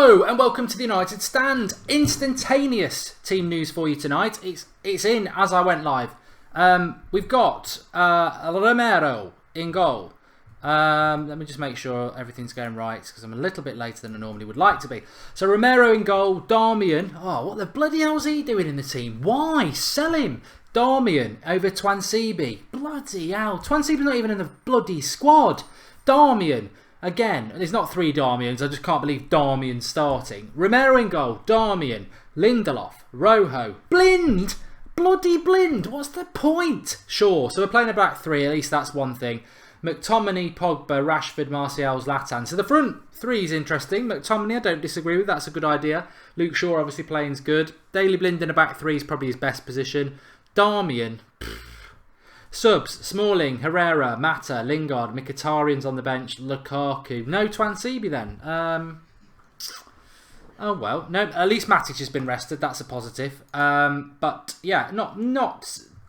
Hello and welcome to the United Stand. Instantaneous team news for you tonight. It's in as I went live. We've got Romero in goal. Let me just make sure everything's going right because I'm a little bit later than I normally would like to be. So Romero in goal. Darmian. Oh, what the bloody hell's he doing in the team? Why? Sell him. Darmian over Twansibi. Bloody hell. Twansibi's not even in the bloody squad. Darmian. Again, there's not three Darmians. I just can't believe Darmian starting. Romero in goal. Darmian. Lindelof. Rojo. Blind. Bloody Blind. What's the point? Sure. So we're playing a back three. At least that's one thing. McTominay, Pogba, Rashford, Martial, Zlatan. So the front three is interesting. McTominay, I don't disagree with. That's a good idea. Luke Shaw obviously playing's good. Daley Blind in a back three is probably his best position. Darmian. Subs, Smalling, Herrera, Mata, Lingard, Mkhitaryan's on the bench, Lukaku. No Twansibi then. Oh well, no. At least Matic has been rested. That's a positive. But yeah, not.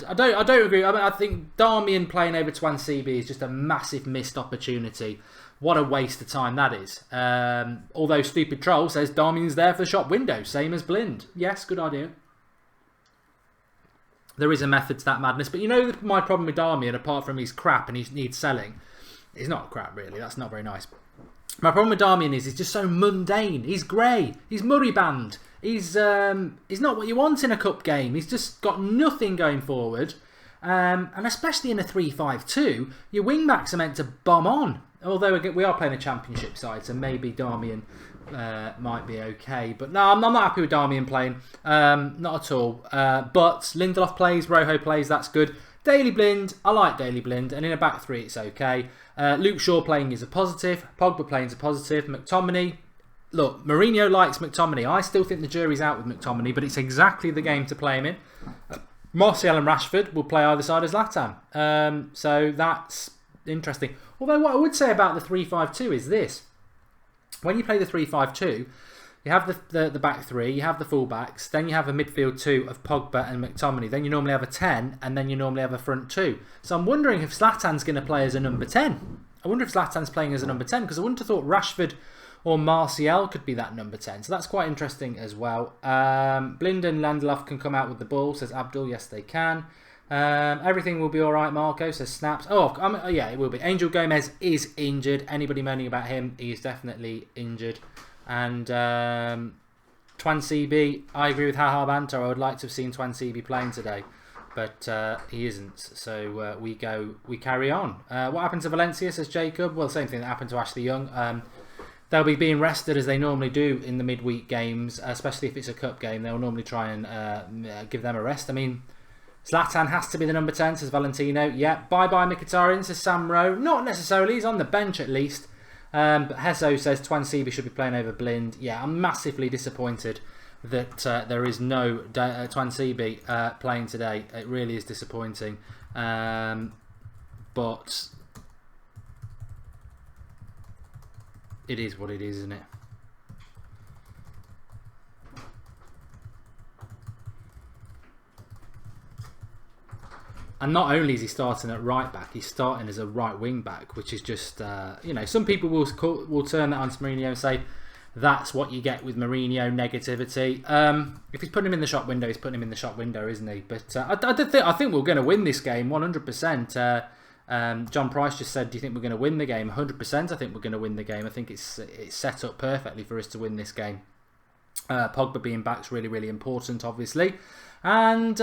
I don't agree. I mean, I think Darmian playing over Twansibi is just a massive missed opportunity. What a waste of time that is. Although Stupid Troll says Darmian's there for the shop window, same as Blind. Yes, good idea. There is a method to that madness. But you know my problem with Darmian, apart from he's crap and he needs selling, he's not crap really. That's not very nice. My problem with Darmian is he's just so mundane. He's grey. He's Murray-band. He's not what you want in a cup game. He's just got nothing going forward. And especially in a 3-5-2, your wing-backs are meant to bomb on. Although we are playing a championship side, so maybe Darmian might be okay. But no, I'm not happy with Darmian playing. Not at all. But Lindelof plays, Rojo plays, that's good. Daley Blind, I like Daley Blind. And in a back three, it's okay. Luke Shaw playing is a positive. Pogba playing is a positive. McTominay. Look, Mourinho likes McTominay. I still think the jury's out with McTominay, but it's exactly the game to play him in. Martial and Rashford will play either side as Zlatan. So that's interesting. Although what I would say about the 3-5-2 is this. When you play the 3-5-2, you have the back three, you have the full-backs, then you have a midfield two of Pogba and McTominay, then you normally have a 10, and then you normally have a front two. So I'm wondering if Zlatan's going to play as a number 10. I wonder if Zlatan's playing as a number 10, because I wouldn't have thought Rashford or Martial could be that number 10. So that's quite interesting as well. Blind and Lindelof can come out with the ball, says Abdul. Yes, they can. Everything will be alright, Marco, says Snaps. Yeah, it will be. Angel Gomez is injured. Anybody moaning about him, he is definitely injured. And Twansibi, I agree with Haha Banter. I would like to have seen Twansibi playing today, but he isn't. So we carry on. What happened to Valencia, says Jacob? Well, same thing that happened to Ashley Young. They'll be being rested as they normally do in the midweek games, especially if it's a cup game. They'll normally try and give them a rest. I mean, Zlatan has to be the number 10, says Valentino. Yeah, bye-bye Mkhitaryan, says Sam Rowe. Not necessarily, he's on the bench at least. But Hezo says Twansibi should be playing over Blind. Yeah, I'm massively disappointed that there is no Twansibi playing today. It really is disappointing. But it is what it is, isn't it? And not only is he starting at right back, he's starting as a right wing back, which is just, you know, some people will turn that onto Mourinho and say that's what you get with Mourinho negativity. If he's putting him in the shop window, he's putting him in the shop window, isn't he? But I think we're going to win this game 100%. John Price just said, do you think we're going to win the game? 100% I think we're going to win the game. I think it's set up perfectly for us to win this game. Pogba being back is really, really important, obviously. And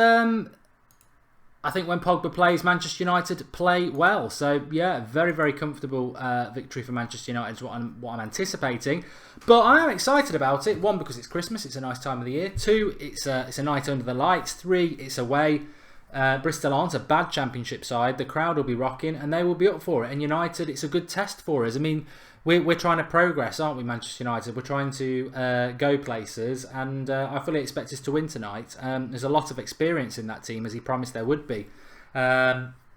I think when Pogba plays, Manchester United play well. So yeah, very, very comfortable victory for Manchester United is what I'm anticipating. But I am excited about it. One, because it's Christmas, it's a nice time of the year. Two, it's a night under the lights. Three, it's away. Bristol aren't a bad championship side. The crowd will be rocking and they will be up for it. And United, it's a good test for us. I mean, we're trying to progress, aren't we, Manchester United? We're trying to go places, and I fully expect us to win tonight. There's a lot of experience in that team, as he promised there would be,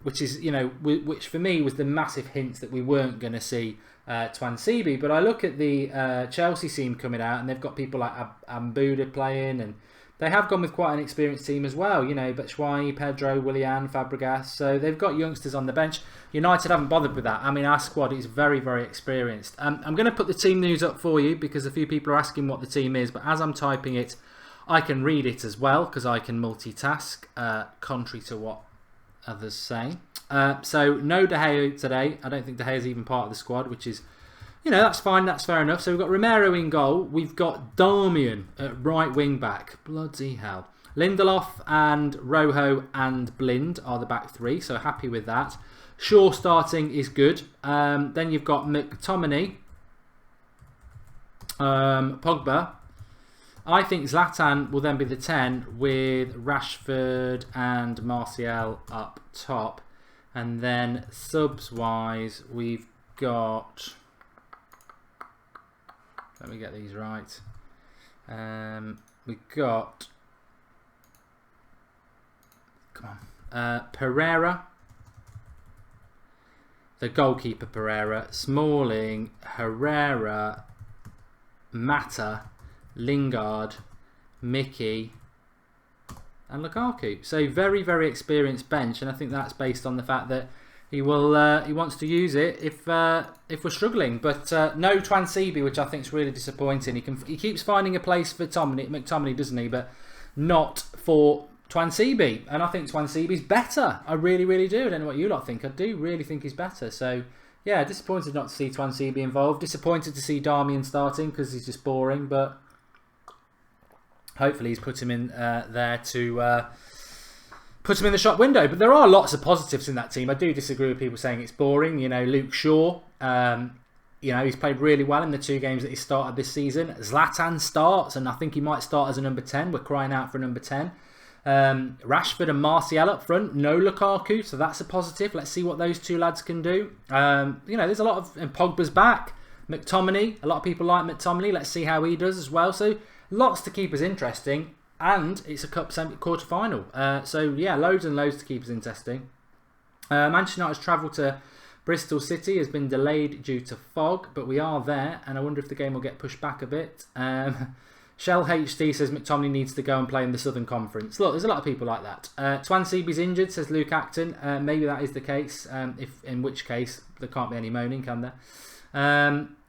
which is, you know, which for me was the massive hint that we weren't going to see Twansibi. But I look at the Chelsea team coming out, and they've got people like Ambuda playing, and they have gone with quite an experienced team as well. You know, Batshuayi, Pedro, Willian, Fabregas. So they've got youngsters on the bench. United haven't bothered with that. I mean, our squad is very, very experienced. I'm going to put the team news up for you because a few people are asking what the team is. But as I'm typing it, I can read it as well because I can multitask, contrary to what others say. So no De Gea today. I don't think De Gea is even part of the squad, which is, you know, that's fine. That's fair enough. So we've got Romero in goal. We've got Darmian at right wing back. Bloody hell. Lindelof and Rojo and Blind are the back three. So happy with that. Shaw starting is good. Then you've got McTominay, Pogba. I think Zlatan will then be the 10 with Rashford and Martial up top. And then subs-wise, we've got... Let me get these right. We've got... Come on. Pereira. The goalkeeper Pereira. Smalling, Herrera, Mata, Lingard, Mickey and Lukaku. So very, very experienced bench, and I think that's based on the fact that he will he wants to use it if we're struggling. But no Twansibi, which I think is really disappointing. He keeps finding a place for McTominay, doesn't he? But not for Twansibi. And I think Twansibi's better. I really, really do. I don't know what you lot think. I do really think he's better. So yeah, disappointed not to see Twansibi involved. Disappointed to see Darmian starting because he's just boring. But hopefully he's put him in there to put him in the shop window. But there are lots of positives in that team. I do disagree with people saying it's boring. You know, Luke Shaw, you know, he's played really well in the 2 games that he started this season. Zlatan starts, and I think he might start as a number 10. We're crying out for a number 10. Rashford and Martial up front. No Lukaku, so that's a positive. Let's see what those 2 lads can do. You know, there's a lot of... And Pogba's back. McTominay. A lot of people like McTominay. Let's see how he does as well. So lots to keep us interesting, and it's a cup quarter final. So yeah, loads and loads to keep us interesting. Manchester United's travel to Bristol City has been delayed due to fog, but we are there, and I wonder if the game will get pushed back a bit. Shell HD says McTominay needs to go and play in the Southern Conference. Look, there's a lot of people like that. Twansibi's injured, says Luke Acton. Maybe that is the case, in which case there can't be any moaning, can there?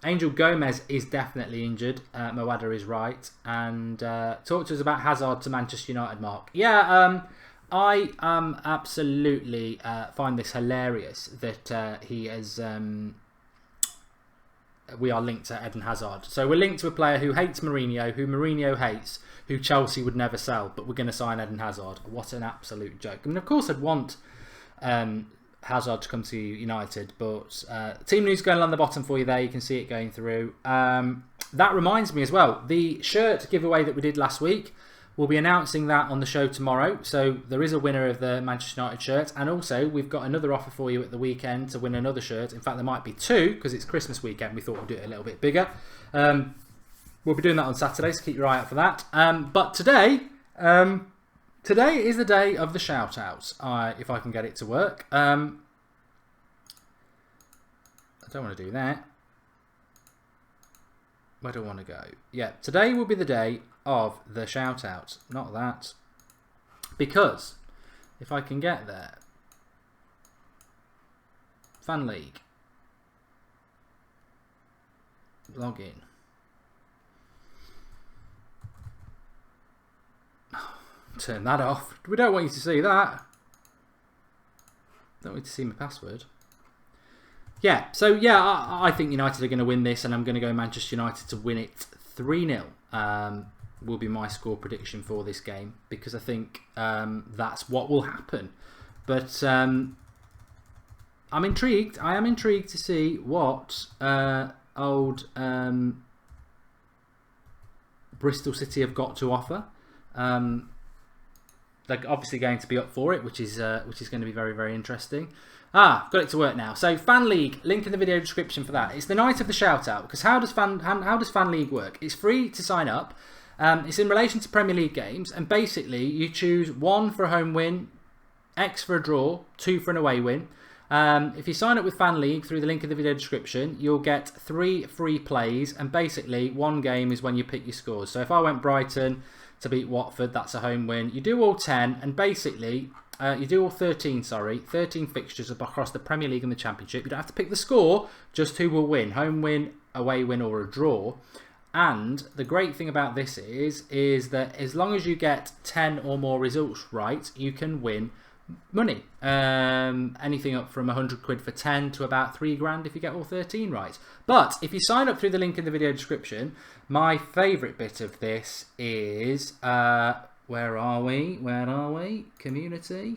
Angel Gomez is definitely injured. Mawada is right. And talk to us about Hazard to Manchester United, Mark. Yeah, I absolutely find this hilarious that he has... we are linked to Eden Hazard. So we're linked to a player who hates Mourinho, who Mourinho hates, who Chelsea would never sell, but we're going to sign Eden Hazard. What an absolute joke. I mean, of course I'd want Hazard to come to United, but team news going along the bottom for you there. You can see it going through. That reminds me as well, the shirt giveaway that we did last week, we'll be announcing that on the show tomorrow. So there is a winner of the Manchester United shirt, and also we've got another offer for you at the weekend to win another shirt. In fact, there might be 2 because it's Christmas weekend. We thought we'd do it a little bit bigger. We'll be doing that on Saturday, so keep your eye out for that. But today is the day of the shout-outs, if I can get it to work. I don't want to do that. Where do I want to go? Yeah, today will be the day of the shout-outs. Not that. Because, if I can get there. Fan League. Log in. Turn that off. We don't want you to see that. Don't want you to see my password. Yeah, so yeah, I think United are going to win this, and I'm going to go Manchester United to win it 3-0. Will be my score prediction for this game, because I think that's what will happen. But I'm intrigued. I am intrigued to see what old Bristol City have got to offer. They're obviously going to be up for it, which is going to be very, very interesting. Got it to work now. So Fan League, link in the video description for that. It's the night of the shout out, because how does Fan League work? It's free to sign up. It's in relation to Premier League games, and basically you choose 1 for a home win, X for a draw, 2 for an away win. If you sign up with Fan League through the link in the video description, you'll get 3 free plays, and basically 1 game is when you pick your scores. So if I went Brighton to beat Watford. That's a home win. You do all 10, and basically you do all 13, 13 fixtures across the Premier League and the Championship. You don't have to pick the score, just who will win. Home win, away win, or a draw. And the great thing about this is that as long as you get 10 or more results right, you can win money. Anything up from 100 quid for 10 to about 3 grand if you get all 13 right. But if you sign up through the link in the video description, my favourite bit of this is, where are we? Community.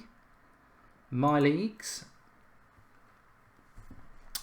My leagues.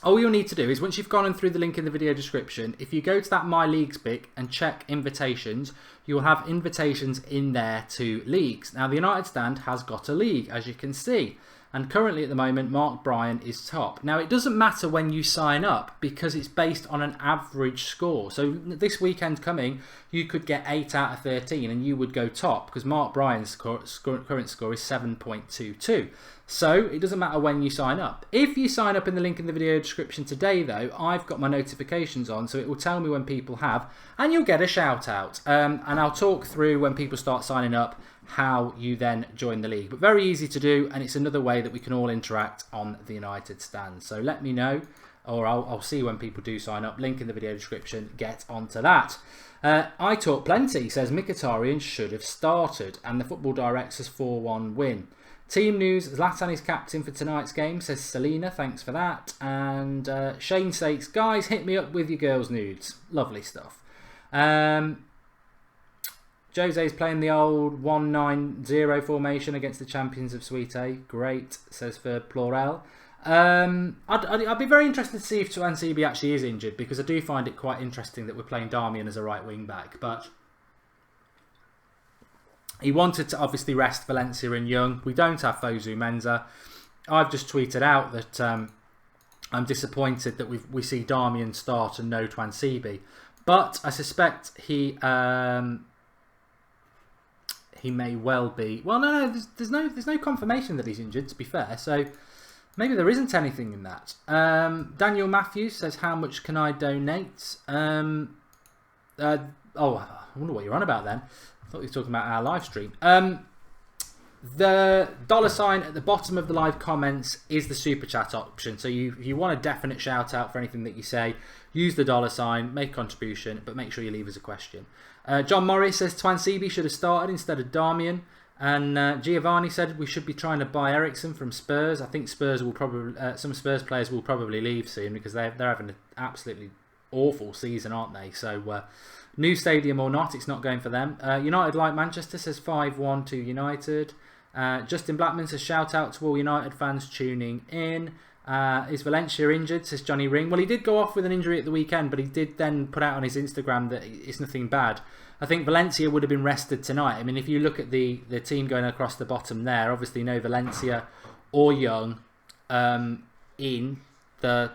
All you'll need to do is, once you've gone through the link in the video description, if you go to that My Leagues bit and check invitations, you'll have invitations in there to leagues. Now, the United Stand has got a league, as you can see. And currently at the moment, Mark Bryan is top. Now, it doesn't matter when you sign up because it's based on an average score. So this weekend coming, you could get 8 out of 13 and you would go top because Mark Bryan's current score is 7.22. So it doesn't matter when you sign up. If you sign up in the link in the video description today, though, I've got my notifications on, so it will tell me when people have, and you'll get a shout out. And I'll talk through when people start signing up how you then join the league. But very easy to do, and it's another way that we can all interact on the United Stand. So let me know, or I'll see when people do sign up. Link in the video description. Get onto that. I talk plenty, says Mkhitaryan should have started, and the Football Direct says 4-1 win. Team news, Zlatan is captain for tonight's game, says Selena, thanks for that. And Shane Sakes, guys, hit me up with your girls' nudes. Lovely stuff. Jose's playing the old 1-9-0 formation against the champions of Suite A. Great, says for Plurel. I'd be very interested to see if Tuanzebe actually is injured, because I do find it quite interesting that we're playing Darmian as a right wing back. But he wanted to obviously rest Valencia and Young. We don't have Fosu Mensah. I've just tweeted out that I'm disappointed that we see Darmian start and no Tuanzebe. But I suspect he may well be. Well, no, there's no confirmation that he's injured, to be fair. So maybe there isn't anything in that. Daniel Matthews says, how much can I donate? I wonder what you're on about then. I thought you were talking about our live stream. The $ at the bottom of the live comments is the super chat option. So if you want a definite shout out for anything that you say, use the $, make a contribution, but make sure you leave us a question. John Morris says Tuanzebe should have started instead of Darmian. And Giovanni said we should be trying to buy Ericsson from Spurs. I think Spurs will probably some Spurs players will probably leave soon because they're having an absolutely awful season, aren't they? So new stadium or not, it's not going for them. United like Manchester says 5-1 to United. Justin Blackman says shout out to all United fans tuning in. Is Valencia injured, says Johnny Ring. Well, he did go off with an injury at the weekend, but he did then put out on his Instagram that it's nothing bad. I think Valencia would have been rested tonight. I mean, if you look at the team going across the bottom there, obviously no Valencia or Young in the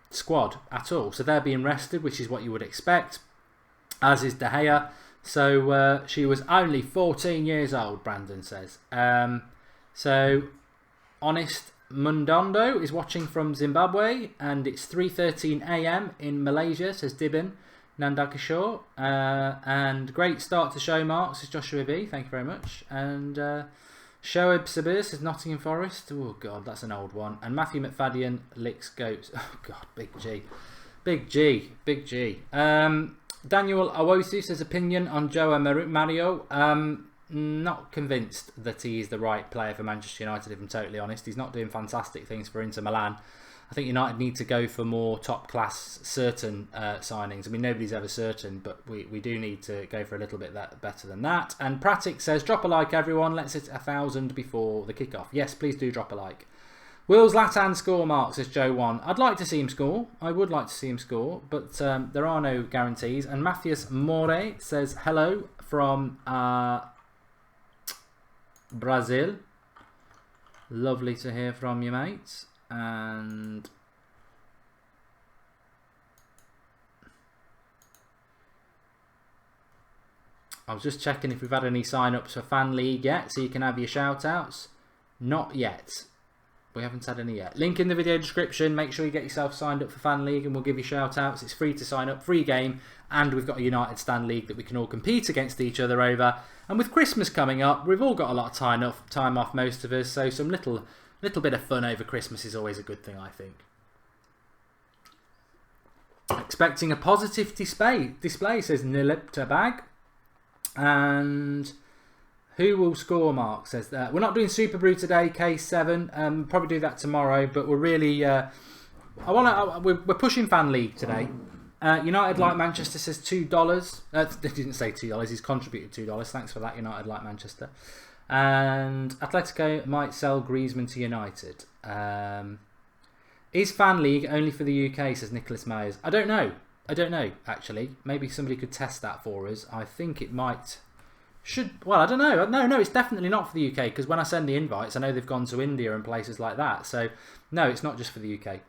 squad at all. So they're being rested, which is what you would expect, as is De Gea. So she was only 14 years old, Brandon says. So Honest Mundondo is watching from Zimbabwe, and it's 3:13 AM in Malaysia, says Dibin Nandakishore. And great start to show, Mark, says Joshua B. Thank you very much. And Shoaib Sabir says Nottingham Forest. Oh, God, that's an old one. And Matthew McFadden licks goats. Oh, God, big G. Big G. Big G. Daniel Awosu says opinion on Joao Mario. Not convinced that he is the right player for Manchester United, if I'm totally honest. He's not doing fantastic things for Inter Milan. I think United need to go for more top-class certain signings. I mean, nobody's ever certain, but we do need to go for a little bit better than that. And Pratik says, drop a like, everyone. Let's hit 1,000 before the kickoff. Yes, please do drop a like. Will Zlatan score, Mark, says Joe 1. I'd like to see him score. I would like to see him score, but there are no guarantees. And Matthias More says, hello from Brazil. Lovely to hear from you, mates. And I was just checking if we've had any sign-ups for Fan League yet, so you can have your shout-outs. Not yet. We haven't had any yet. Link in the video description. Make sure you get yourself signed up for Fan League and we'll give you shout outs. It's free to sign up, free game, and we've got a United Stand League that we can all compete against each other over. And with Christmas coming up, we've all got a lot of time off, most of us, so some little bit of fun over Christmas is always a good thing, I think. Expecting a positive display says Nilipta Bag. And who will score, Mark says that. We're not doing Super Brew today, K7. Probably do that tomorrow, but we're really we're pushing Fan League today. United Like Manchester says $2. They didn't say $2. He's contributed $2. Thanks for that, United Like Manchester. And Atletico might sell Griezmann to United. Is Fan League only for the UK? Says Nicholas Myers. I don't know. Actually. Maybe somebody could test that for us. I think it might. Well, I don't know. No, it's definitely not for the UK, because when I send the invites, I know they've gone to India and places like that. So, no, it's not just for the UK.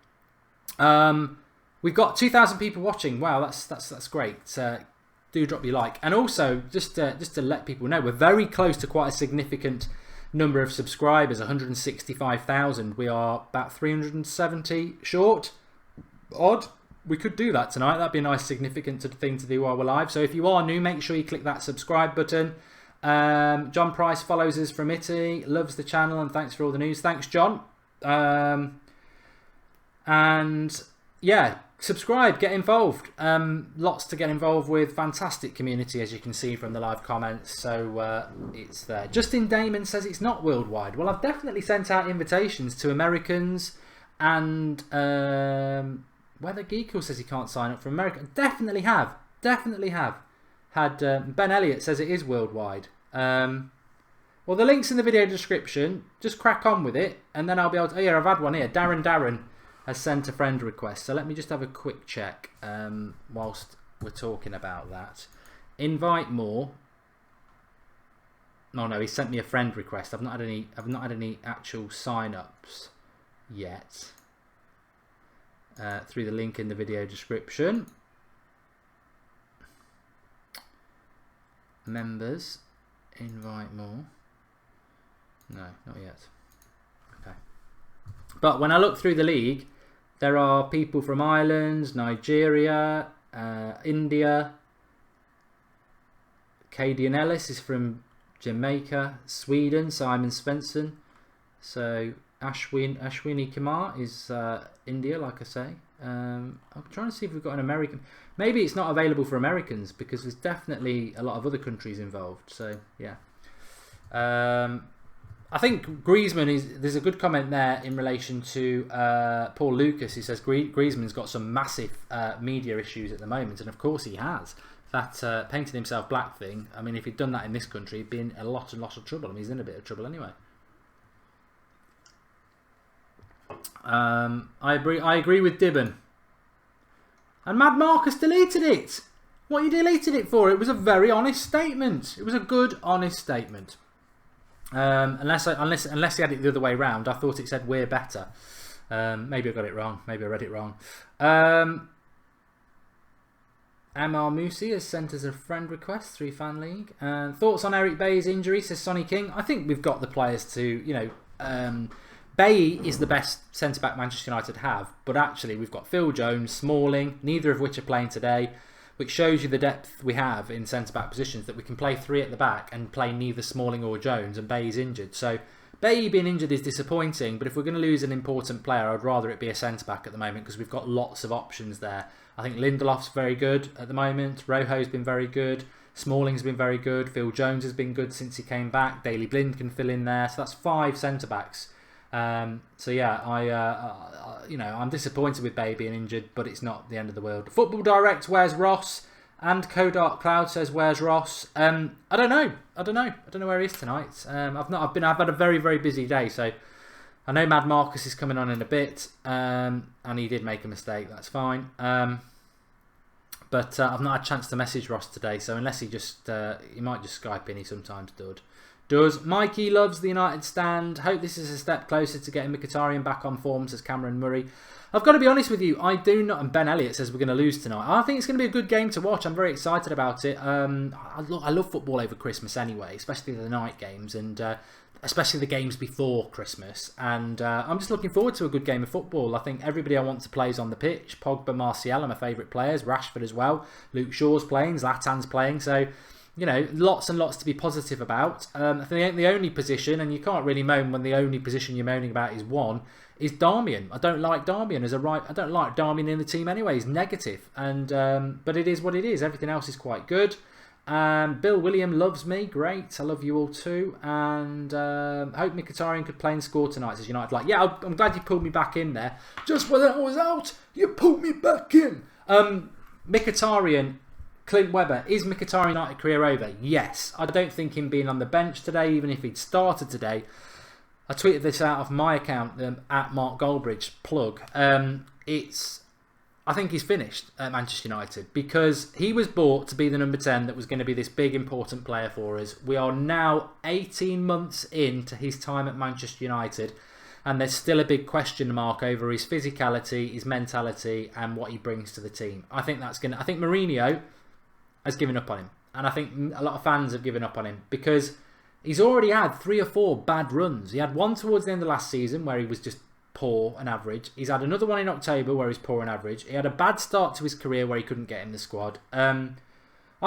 We've got 2,000 people watching. Wow, that's great. Do drop your like. And also, just to let people know, we're very close to quite a significant number of subscribers, 165,000. We are about 370 short. Odd. We could do that tonight. That'd be a nice significant thing to do while we're live. So if you are new, make sure you click that subscribe button. John Price follows us from Italy, loves the channel, and thanks for all the news. Thanks, John. And yeah, subscribe, get involved. Lots to get involved with. Fantastic community, as you can see from the live comments. So it's there. Justin Damon says it's not worldwide. Well, I've definitely sent out invitations to Americans, and Weather Geekle says he can't sign up for America. Definitely have. Had Ben Elliott says it is worldwide. Well, the link's in the video description. Just crack on with it, and then I'll be able to. Oh yeah, I've had one here. Darren has sent a friend request. So let me just have a quick check whilst we're talking about that. Invite more. No, he sent me a friend request. I've not had any actual sign-ups yet. Through the link in the video description. Members, invite more. No, not yet. Okay. But when I look through the league, there are people from Ireland, Nigeria, India. Cadian Ellis is from Jamaica, Sweden, Simon Svensson. So Ashwini Kumar is India, like I say. I'm trying to see if we've got an American. Maybe it's not available for Americans, because there's definitely a lot of other countries involved. So yeah, I think Griezmann is. There's a good comment there in relation to Paul Lucas. He says Griezmann's got some massive media issues at the moment, and of course he has. That painting himself black thing. I mean, if he'd done that in this country, he'd be in a lot of trouble. I mean, he's in a bit of trouble anyway. I agree with Dibben. And Mad Marcus deleted it. What you deleted it for? It was a very honest statement. It was a good, honest statement. Unless he had it the other way round. I thought it said we're better. Maybe I got it wrong. Maybe I read it wrong. Amar Musi has sent us a friend request through Fan League. Thoughts on Eric Bailly's injury, says Sonny King. I think we've got the players to, Bailly is the best centre-back Manchester United have, but actually we've got Phil Jones, Smalling, neither of which are playing today, which shows you the depth we have in centre-back positions, that we can play three at the back and play neither Smalling or Jones, and Bailly's injured. So Bailly being injured is disappointing, but if we're going to lose an important player, I'd rather it be a centre-back at the moment, because we've got lots of options there. I think Lindelof's very good at the moment, Rojo's been very good, Smalling's been very good, Phil Jones has been good since he came back, Daley Blind can fill in there, so that's 5 centre-backs. So yeah, I'm disappointed with Bailly being injured, but it's not the end of the world. Football Direct, where's Ross? And Kodark Cloud says, where's Ross? I don't know where he is tonight. I've had a very, very busy day, so I know Mad Marcus is coming on in a bit, and he did make a mistake. That's fine. But I've not had a chance to message Ross today, so unless he might just Skype in. He sometimes does. Mikey loves the United stand. Hope this is a step closer to getting Mkhitaryan back on form, says Cameron Murray. I've got to be honest with you, I do not. And Ben Elliott says we're going to lose tonight. I think it's going to be a good game to watch. I'm very excited about it. I love football over Christmas anyway, especially the night games. And especially the games before Christmas. And I'm just looking forward to a good game of football. I think everybody I want to play is on the pitch. Pogba, Martial are my favourite players. Rashford as well. Luke Shaw's playing. Zlatan's playing. So, you know, lots and lots to be positive about. I think the only position, and you can't really moan when the only position you're moaning about is one, is Darmian. I don't like Darmian as a right. I don't like Darmian in the team anyway. He's negative, and but it is what it is. Everything else is quite good. Bill William loves me. Great. I love you all too. And hope Mkhitaryan could play and score tonight, says United. Like, yeah, I'm glad you pulled me back in there. Just when I was out, you pulled me back in. Mkhitaryan, Clint Webber, is Mkhitaryan United career over? Yes. I don't think him being on the bench today, even if he'd started today. I tweeted this out of my account, at Mark Goldbridge, plug. I think he's finished at Manchester United because he was bought to be the number 10 that was going to be this big important player for us. We are now 18 months into his time at Manchester United, and there's still a big question mark over his physicality, his mentality, and what he brings to the team. I think Mourinho has given up on him, and I think a lot of fans have given up on him because he's already had 3 or 4 bad runs. He had one towards the end of last season where he was just poor and average. He's had another one in October where he's poor and average. He had a bad start to his career where he couldn't get in the squad. I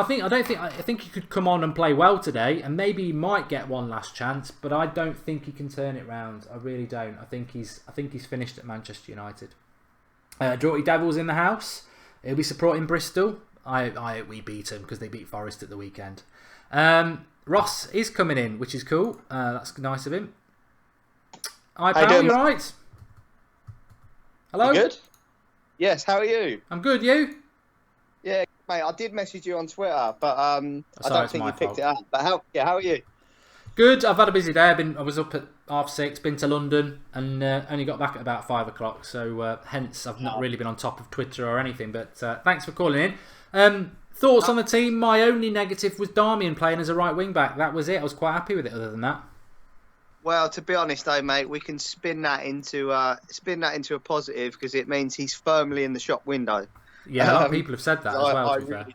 think he could come on and play well today, and maybe he might get one last chance. But I don't think he can turn it round. I really don't. I think he's finished at Manchester United. Draughty Devils in the house. He'll be supporting Bristol. We beat him because they beat Forest at the weekend. Ross is coming in, which is cool. That's nice of him. Hi, pal. You right? Hello? You good? Yes, how are you? I'm good, you? Yeah, mate, I did message you on Twitter, but I don't think you picked it up. But how are you? Good, I've had a busy day. I was up at 6:30, been to London, and only got back at about 5 o'clock. So hence, I've not really been on top of Twitter or anything. But thanks for calling in. Thoughts on the team? My only negative was Darmian playing as a right wing back. That was it. I was quite happy with it. Other than that. Well, to be honest, though, mate, we can spin that into a positive because it means he's firmly in the shop window. Yeah, a lot of people have said that as well. To be fair.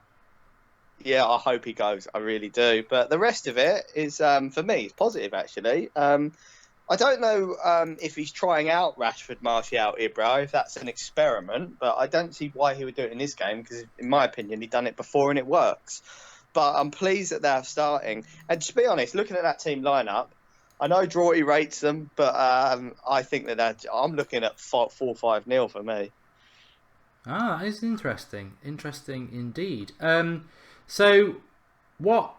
Yeah, I hope he goes. I really do. But the rest of it is, for me, it's positive actually. I don't know if he's trying out Rashford, Martial, Ibra, if that's an experiment. But I don't see why he would do it in this game because, in my opinion, he'd done it before and it works. But I'm pleased that they're starting. And to be honest, looking at that team lineup. I know Draughty rates them, but I think that I'm looking at 4-5-0 for me. That is interesting. Interesting indeed. So, what?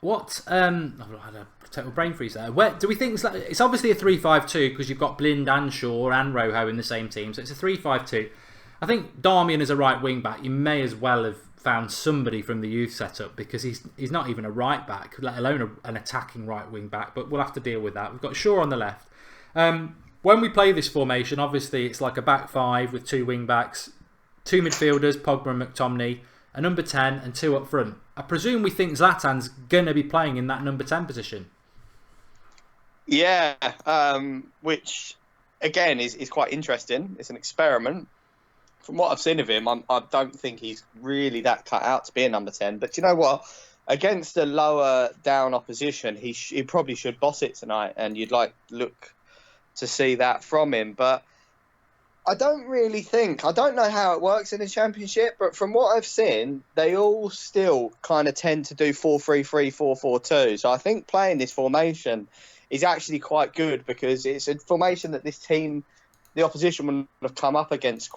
I've had a total brain freeze there. Where do we think it's obviously a 3-5-2 because you've got Blind and Shaw and Rojo in the same team, so it's a 3-5-2. I think Darmian as a right wing back, you may as well have found somebody from the youth setup because he's not even a right back, let alone an attacking right wing back. But we'll have to deal with that. We've got Shaw on the left. When we play this formation, obviously it's like a back 5 with 2 wing backs, 2 midfielders, Pogba and McTominay, a number 10 and 2 up front. I presume we think Zlatan's going to be playing in that number 10 position. Yeah, which again is quite interesting. It's an experiment. From what I've seen of him, I don't think he's really that cut out to be a number 10. But you know what? Against a lower down opposition, he probably should boss it tonight, and you'd look to see that from him. But I don't know how it works in the Championship, but from what I've seen, they all still kind of tend to do 4-3-3, 4-4-2. So I think playing this formation is actually quite good because it's a formation that this team, the opposition, wouldn't have come up against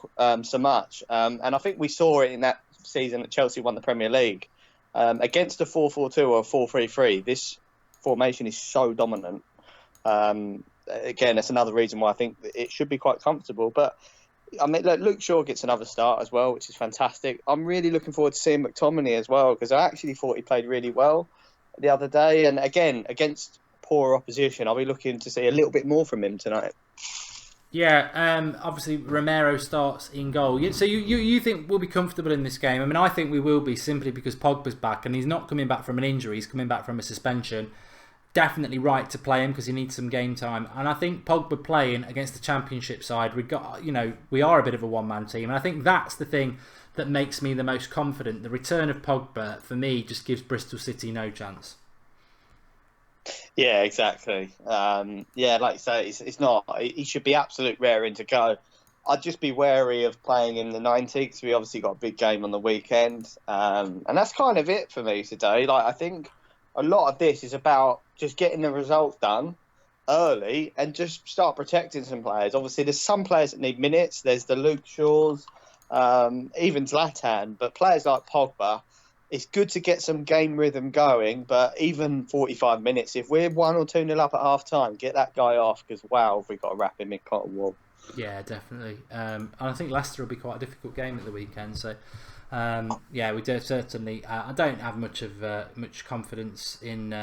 so much. And I think we saw it in that season that Chelsea won the Premier League. Against a 4-4-2 or a 4-3-3, this formation is so dominant. Again, that's another reason why I think it should be quite comfortable. But I mean, Luke Shaw gets another start as well, which is fantastic. I'm really looking forward to seeing McTominay as well because I actually thought he played really well the other day. And again, against poor opposition, I'll be looking to see a little bit more from him tonight. Yeah, obviously Romero starts in goal. So you think we'll be comfortable in this game? I mean, I think we will be simply because Pogba's back and he's not coming back from an injury. He's coming back from a suspension. Definitely right to play him because he needs some game time. And I think Pogba playing against the Championship side, we are a bit of a one-man team. And I think that's the thing that makes me the most confident. The return of Pogba, for me, just gives Bristol City no chance. Yeah, exactly. Yeah, like you say, it's not. He should be absolute raring to go. I'd just be wary of playing in the 90 because we obviously got a big game on the weekend, and that's kind of it for me today. Like I think a lot of this is about just getting the result done early and just start protecting some players. Obviously, there's some players that need minutes. There's the Luke Shaws, even Zlatan, but players like Pogba, it's good to get some game rhythm going, but even 45 minutes, if we're 1 or 2 nil up at half time, get that guy off because, wow, have we got to wrap him in cotton wool. Yeah, definitely. And I think Leicester will be quite a difficult game at the weekend. So, yeah, we do certainly. I don't have much confidence in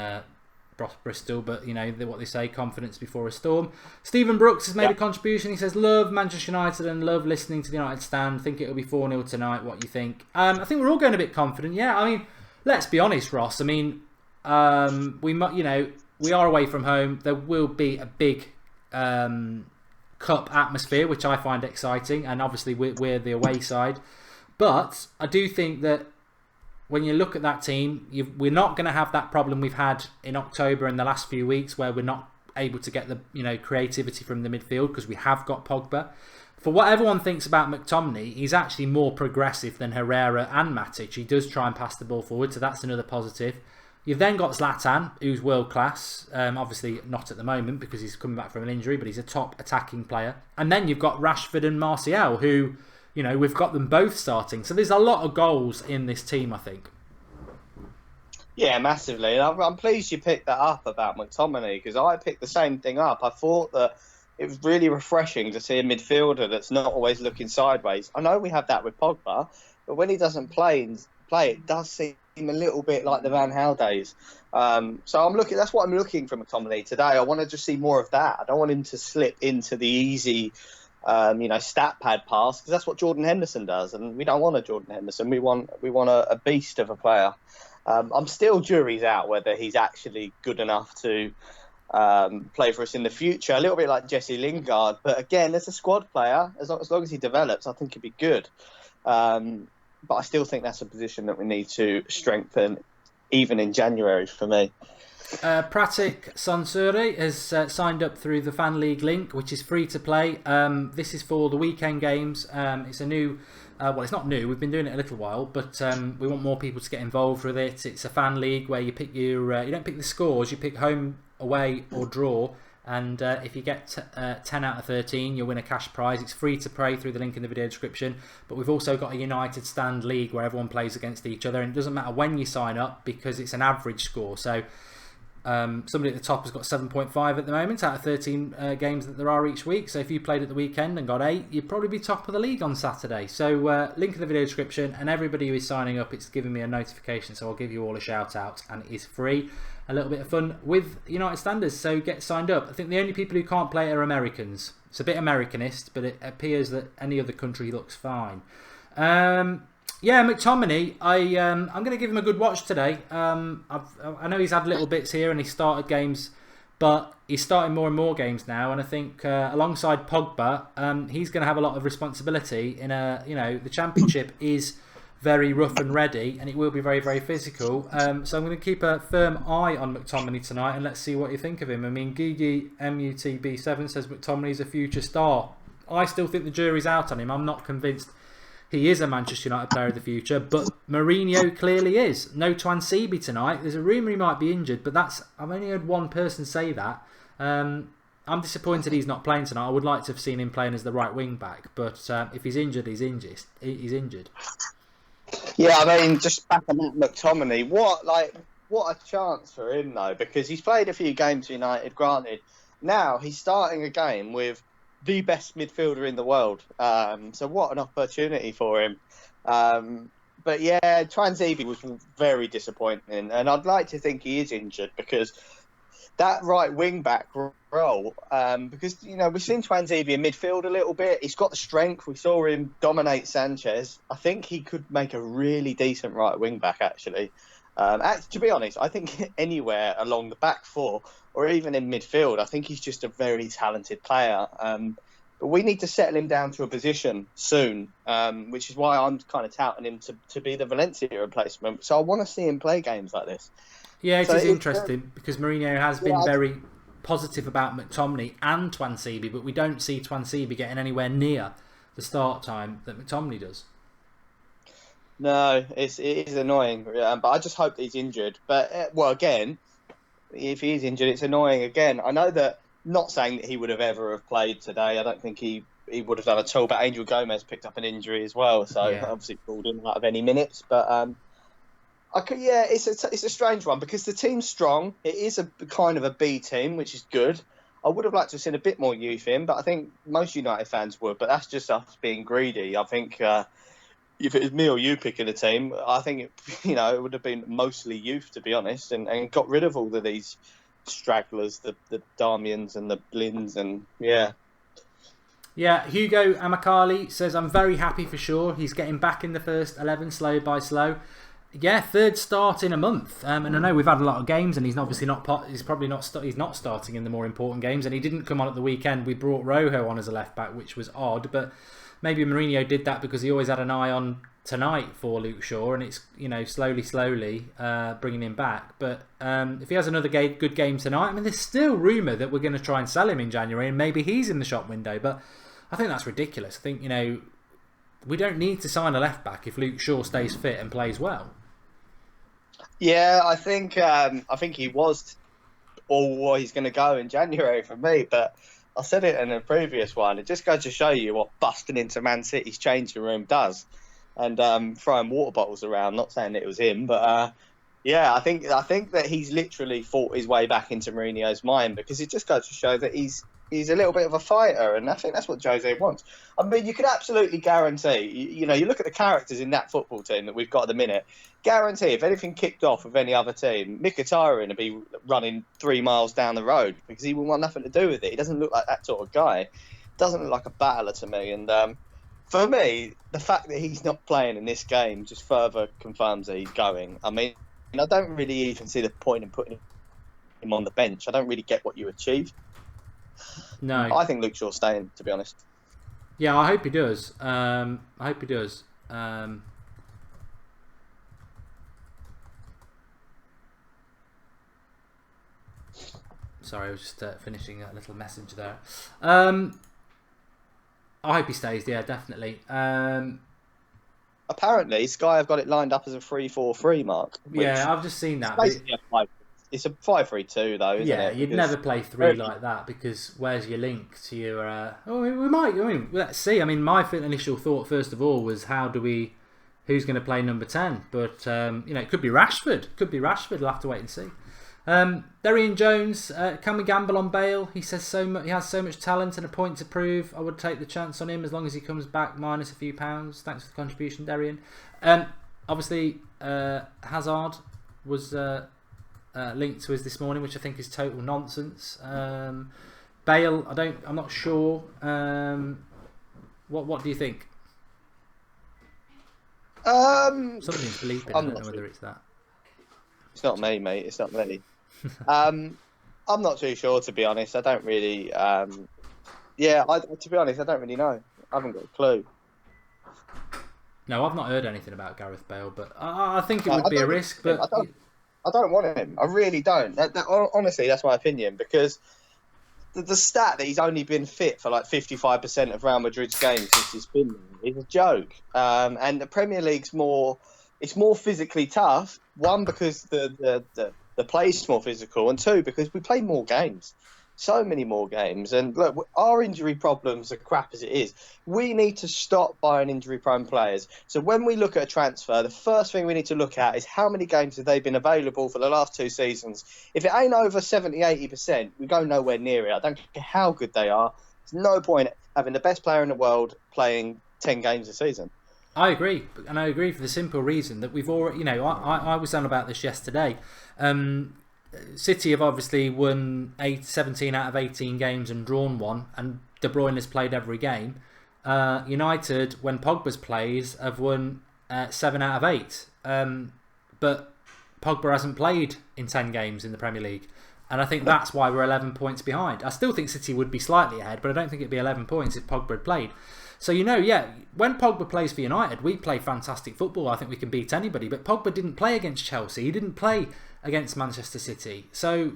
Bristol, but you know what they say: confidence before a storm. Stephen Brooks has made a contribution. He says, "Love Manchester United and love listening to the United stand. Think it'll be 4-0 tonight. What do you think?" I think we're all going a bit confident. Yeah, I mean, let's be honest, Ross. I mean, we are away from home. There will be a big cup atmosphere, which I find exciting, and obviously we're the away side. But I do think that when you look at that team, we're not going to have that problem we've had in October and the last few weeks, where we're not able to get the creativity from the midfield because we have got Pogba. For what everyone thinks about McTominay, he's actually more progressive than Herrera and Matic. He does try and pass the ball forward, so that's another positive. You've then got Zlatan, who's world class. Obviously not at the moment because he's coming back from an injury, but he's a top attacking player. And then you've got Rashford and Martial, who, you know, we've got them both starting. So there's a lot of goals in this team, I think. Yeah, massively. And I'm pleased you picked that up about McTominay because I picked the same thing up. I thought that it was really refreshing to see a midfielder that's not always looking sideways. I know we have that with Pogba, but when he doesn't play, it does seem a little bit like the Van Gaal days. So that's what I'm looking for McTominay today. I want to just see more of that. I don't want him to slip into the easy, stat pad pass because that's what Jordan Henderson does, and we don't want a Jordan Henderson. We want a beast of a player. I'm still jury's out whether he's actually good enough to play for us in the future. A little bit like Jesse Lingard, but again, as a squad player, as long as he develops, I think he'd be good. But I still think that's a position that we need to strengthen, even in January for me. Pratik Sansuri has signed up through the Fan League link, which is free to play. This is for the weekend games. It's a new... well, it's not new. We've been doing it a little while, but we want more people to get involved with it. It's a fan league where you pick your... you don't pick the scores. You pick home, away or draw. And if you get 10 out of 13, you'll win a cash prize. It's free to play through the link in the video description. But we've also got a United Stand League where everyone plays against each other. And it doesn't matter when you sign up because it's an average score. So somebody at the top has got 7.5 at the moment out of 13 games that there are each week. So if you played at the weekend and got 8, you'd probably be top of the league on Saturday. So link in the video description, and everybody who is signing up, it's giving me a notification, so I'll give you all a shout out, and it is free. A little bit of fun with United Standards, so get signed up. I think the only people who can't play it are Americans. It's a bit Americanist, but it appears that any other country looks fine. Yeah, McTominay, I'm going to give him a good watch today. I know he's had little bits here and he started games, but he's starting more and more games now. And I think alongside Pogba, he's going to have a lot of responsibility in the Championship is very rough and ready, and it will be very, very physical. So I'm going to keep a firm eye on McTominay tonight, and let's see what you think of him. I mean, Gigi MUTB7 says McTominay's a future star. I still think the jury's out on him. I'm not convinced he is a Manchester United player of the future, but Mourinho clearly is. No Twansibi tonight. There's a rumour he might be injured, but I've only heard one person say that. I'm disappointed he's not playing tonight. I would like to have seen him playing as the right wing back, but if he's injured, he's injured. He's injured. Yeah, I mean, just back on that McTominay, what a chance for him though, because he's played a few games for United, granted. Now he's starting a game with the best midfielder in the world. So what an opportunity for him. But yeah, Twansibi was very disappointing, and I'd like to think he is injured because that right wing back role, because we've seen Twansibi in midfield a little bit. He's got the strength. We saw him dominate Sanchez. I think he could make a really decent right wing back actually. To be honest, I think anywhere along the back four or even in midfield, I think he's just a very talented player. But we need to settle him down to a position soon, which is why I'm kind of touting him to be the Valencia replacement. So I want to see him play games like this. Yeah, it is interesting because Mourinho has been very positive about McTominay and Twansibi, but we don't see Twansibi getting anywhere near the start time that McTominay does. No, it is annoying, but I just hope that he's injured. But, well, again, if he is injured, it's annoying again. I know that, not saying that he would have ever have played today. I don't think he would have done at all. But Angel Gomez picked up an injury as well, so obviously pulled him out of any minutes. But it's a strange one because the team's strong. It is a kind of a B team, which is good. I would have liked to have seen a bit more youth in, but I think most United fans would. But that's just us being greedy. I think if it was me or you picking a team, I think it would have been mostly youth, to be honest, and got rid of all of these stragglers, the Darmians and the Blins, and yeah. Hugo Amakali says, I'm very happy for sure. He's getting back in the first 11 slow by slow. Yeah, third start in a month, and I know we've had a lot of games, and he's obviously not. He's probably not. He's not starting in the more important games, and he didn't come on at the weekend. We brought Rojo on as a left back, which was odd, but maybe Mourinho did that because he always had an eye on tonight for Luke Shaw, and it's slowly bringing him back. But if he has another good game tonight, I mean, there's still rumour that we're going to try and sell him in January, and maybe he's in the shop window. But I think that's ridiculous. I think we don't need to sign a left back if Luke Shaw stays fit and plays well. Yeah, I think he was always going to go in January for me, but I said it in a previous one. It just goes to show you what busting into Man City's changing room does, and throwing water bottles around. Not saying that it was him, but I think that he's literally fought his way back into Mourinho's mind, because it just goes to show that he's a little bit of a fighter, and I think that's what Jose wants. I mean, you could absolutely guarantee, you look at the characters in that football team that we've got at the minute, guarantee if anything kicked off with any other team, Mkhitaryan would be running 3 miles down the road because he wouldn't want nothing to do with it. He doesn't look like that sort of guy. Doesn't look like a battler to me. And for me, the fact that he's not playing in this game just further confirms that he's going. I mean, I don't really even see the point in putting him on the bench. I don't really get what you achieve. No. I think Luke Shaw's staying, to be honest. Yeah, I hope he does. Sorry, I was just finishing a little message there. I hope he stays, yeah, definitely. Apparently, Sky have got it lined up as a 3-4-3, Mark. Yeah, I've just seen that. It's a 5-3-2, though, isn't it? Yeah, you'd never play 3 like that, because where's your link to your... we might. I mean, let's see. I mean, my initial thought, first of all, was who's going to play number 10? But, it could be Rashford. We'll have to wait and see. Darian Jones, can we gamble on Bale? He says he has so much talent and a point to prove. I would take the chance on him as long as he comes back minus a few pounds. Thanks for the contribution, Darian. Obviously, Hazard was linked to us this morning, which I think is total nonsense. Bale, I'm not sure. What do you think? Something's bleeping. I don't know whether it's that. It's not me, mate. It's not me. I'm not too sure, to be honest. I don't really. To be honest, I don't really know. I haven't got a clue. No, I've not heard anything about Gareth Bale, but I think it would be a risk. But I don't want him. I really don't. Honestly, that's my opinion, because the stat that he's only been fit for like 55% of Real Madrid's games since he's been there is a joke. And the Premier League's more physically tough. One, because the play's more physical, and two, because we play more games. So many more games. And look, our injury problems are crap as it is. We need to stop buying injury-prone players. So when we look at a transfer, the first thing we need to look at is how many games have they been available for the last 2 seasons. If it ain't over 70, 80%, we go nowhere near it. I don't care how good they are. There's no point having the best player in the world playing 10 games a season. I agree, and I agree for the simple reason that we've already, I was on about this yesterday. City have obviously won 17 out of 18 games and drawn 1, and De Bruyne has played every game. United, when Pogba's plays, have won 7 out of 8. But Pogba hasn't played in 10 games in the Premier League. And I think that's why we're 11 points behind. I still think City would be slightly ahead, but I don't think it'd be 11 points if Pogba had played. So, when Pogba plays for United, we play fantastic football. I think we can beat anybody. But Pogba didn't play against Chelsea. He didn't play against Manchester City. So,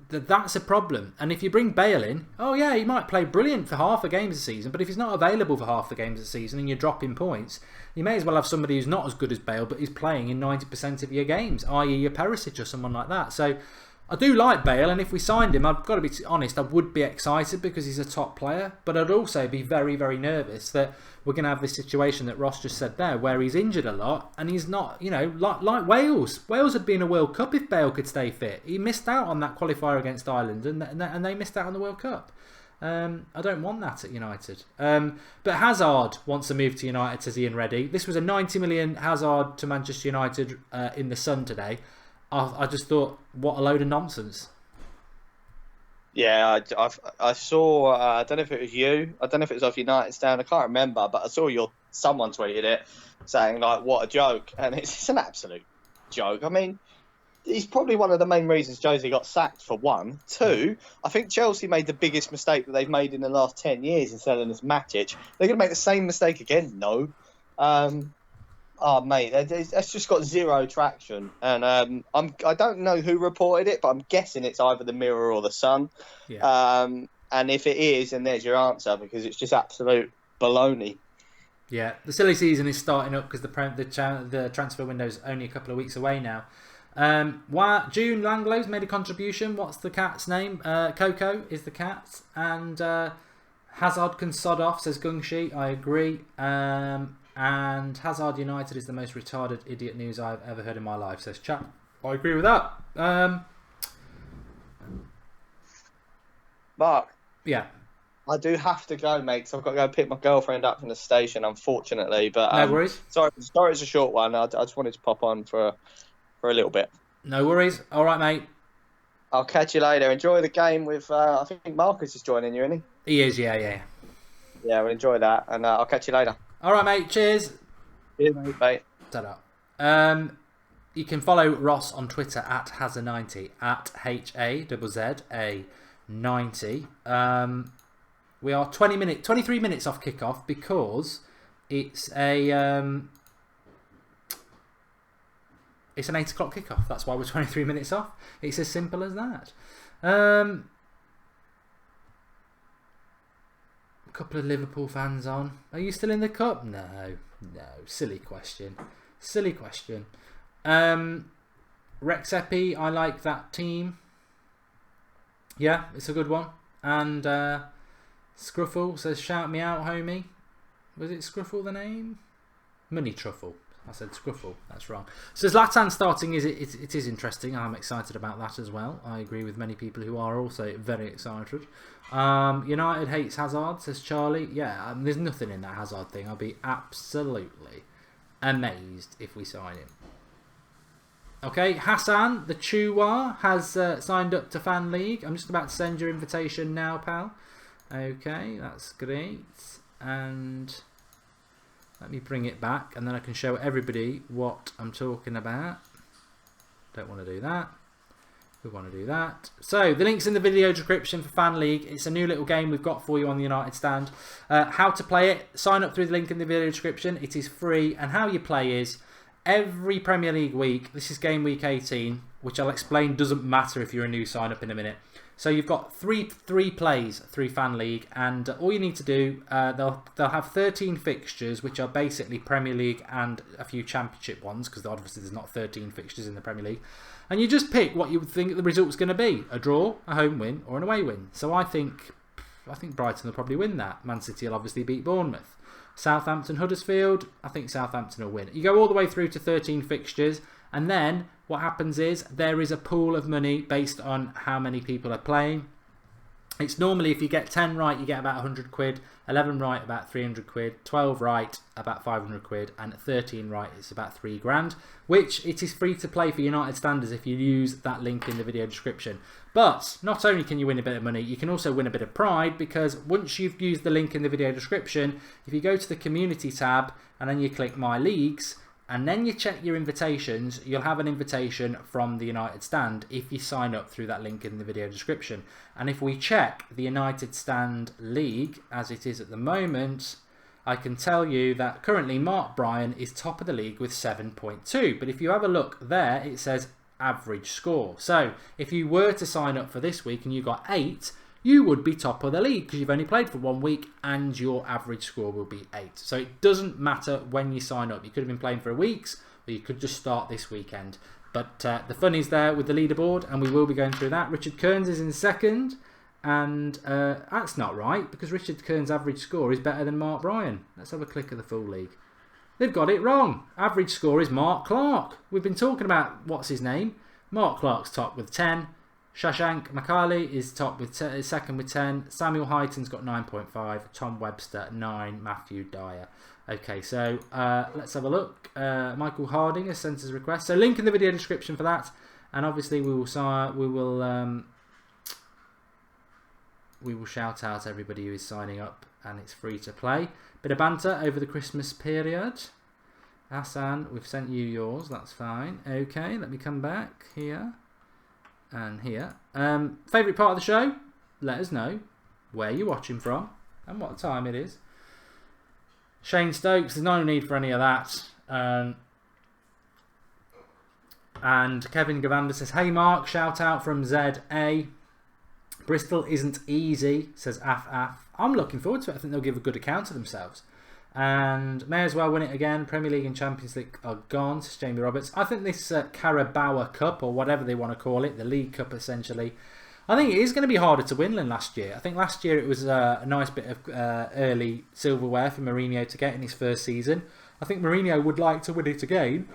that's a problem. And if you bring Bale in, he might play brilliant for half the games of the season. But if he's not available for half the games of the season and you're dropping points, you may as well have somebody who's not as good as Bale, but is playing in 90% of your games, i.e. your Perisic or someone like that. So, I do like Bale, and if we signed him, I've got to be honest, I would be excited because he's a top player, but I'd also be very, very nervous that we're going to have this situation that Ross just said there, where he's injured a lot, and he's not, like Wales. Wales had been a World Cup if Bale could stay fit. He missed out on that qualifier against Ireland, and they missed out on the World Cup. I don't want that at United. But Hazard wants to move to United, says Ian Reddy. This was a 90 million Hazard to Manchester United in the Sun today. I just thought, what a load of nonsense. Yeah, I saw, I don't know if it was you, I don't know if it was off United Stand, I can't remember, but I saw someone tweeted it saying, like, what a joke. And it's an absolute joke. I mean, he's probably one of the main reasons Josie got sacked, for one. Two, I think Chelsea made the biggest mistake that they've made in the last 10 years in selling us Matic. They're going to make the same mistake again? No. Oh, mate, that's just got zero traction. And I don't know who reported it, but I'm guessing it's either the Mirror or the Sun. Yeah. And if it is, then there's your answer, because it's just absolute baloney. Yeah, the silly season is starting up because the transfer window is only a couple of weeks away now. June Langlow's made a contribution. What's the cat's name? Coco is the cat. And Hazard can sod off, says Gungshi. I agree. And Hazard United is the most retarded idiot news I've ever heard in my life, says Chap. I agree with that. Mark. Yeah. I do have to go, mate, because I've got to go pick my girlfriend up from the station, unfortunately. But no worries. Sorry, it's a short one. I just wanted to pop on for a little bit. No worries. All right, mate. I'll catch you later. Enjoy the game with, I think Marcus is joining you, isn't he? He is, yeah. Yeah, we'll enjoy that, and I'll catch you later. All right, mate. Cheers. Cheers, mate. Bye. Ta-da. You can follow Ross on Twitter at Hazza90, at HAZZA90. We are 23 minutes off kickoff because it's an 8 o'clock kickoff. That's why we're 23 minutes off. It's as simple as that. A couple of Liverpool fans on. Are you still in the cup? No. Silly question. Rex Epi, I like that team. Yeah, it's a good one. And Scruffle says, shout me out, homie. Was it Scruffle the name? Money Truffle. I said Scruffle. That's wrong. So Zlatan starting, it is interesting. I'm excited about that as well. I agree with many people who are also very excited. United hates Hazard, says Charlie. Yeah, there's nothing in that Hazard thing. I'll be absolutely amazed if we sign him. Okay, Hassan, the Chua, has signed up to Fan League. I'm just about to send your invitation now, pal. Okay, that's great. And let me bring it back, and then I can show everybody what I'm talking about. Don't want to do that. We want to do that. So, the link's in the video description for Fan League. It's a new little game we've got for you on the United Stand. How to play it, sign up through the link in the video description. It is free, and how you play is every Premier League week. This is game week 18, which I'll explain doesn't matter if you're a new sign-up in a minute. So you've got three plays through Fan League, and all you need to do, they'll have 13 fixtures, which are basically Premier League and a few Championship ones, because obviously there's not 13 fixtures in the Premier League. And you just pick what you would think the result's going to be: a draw, a home win, or an away win. So I think Brighton will probably win that. Man City will obviously beat Bournemouth. Southampton, Huddersfield, I think Southampton will win. You go all the way through to 13 fixtures, and then what happens is there is a pool of money based on how many people are playing. It's normally, if you get 10 right, you get about 100 quid, 11 right, about 300 quid, 12 right, about 500 quid, and 13 right, it's about 3 grand, which it is free to play for United Standards if you use that link in the video description. But not only can you win a bit of money, you can also win a bit of pride, because once you've used the link in the video description, if you go to the community tab and then you click My Leagues, and then you check your invitations, you'll have an invitation from the United Stand if you sign up through that link in the video description. And if we check the United Stand League as it is at the moment, I can tell you that currently Mark Bryan is top of the league with 7.2. But if you have a look there, it says average score. So if you were to sign up for this week and you got 8, you would be top of the league because you've only played for 1 week and your average score will be 8. So it doesn't matter when you sign up. You could have been playing for a week or you could just start this weekend. But the fun is there with the leaderboard, and we will be going through that. Richard Kearns is in second, and that's not right because Richard Kearns' average score is better than Mark Bryan. Let's have a click at the full league. They've got it wrong. Average score is Mark Clark. We've been talking about what's his name. Mark Clark's top with 10. Shashank Macaulay is top with second with 10. Samuel Heighton's got 9.5. Tom Webster 9. Matthew Dyer. Okay, so let's have a look. Michael Harding has sent us a request. So link in the video description for that, and obviously we will shout out everybody who is signing up, and it's free to play. Bit of banter over the Christmas period. Hassan, we've sent you yours. That's fine. Okay, let me come back here. And here. Favourite part of the show? Let us know where you're watching from and what time it is. Shane Stokes, there's no need for any of that. And Kevin Gavander says, hey Mark, shout out from ZA. Bristol isn't easy, says Af. I'm looking forward to it. I think they'll give a good account of themselves. And may as well win it again. Premier League and Champions League are gone, says Jamie Roberts. I think this Carabao Cup, or whatever they want to call it, the League Cup essentially, I think it is going to be harder to win than last year. I think last year it was a nice bit of early silverware for Mourinho to get in his first season. I think Mourinho would like to win it again,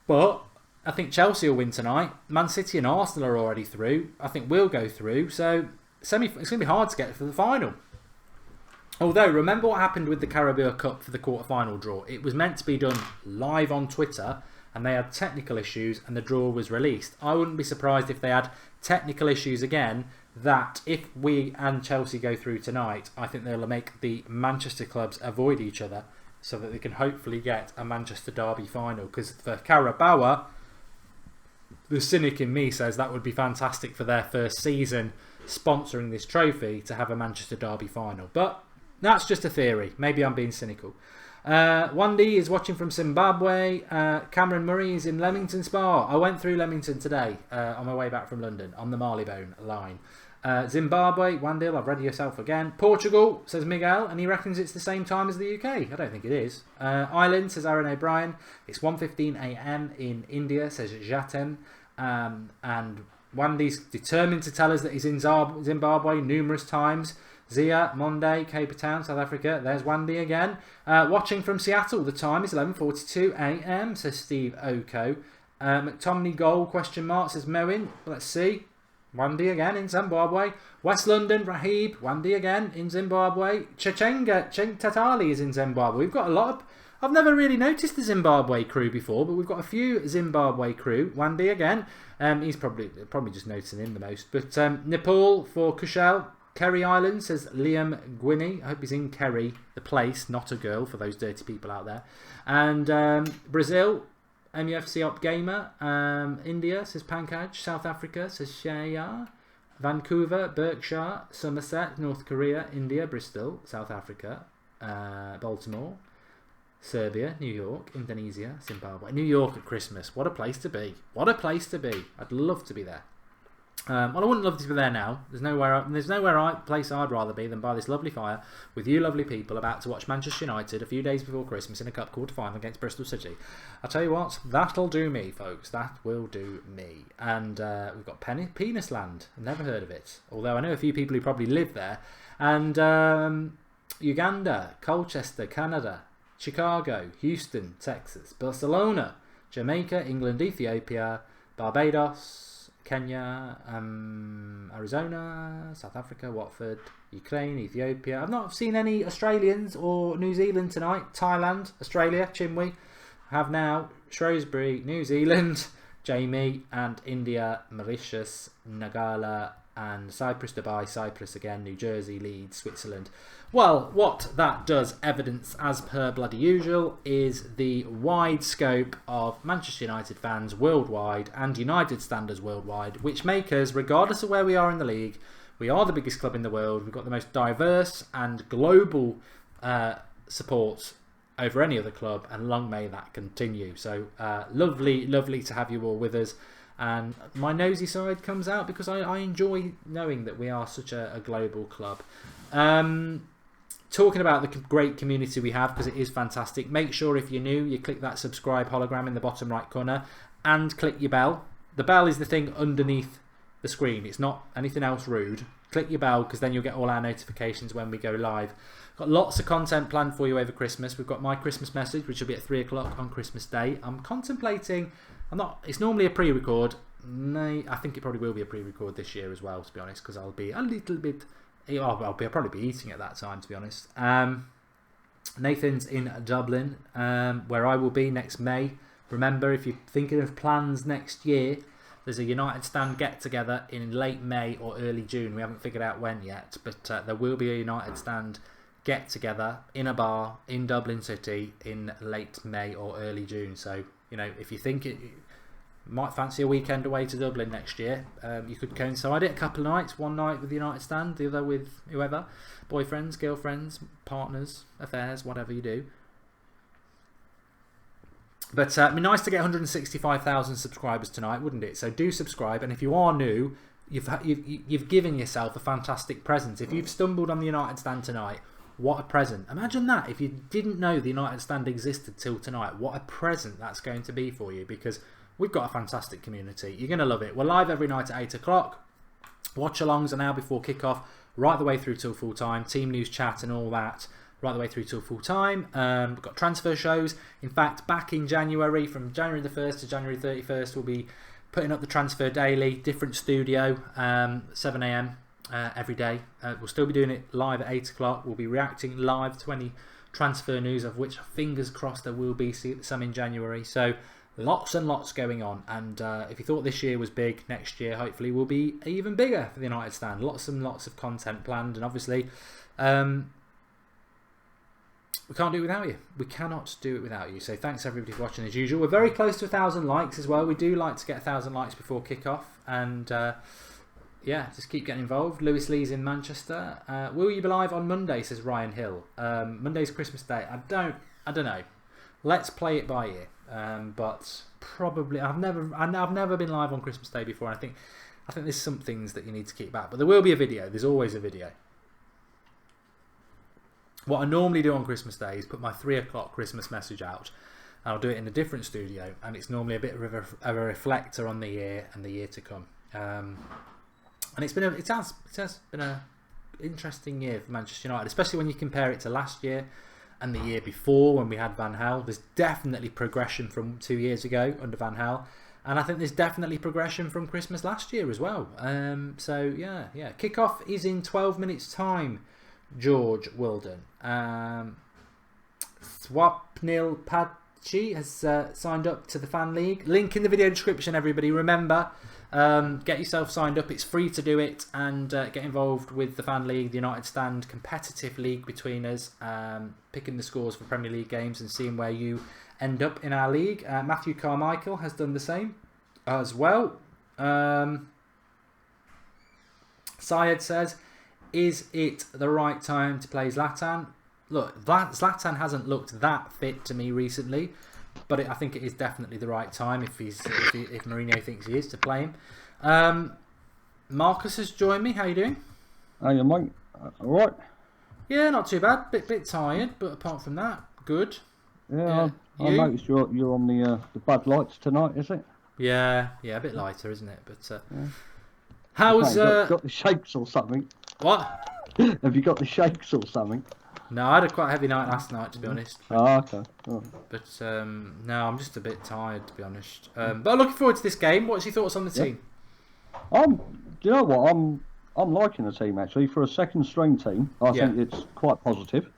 but I think Chelsea will win tonight. Man City and Arsenal are already through. I think we'll go through, so it's going to be hard to get to the final. Although, remember what happened with the Carabao Cup for the quarter-final draw? It was meant to be done live on Twitter, and they had technical issues, and the draw was released. I wouldn't be surprised if they had technical issues again, that if we and Chelsea go through tonight, I think they'll make the Manchester clubs avoid each other so that they can hopefully get a Manchester derby final. Because for Carabao, the cynic in me says that would be fantastic for their first season sponsoring this trophy to have a Manchester derby final. But that's just a theory. Maybe I'm being cynical. Wandy is watching from Zimbabwe. Cameron Murray is in Leamington Spa. I went through Leamington today on my way back from London on the Marylebone line. Zimbabwe, Wandil, I've read yourself again. Portugal, says Miguel, and he reckons it's the same time as the UK. I don't think it is. Ireland, says Aaron O'Brien. It's 1:15 AM in India, says Jatem. And Wandy's determined to tell us that he's in Zimbabwe numerous times. Zia, Monday, Cape Town, South Africa. There's Wandy again. Watching from Seattle. The time is 11:42 AM, says Steve Oko. McTomney goal, question mark, says Moen. Let's see. Wandy again in Zimbabwe. West London, Rahib. Wandy again in Zimbabwe. Chechenga, Cheng Tatali is in Zimbabwe. We've got a lot of... I've never really noticed the Zimbabwe crew before, but we've got a few Zimbabwe crew. Wandy again. He's probably just noticing him the most. But Nepal for Kushal. Kerry Island, says Liam Gwinney. I hope he's in Kerry, the place, not a girl, for those dirty people out there. And Brazil, MUFC Op Gamer. India, says Pankaj. South Africa, says Shaya. Vancouver, Berkshire. Somerset, North Korea. India, Bristol, South Africa. Baltimore. Serbia, New York, Indonesia, Zimbabwe. New York at Christmas. What a place to be. What a place to be. I'd love to be there. Well, I wouldn't love to be there now. There's nowhere place I'd rather be than by this lovely fire with you lovely people about to watch Manchester United a few days before Christmas in a cup quarter-final against Bristol City. I'll tell you what, that'll do me, folks. That will do me. And we've got Penis Land. I've never heard of it, although I know a few people who probably live there. And Uganda, Colchester, Canada, Chicago, Houston, Texas, Barcelona, Jamaica, England, Ethiopia, Barbados, Kenya, Arizona, South Africa, Watford, Ukraine, Ethiopia. I've not seen any Australians or New Zealand tonight. Thailand, Australia, Chinwe. I have now Shrewsbury, New Zealand, Jamie, and India, Mauritius, Nagala, and Cyprus, Dubai, Cyprus again, New Jersey, Leeds, Switzerland. Well, what that does evidence, as per bloody usual, is the wide scope of Manchester United fans worldwide and United standards worldwide, which make us, regardless of where we are in the league, we are the biggest club in the world. We've got the most diverse and global support over any other club, and long may that continue. So lovely to have you all with us. And my nosy side comes out because I enjoy knowing that we are such a global club. Talking about the great community we have, because it is fantastic. Make sure if you're new, you click that subscribe hologram in the bottom right corner and click your bell. The bell is the thing underneath the screen. It's not anything else rude. Click your bell, because then you'll get all our notifications when we go live. Got lots of content planned for you over Christmas. We've got my Christmas message, which will be at 3 o'clock on Christmas Day. I'm contemplating... It's normally a pre-record. I think it probably will be a pre-record this year as well, to be honest, because I'll be a little bit... I'll probably be eating at that time, to be honest. Nathan's in Dublin, where I will be next May. Remember, if you're thinking of plans next year, there's a United Stand get-together in late May or early June. We haven't figured out when yet, but there will be a United Stand get-together in a bar in Dublin City in late May or early June. So, you know, if you think it might fancy a weekend away to Dublin next year, you could coincide it a couple of nights. One night with the United Stand, the other with whoever. Boyfriends, girlfriends, partners, affairs, whatever you do. But it'd be nice to get 165,000 subscribers tonight, wouldn't it? So do subscribe, and if you are new, you've given yourself a fantastic present. If you've stumbled on the United Stand tonight, what a present. Imagine that. If you didn't know the United Stand existed till tonight, what a present that's going to be for you, because we've got a fantastic community. You're going to love it. We're live every night at 8 o'clock. Watch-alongs are now before kick-off, right the way through till full-time. Team news chat and all that, right the way through till full-time. We've got transfer shows. In fact, back in January, from January the 1st to January 31st, we'll be putting up the Transfer Daily, different studio, 7 AM. Every day. We'll still be doing it live at 8 o'clock. We'll be reacting live to any transfer news, of which, fingers crossed, there will be some in January. So lots and lots going on. And if you thought this year was big, next year hopefully will be even bigger for the United Stand. Lots and lots of content planned, and obviously we can't do it without you. We cannot do it without you. So thanks everybody for watching as usual. We're very close to 1,000 likes as well. We do like to get 1,000 likes before kick-off, and yeah, just keep getting involved. Lewis Lee's in Manchester. Will you be live on Monday, says Ryan Hill. Monday's Christmas Day. I don't know. Let's play it by ear. But probably I've never been live on Christmas Day before. And I think there's some things that you need to keep back. But there will be a video. There's always a video. What I normally do on Christmas Day is put my 3 o'clock Christmas message out. I'll do it in a different studio, and it's normally a bit of a reflector on the year and the year to come. And it has been an interesting year for Manchester United, especially when you compare it to last year and the year before when we had Van Gaal. There's definitely progression from 2 years ago under Van Gaal, and I think there's definitely progression from Christmas last year as well. So yeah. Kickoff is in 12 minutes time, George Wilden. Swapnil Pachi has signed up to the Fan League. Link in the video description, everybody. Remember, get yourself signed up. It's free to do it, and get involved with the Fan League, the United Stand competitive league between us, picking the scores for Premier League games and seeing where you end up in our league. Matthew Carmichael has done the same as well. Syed says, is it the right time to play Zlatan? Look, Zlatan hasn't looked that fit to me recently, but I think it is definitely the right time if Mourinho thinks he is to play him. Marcus has joined me. How you doing? How you, mate? All right. Yeah, not too bad. Bit tired, but apart from that, good. Yeah, I noticed you're on the Bud Lights tonight, is it? Yeah, a bit lighter, isn't it? But yeah. how's got the shakes or something? What? Have you got the shakes or something? No, I had a quite heavy night last night, to be honest. Oh, okay. Oh. But no, I'm just a bit tired, to be honest. But I'm looking forward to this game. What's your thoughts on the team? Do you know what? I'm liking the team actually for a second string team. I think it's quite positive.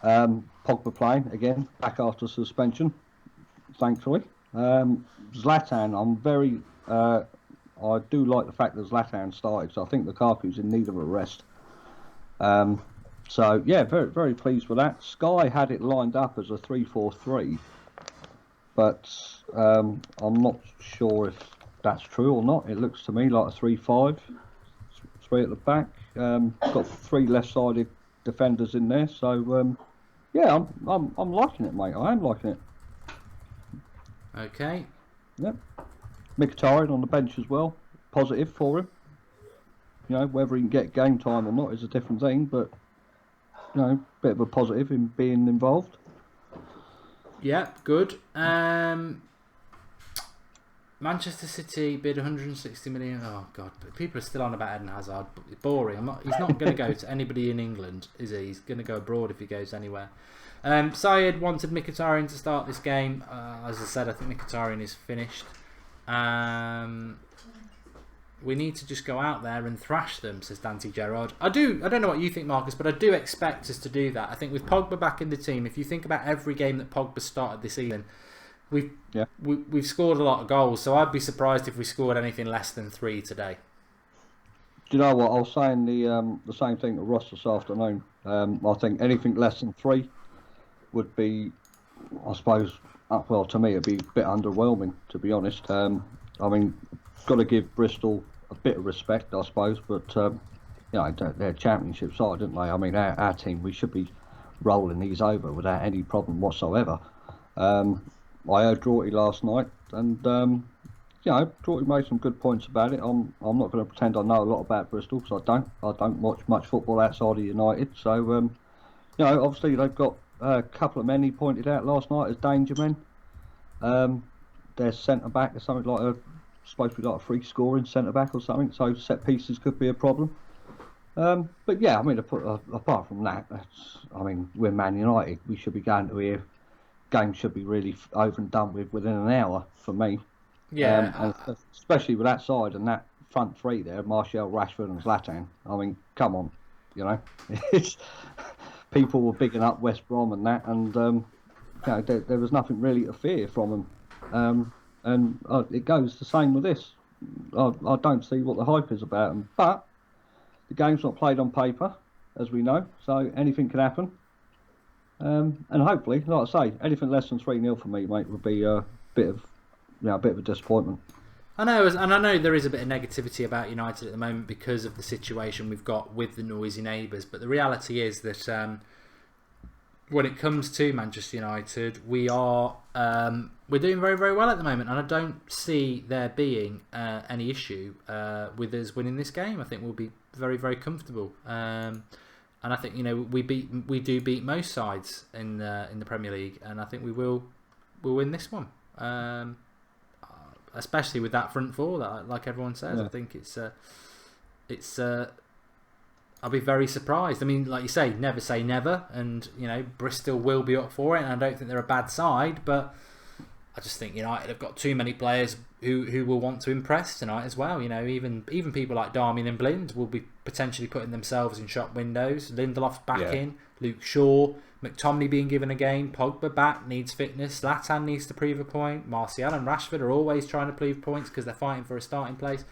Pogba playing again, back after suspension, thankfully. Zlatan, I'm I do like the fact that Zlatan started, so I think Lukaku's in need of a rest. So yeah, very very pleased with that. Sky had it lined up as a 3-4-3, but I'm not sure if that's true or not. It looks to me like a 3-5, 3 at the back. Got 3 left-sided defenders in there, so yeah, I'm liking it, mate. I am liking it. Okay. Yep. Mkhitaryan on the bench as well. Positive for him. You know, whether he can get game time or not is a different thing, but you know, bit of a positive in being involved. Yeah, good. Manchester City bid 160 million. Oh god, people are still on about Eden Hazard. Boring. He's not going to go to anybody in England, is he? He's going to go abroad if he goes anywhere. Syed wanted Mkhitaryan to start this game. As I said, I think Mkhitaryan is finished. We need to just go out there and thrash them, says Dante Gerrard. I don't know what you think, Marcus, but I do expect us to do that. I think with Pogba back in the team, if you think about every game that Pogba started this season, we've scored a lot of goals, so I'd be surprised if we scored anything less than 3 today. Do you know what? I was saying the same thing to Ross this afternoon. I think anything less than 3 would be, I suppose, well, to me, it'd be a bit underwhelming, to be honest. I mean, got to give Bristol a bit of respect, I suppose, but you know, they're a championship side, didn't they? I mean, our team, we should be rolling these over without any problem whatsoever. I heard Draughty last night, and you know, Draughty made some good points about it. I'm not going to pretend I know a lot about Bristol, because I don't watch much football outside of United. So you know, obviously they've got a couple of men he pointed out last night as danger men. Their centre back is something like supposed to be like a free scoring centre back or something. So set pieces could be a problem. But yeah, I mean, apart from that, I mean, we're Man United. We should be going to here. Game should be really over and done with within an hour for me. Yeah, and especially with that side and that front 3 there, Martial, Rashford, and Zlatan. I mean, come on, you know, people were bigging up West Brom and that, and you know, there was nothing really to fear from them. And it goes the same with this. I don't see what the hype is about them, but the game's not played on paper, as we know, so anything can happen. And hopefully, like I say, anything less than 3-0 for me, mate, would be a bit of a disappointment. I know, and I know there is a bit of negativity about United at the moment because of the situation we've got with the noisy neighbours. But the reality is that when it comes to Manchester United, we're doing very very well at the moment, and I don't see there being any issue with us winning this game. I think we'll be very very comfortable. And I think, you know, we do beat most sides in the Premier League, and I think we'll win this one, especially with that front 4. That, like everyone says, yeah. I think it's I'll be very surprised. I mean, like you say never, and you know, Bristol will be up for it, and I don't think they're a bad side, but I just think United have got too many players who will want to impress tonight as well. You know, even people like Darmian and Blind will be potentially putting themselves in shop windows. Lindelof's back in, Luke Shaw, McTominay being given a game, Pogba back, needs fitness, Zlatan needs to prove a point, Martial and Rashford are always trying to prove points because they're fighting for a starting place.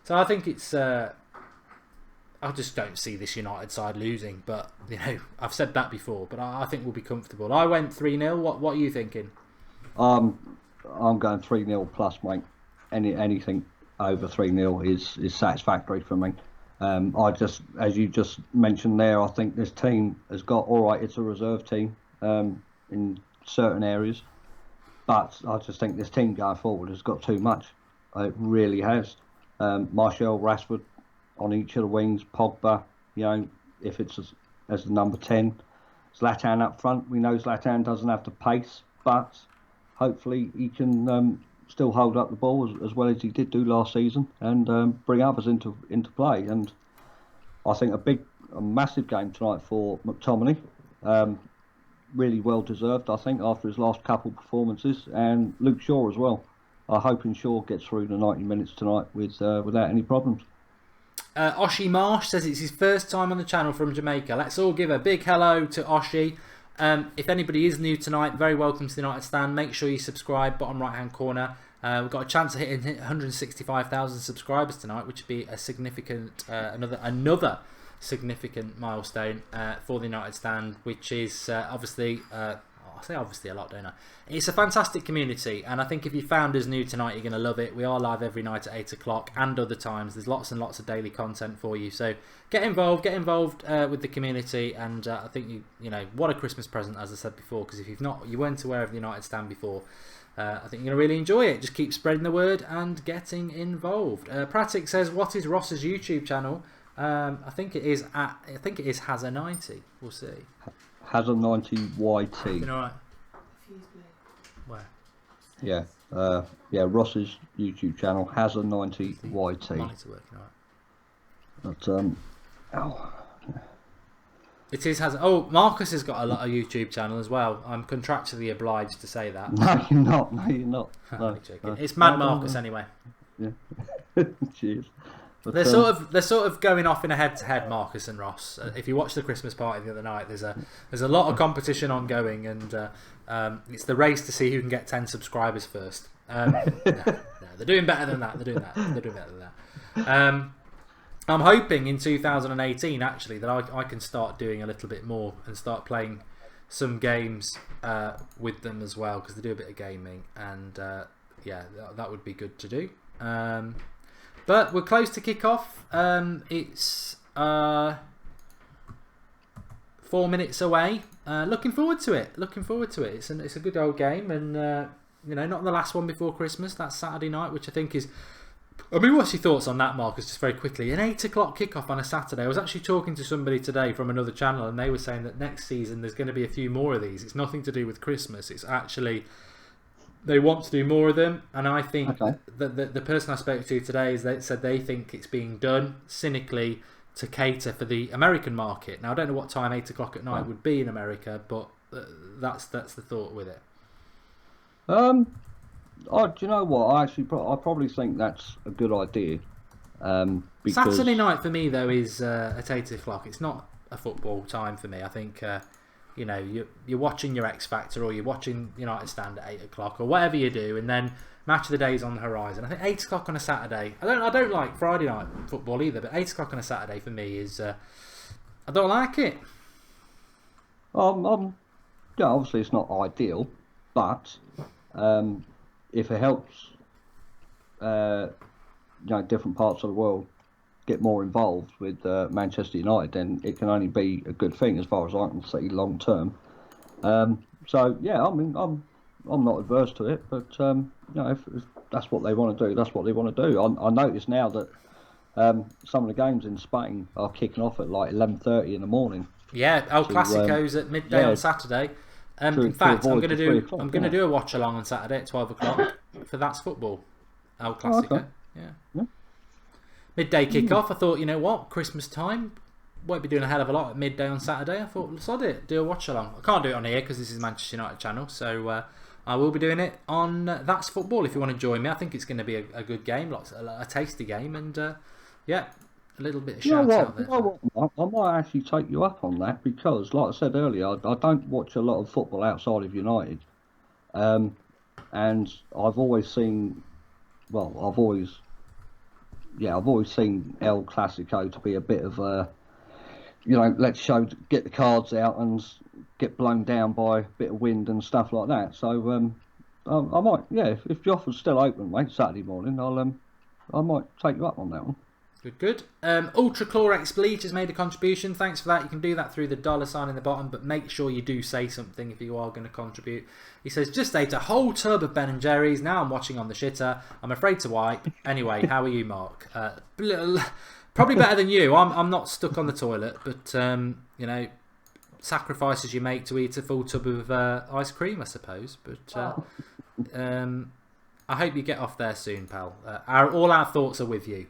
So I think it's I just don't see this United side losing, but you know, I've said that before, but I think we'll be comfortable. I went 3-0. What are you thinking? I'm going 3-0 plus, mate. Anything over 3-0 is satisfactory for me. I just, as you just mentioned there, I think this team has got, all right, it's a reserve team in certain areas, but I just think this team going forward has got too much. It really has. Martial, Rashford on each of the wings, Pogba, you know, if it's as the number 10, Zlatan up front. We know Zlatan doesn't have the pace, but hopefully he can still hold up the ball as well as he did do last season, and bring others into play. And I think a massive game tonight for McTominay, really well deserved, I think, after his last couple of performances, and Luke Shaw as well. I'm hoping Shaw gets through the 90 minutes tonight without any problems. Oshie Marsh says it's his first time on the channel from Jamaica. Let's all give a big hello to Oshie. If anybody is new tonight, very welcome to the United Stand. Make sure you subscribe, bottom right hand corner. We've got a chance of hitting 165,000 subscribers tonight, which would be a significant another significant milestone for the United Stand, which is obviously I say obviously a lot, don't I? It's a fantastic community, and I think if you found us new tonight, you're going to love it. We are live every night at 8 o'clock and other times. There's lots and lots of daily content for you, so get involved with the community. And I think you know what a Christmas present, as I said before, because if you weren't aware of the United Stand before, I think you're going to really enjoy it. Just keep spreading the word and getting involved. Pratik says, "What is Ross's YouTube channel?" I think it is Hazza90. We'll see. Hazza90 YT. You know what? Where? Yeah. Ross's YouTube channel, Hazza90 YT. Monitor working alright. But It is Hazza. Oh, Marcus has got a YouTube channel as well. I'm contractually obliged to say that. No, you're not. No. It's Mad Marcus anyway. Yeah. Cheers. But, they're sort of going off in a head-to-head, Marcus and Ross. If you watch the Christmas party the other night, there's a lot of competition ongoing, and it's the race to see who can get 10 subscribers first. No, they're doing better than that. They're doing better than that. I'm hoping in 2018 actually that I can start doing a little bit more and start playing some games with them as well, because they do a bit of gaming, and that would be good to do. But we're close to kick-off. It's 4 minutes away. Looking forward to it. It's a good old game, and not the last one before Christmas. That's Saturday night, which I think is. I mean, what's your thoughts on that, Marcus? Just very quickly, an 8 o'clock kick-off on a Saturday. I was actually talking to somebody today from another channel, and they were saying that next season there's going to be a few more of these. It's nothing to do with Christmas. It's actually. They want to do more of them, and I think that the person I spoke to today said they think it's being done cynically to cater for the American market. Now, I don't know what time 8 o'clock at night would be in America, but that's the thought with it. Do you know what? I probably think that's a good idea. Because... Saturday night for me though is at 8 o'clock. It's not a football time for me. I think. You're watching your X Factor, or you're watching United Stand at 8 o'clock, or whatever you do, and then match of the day is on the horizon. I think 8 o'clock on a Saturday. I don't like Friday night football either, but 8 o'clock on a Saturday for me is. I don't like it. Obviously it's not ideal, but if it helps, different parts of the world get more involved with Manchester United, then it can only be a good thing as far as I can see long term. I'm not adverse to it, but if that's what they want to do, that's what they want to do. I notice now that some of the games in Spain are kicking off at like 11:30 in the morning. Yeah, El Clasico's at midday on Saturday. In fact, I'm going to do a watch along on Saturday at 12 o'clock for That's Football. El Clasico. Okay. Yeah. Midday kick-off. I thought, you know what, Christmas time, won't be doing a hell of a lot at midday on Saturday. I thought, sod it, do a watch-along. I can't do it on here because this is Manchester United channel, so I will be doing it on That's Football if you want to join me. I think it's going to be a good game, a tasty game, and a little bit of shout-out there. I might actually take you up on that, because, like I said earlier, I don't watch a lot of football outside of United, and I've always seen El Clasico to be a bit of a, get the cards out and get blown down by a bit of wind and stuff like that. So I might, if the offer's still open, mate, Saturday morning, I might take you up on that one. Good. Ultra Chlorex Bleach has made a contribution. Thanks for that. You can do that through the $ in the bottom, but make sure you do say something if you are going to contribute. He says, just ate a whole tub of Ben & Jerry's. Now I'm watching on the shitter. I'm afraid to wipe. Anyway, how are you, Mark? Probably better than you. I'm not stuck on the toilet, but sacrifices you make to eat a full tub of ice cream, I suppose. But I hope you get off there soon, pal. All our thoughts are with you.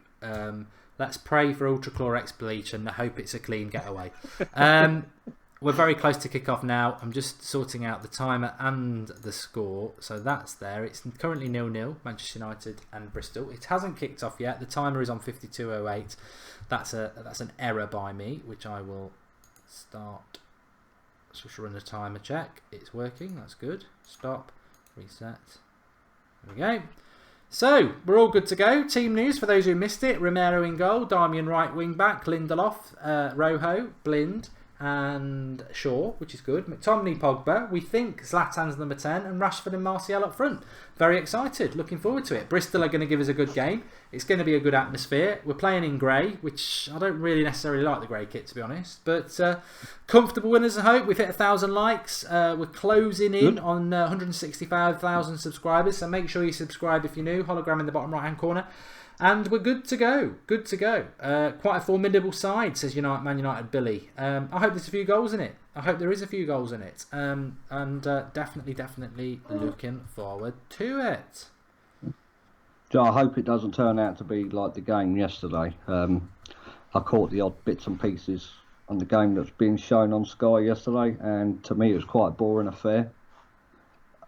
Let's pray for Ultra Chlorex Bleach and hope it's a clean getaway. We're very close to kick off now. I'm just sorting out the timer and the score. So that's there. It's currently 0-0, Manchester United and Bristol. It hasn't kicked off yet. The timer is on 52:08. That's an error by me, which I will start Let's just run a timer check. It's working. That's good. Stop. Reset. There we go. So, we're all good to go. Team news, for those who missed it. Romero in goal. Darmian right wing back. Lindelof. Rojo. Blind. And Shaw, which is good. McTominay, Pogba. We think Zlatan's number 10 and Rashford and Martial up front. Very excited. Looking forward to it. Bristol are going to give us a good game. It's going to be a good atmosphere. We're playing in grey, which I don't really necessarily like the grey kit, to be honest. But comfortable winners, I hope. We've hit 1,000 likes. We're closing in on 165,000 subscribers. So make sure you subscribe if you're new. Hologram in the bottom right-hand corner. And we're good to go. Good to go. Quite a formidable side, says Man United Billy. I hope there's a few goals in it. I hope there is a few goals in it. And definitely looking forward to it. I hope it doesn't turn out to be like the game yesterday. I caught the odd bits and pieces on the game that's being shown on Sky yesterday, and to me it was quite a boring affair.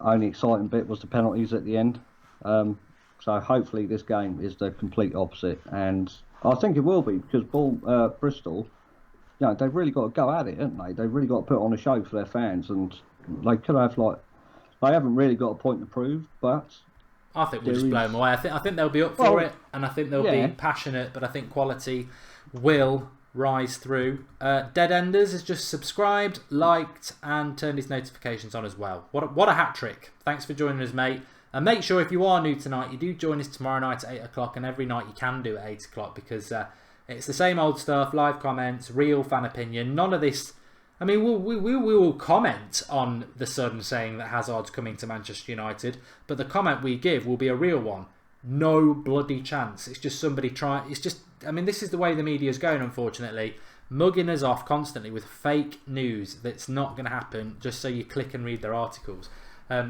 Only exciting bit was the penalties at the end. So hopefully this game is the complete opposite, and I think it will be, because Bristol, they've really got to go at it, haven't they? They've really got to put on a show for their fans, and they could have they haven't really got a point to prove, but I think we'll just blow them away. I think they'll be up for it, and I think they'll be passionate, but I think quality will rise through. Dead Enders has just subscribed, liked, and turned his notifications on as well. What a hat trick! Thanks for joining us, mate. And make sure, if you are new tonight, you do join us tomorrow night at 8 o'clock, and every night you can do at 8 o'clock, because it's the same old stuff, live comments, real fan opinion, none of this. I mean, we will comment on the Sun saying that Hazard's coming to Manchester United, but the comment we give will be a real one. No bloody chance. It's just somebody trying. It's just, I mean, this is the way the media's going, unfortunately. Mugging us off constantly with fake news that's not going to happen, just so you click and read their articles.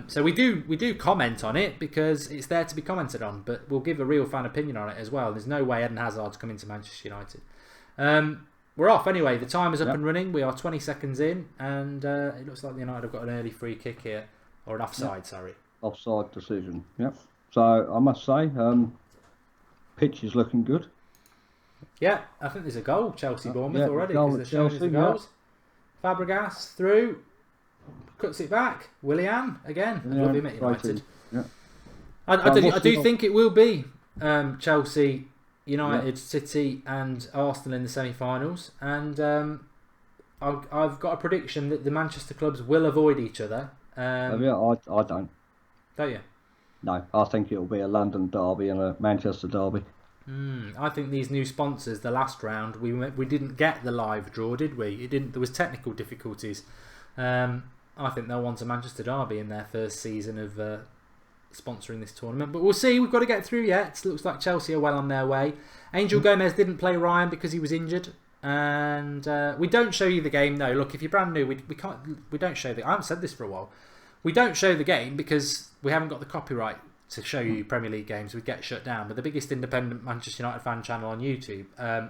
So we do comment on it because it's there to be commented on, but we'll give a real fan opinion on it as well. There's no way Eden Hazard's coming to Manchester United. We're off anyway. The timer's up and running. We are 20 seconds in, and it looks like the United have got an early free kick here, or an offside. Sorry, offside decision. Yep. So I must say, pitch is looking good. Yeah, I think there's a goal. Chelsea Bournemouth already, goal because they're showing us the goals. Fabregas through. Cuts it back. Willian again. I love him at United. Yeah. I do think it will be Chelsea, United, City, and Arsenal in the semi-finals. And I've got a prediction that the Manchester clubs will avoid each other. I don't. Don't you? No, I think it'll be a London derby and a Manchester derby. I think these new sponsors, the last round, we didn't get the live draw, did we? It didn't. There was technical difficulties. I think they'll want a Manchester derby in their first season of sponsoring this tournament. But we'll see. We've got to get through yet. It looks like Chelsea are well on their way. Angel Gomez didn't play Ryan because he was injured. And we don't show you the game. No, look, if you're brand new, we don't show the... I haven't said this for a while. We don't show the game because we haven't got the copyright to show you Premier League games. We'd get shut down. But the biggest independent Manchester United fan channel on YouTube.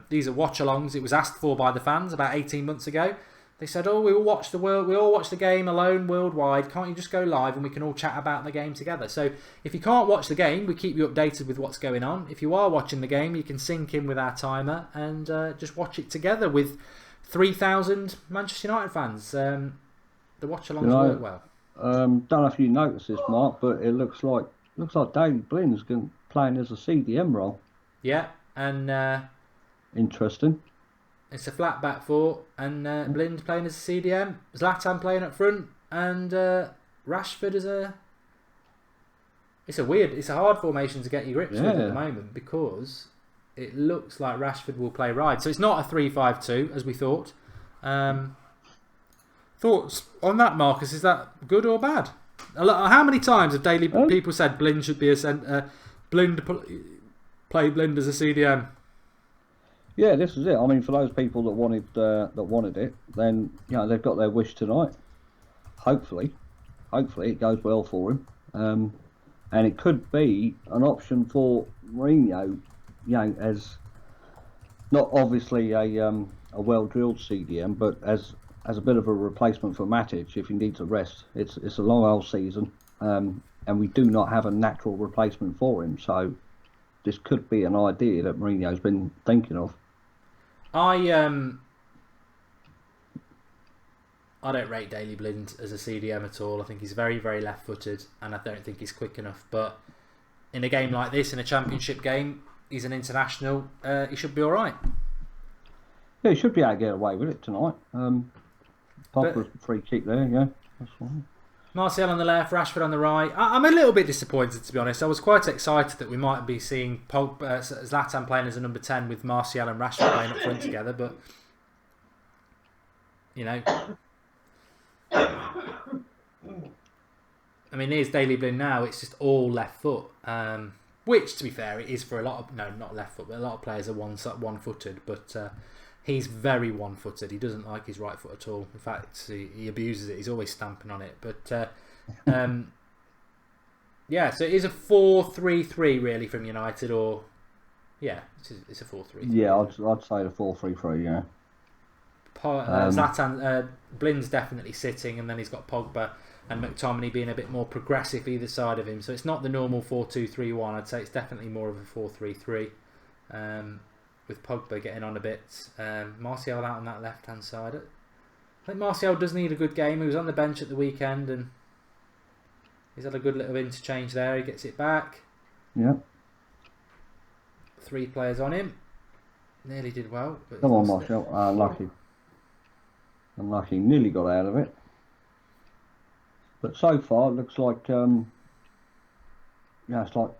These are watch-alongs. It was asked for by the fans about 18 months ago. They said, we all watch the game alone worldwide. Can't you just go live and we can all chat about the game together? So if you can't watch the game, we keep you updated with what's going on. If you are watching the game, you can sync in with our timer and just watch it together with 3,000 Manchester United fans. The watch-alongs work well. Don't know if you noticed this, Mark, but it looks like David Blinn's playing as a CDM role. Yeah, and interesting. It's a flat back four, and Blind playing as a CDM, Zlatan playing up front, and Rashford as a... It's a hard formation to get your grips with at the moment, because it looks like Rashford will play right. So it's not a 3-5-2 as we thought. Thoughts on that, Marcus? Is that good or bad? How many times have Daily people said Blind should be a centre, play Blind as a CDM? Yeah, this is it. I mean, for those people that wanted it, then they've got their wish tonight. Hopefully it goes well for him, and it could be an option for Mourinho, as not obviously a well-drilled CDM, but as a bit of a replacement for Matic if he needs a rest. It's a long old season, and we do not have a natural replacement for him. So this could be an idea that Mourinho's been thinking of. I I don't rate Daley Blind as a CDM at all. I think he's very, very left-footed, and I don't think he's quick enough. But in a game like this, in a championship game, he's an international. He should be all right. Yeah, he should be able to get away with it tonight. Pogba's free kick there, yeah. That's fine. Martial on the left, Rashford on the right. I'm a little bit disappointed, to be honest. I was quite excited that we might be seeing Zlatan playing as a number 10 with Martial and Rashford playing up front together, but you know, I mean, here's Daley Blind now. It's just all left foot, which, to be fair, it is for a lot of not left foot, but a lot of players are one-footed. But he's very one-footed. He doesn't like his right foot at all. In fact, he abuses it. He's always stamping on it. But yeah, so it is a 4-3-3 really from United, or yeah, it's a 4-3-3. Yeah, I'd say the 4-3-3. Yeah. Zlatan, Blind's definitely sitting, and then he's got Pogba and McTominay being a bit more progressive either side of him. So it's not the normal 4-2-3-1. I'd say it's definitely more of a 4-3-3. With Pogba getting on a bit. Martial out on that left-hand side. I think Martial does need a good game. He was on the bench at the weekend and he's had a good little interchange there. He gets it back. Yeah. 3 players on him. Nearly did well. But Come on, Martial. Unlucky. Unlucky. Nearly got out of it. But so far, it looks like... yeah, it's like...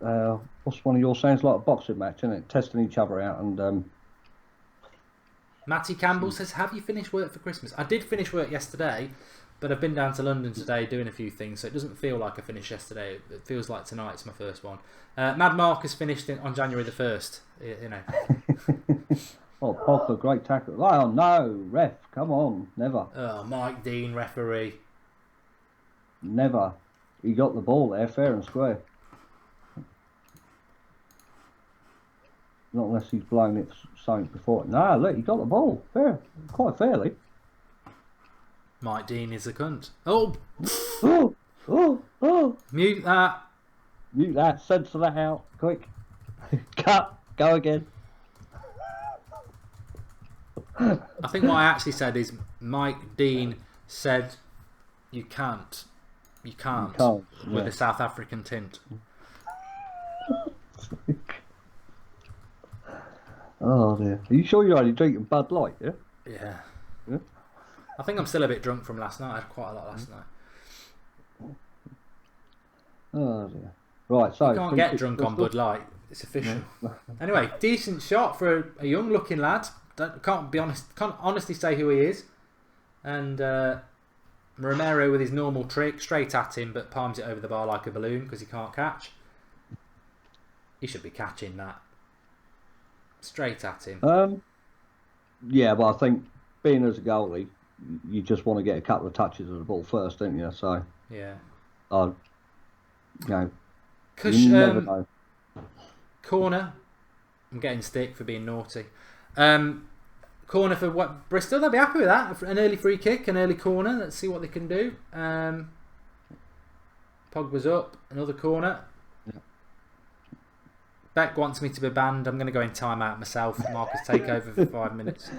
what's one of your sayings? Like a boxing match, isn't it? Testing each other out and... Matty Campbell says, have you finished work for Christmas? I did finish work yesterday, but I've been down to London today doing a few things, so it doesn't feel like I finished yesterday. It feels like tonight's my first one. Mad Marcus finished on January the 1st, you know. Oh, Pogba, great tackle. Oh, no, ref, come on, never. Oh, Mike Dean, referee. Never. He got the ball there, fair and square. Not unless he's blown it something before. No, look, he got the ball. Fair. Quite fairly. Mike Dean is a cunt. Oh! Oh! Mute that. Mute that. Censor that out. Quick. Cut. Go again. I think what I actually said is Mike Dean said you can't. You can't. With a South African tint. Oh dear. Are you sure you're only drinking Bud Light, yeah? Yeah. I think I'm still a bit drunk from last night. I had quite a lot last night. Oh dear. Right, so... You can't get drunk on Bud Light. It's official. Anyway, decent shot for a young looking lad. Can't honestly say who he is. And Romero with his normal trick, straight at him, but palms it over the bar like a balloon because he can't catch. He should be catching that. Straight at him. Yeah, but I think being as a goalie, you just want to get a couple of touches of the ball first, don't you? So yeah. You know, you never know. Corner. I'm getting stick for being naughty. Corner for what Bristol. They'll be happy with that. An early free kick, an early corner. Let's see what they can do. Pogba's up. Another corner. Beck wants me to be banned. I'm going to go in timeout myself. Marcus take over for 5 minutes.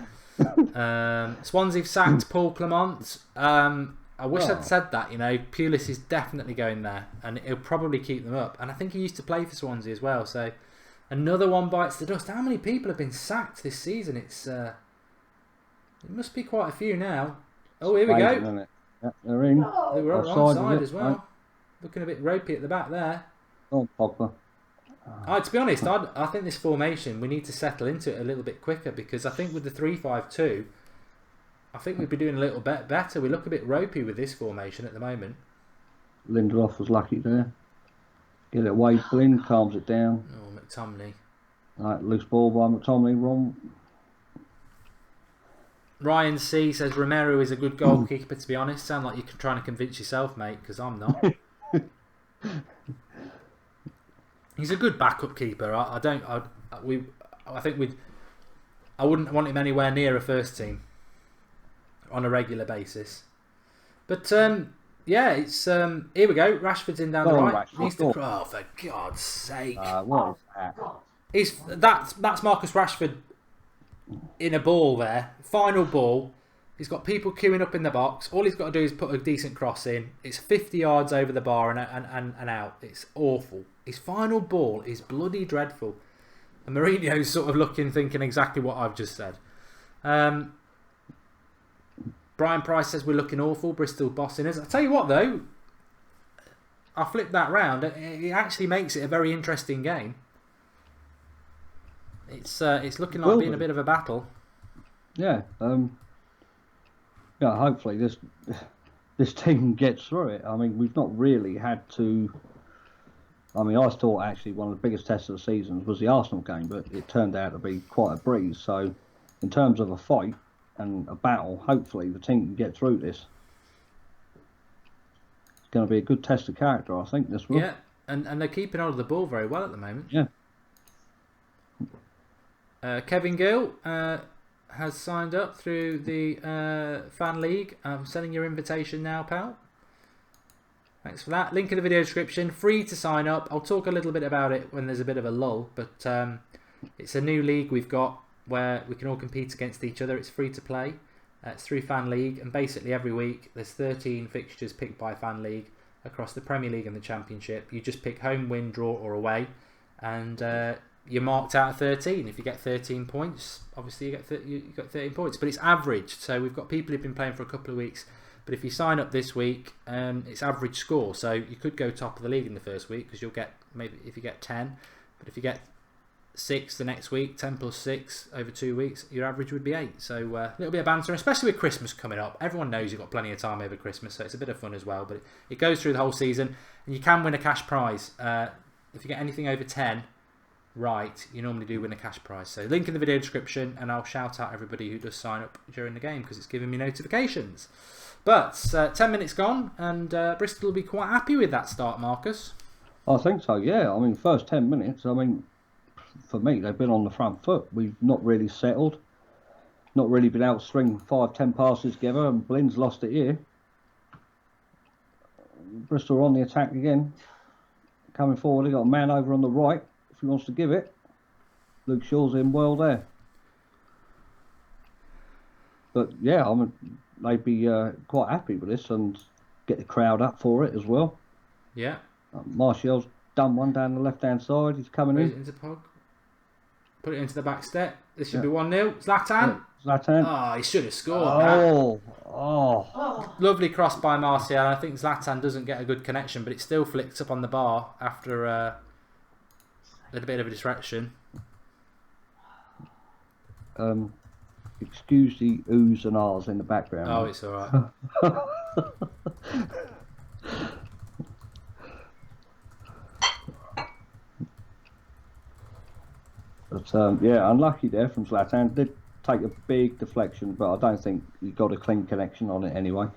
Swansea have sacked Paul Clement. I wish I'd said that. You know, Pulis is definitely going there, and he'll probably keep them up. And I think he used to play for Swansea as well. So another one bites the dust. How many people have been sacked this season? It must be quite a few now. Oh, here we go. Yeah, they're in. They were onside as well. Right. Looking a bit ropey at the back there. Oh, Pogba. To be honest, I think this formation, we need to settle into it a little bit quicker, because I think with the 3-5-2, I think we'd be doing a little bit better. We look a bit ropey with this formation at the moment. Lindelof was lucky there. Get it away, Blind calms it down. Oh, McTominay. Right, loose ball by McTominay, wrong. Ryan C says Romero is a good goalkeeper, to be honest. Sound like you're trying to convince yourself, mate, because I'm not. He's a good backup keeper. I wouldn't want him anywhere near a first team on a regular basis. But yeah, it's here we go. Rashford's in down the right. Oh, for God's sake! What is that? That's Marcus Rashford in a ball there. Final ball. He's got people queuing up in the box. All he's got to do is put a decent cross in. It's 50 yards over the bar and out. It's awful. His final ball is bloody dreadful. And Mourinho's sort of looking, thinking exactly what I've just said. Brian Price says we're looking awful. Bristol bossing us. I tell you what, though, I'll flip that round. It actually makes it a very interesting game. It's looking like being a bit of a battle. Yeah. Yeah. Hopefully this team gets through it. I mean, we've not really had to. I mean, I thought actually one of the biggest tests of the season was the Arsenal game, but it turned out to be quite a breeze. So, in terms of a fight and a battle, hopefully the team can get through this. It's going to be a good test of character, I think, this will. Yeah, and they're keeping hold of the ball very well at the moment. Yeah. Kevin Gill has signed up through the fan league. I'm sending your invitation now, pal. Thanks for that. Link in the video description. Free to sign up. I'll talk a little bit about it when there's a bit of a lull, but it's a new league we've got where we can all compete against each other. It's free to play. It's through Fan League, and basically every week there's 13 fixtures picked by Fan League across the Premier League and the Championship. You just pick home, win, draw or away, and you're marked out of 13. If you get 13 points, obviously you got 13 points, but it's averaged. So we've got people who've been playing for a couple of weeks, but if you sign up this week, it's average score. So you could go top of the league in the first week because you'll get, maybe if you get 10, but if you get 6 the next week, 10 plus 6 over 2 weeks, your average would be 8. So a little bit of banter, especially with Christmas coming up. Everyone knows you've got plenty of time over Christmas, so it's a bit of fun as well. But it goes through the whole season, and you can win a cash prize. If you get anything over 10 right, you normally do win a cash prize. So link in the video description, and I'll shout out everybody who does sign up during the game because it's giving me notifications. But 10 minutes gone, and Bristol will be quite happy with that start, Marcus. I think so, yeah. I mean, first 10 minutes, I mean, for me, they've been on the front foot. We've not really settled, not really been able to string 5-10 passes together, and Blynn's lost it here. Bristol are on the attack again, coming forward. They've got a man over on the right if he wants to give it. Luke Shaw's in well there. But yeah, I mean, they'd be quite happy with this and get the crowd up for it as well. Yeah. Martial's done one down the left-hand side. He's coming in. Into Pog. Put it into the back step. This should be 1-0. Zlatan. Yeah, Zlatan. Oh, he should have scored. Oh. Lovely cross by Martial. I think Zlatan doesn't get a good connection, but it still flicks up on the bar after a little bit of a distraction. Excuse the oohs and ahs in the background. Oh, it's all right. But yeah, unlucky there from Zlatan. Did take a big deflection, but I don't think he got a clean connection on it anyway.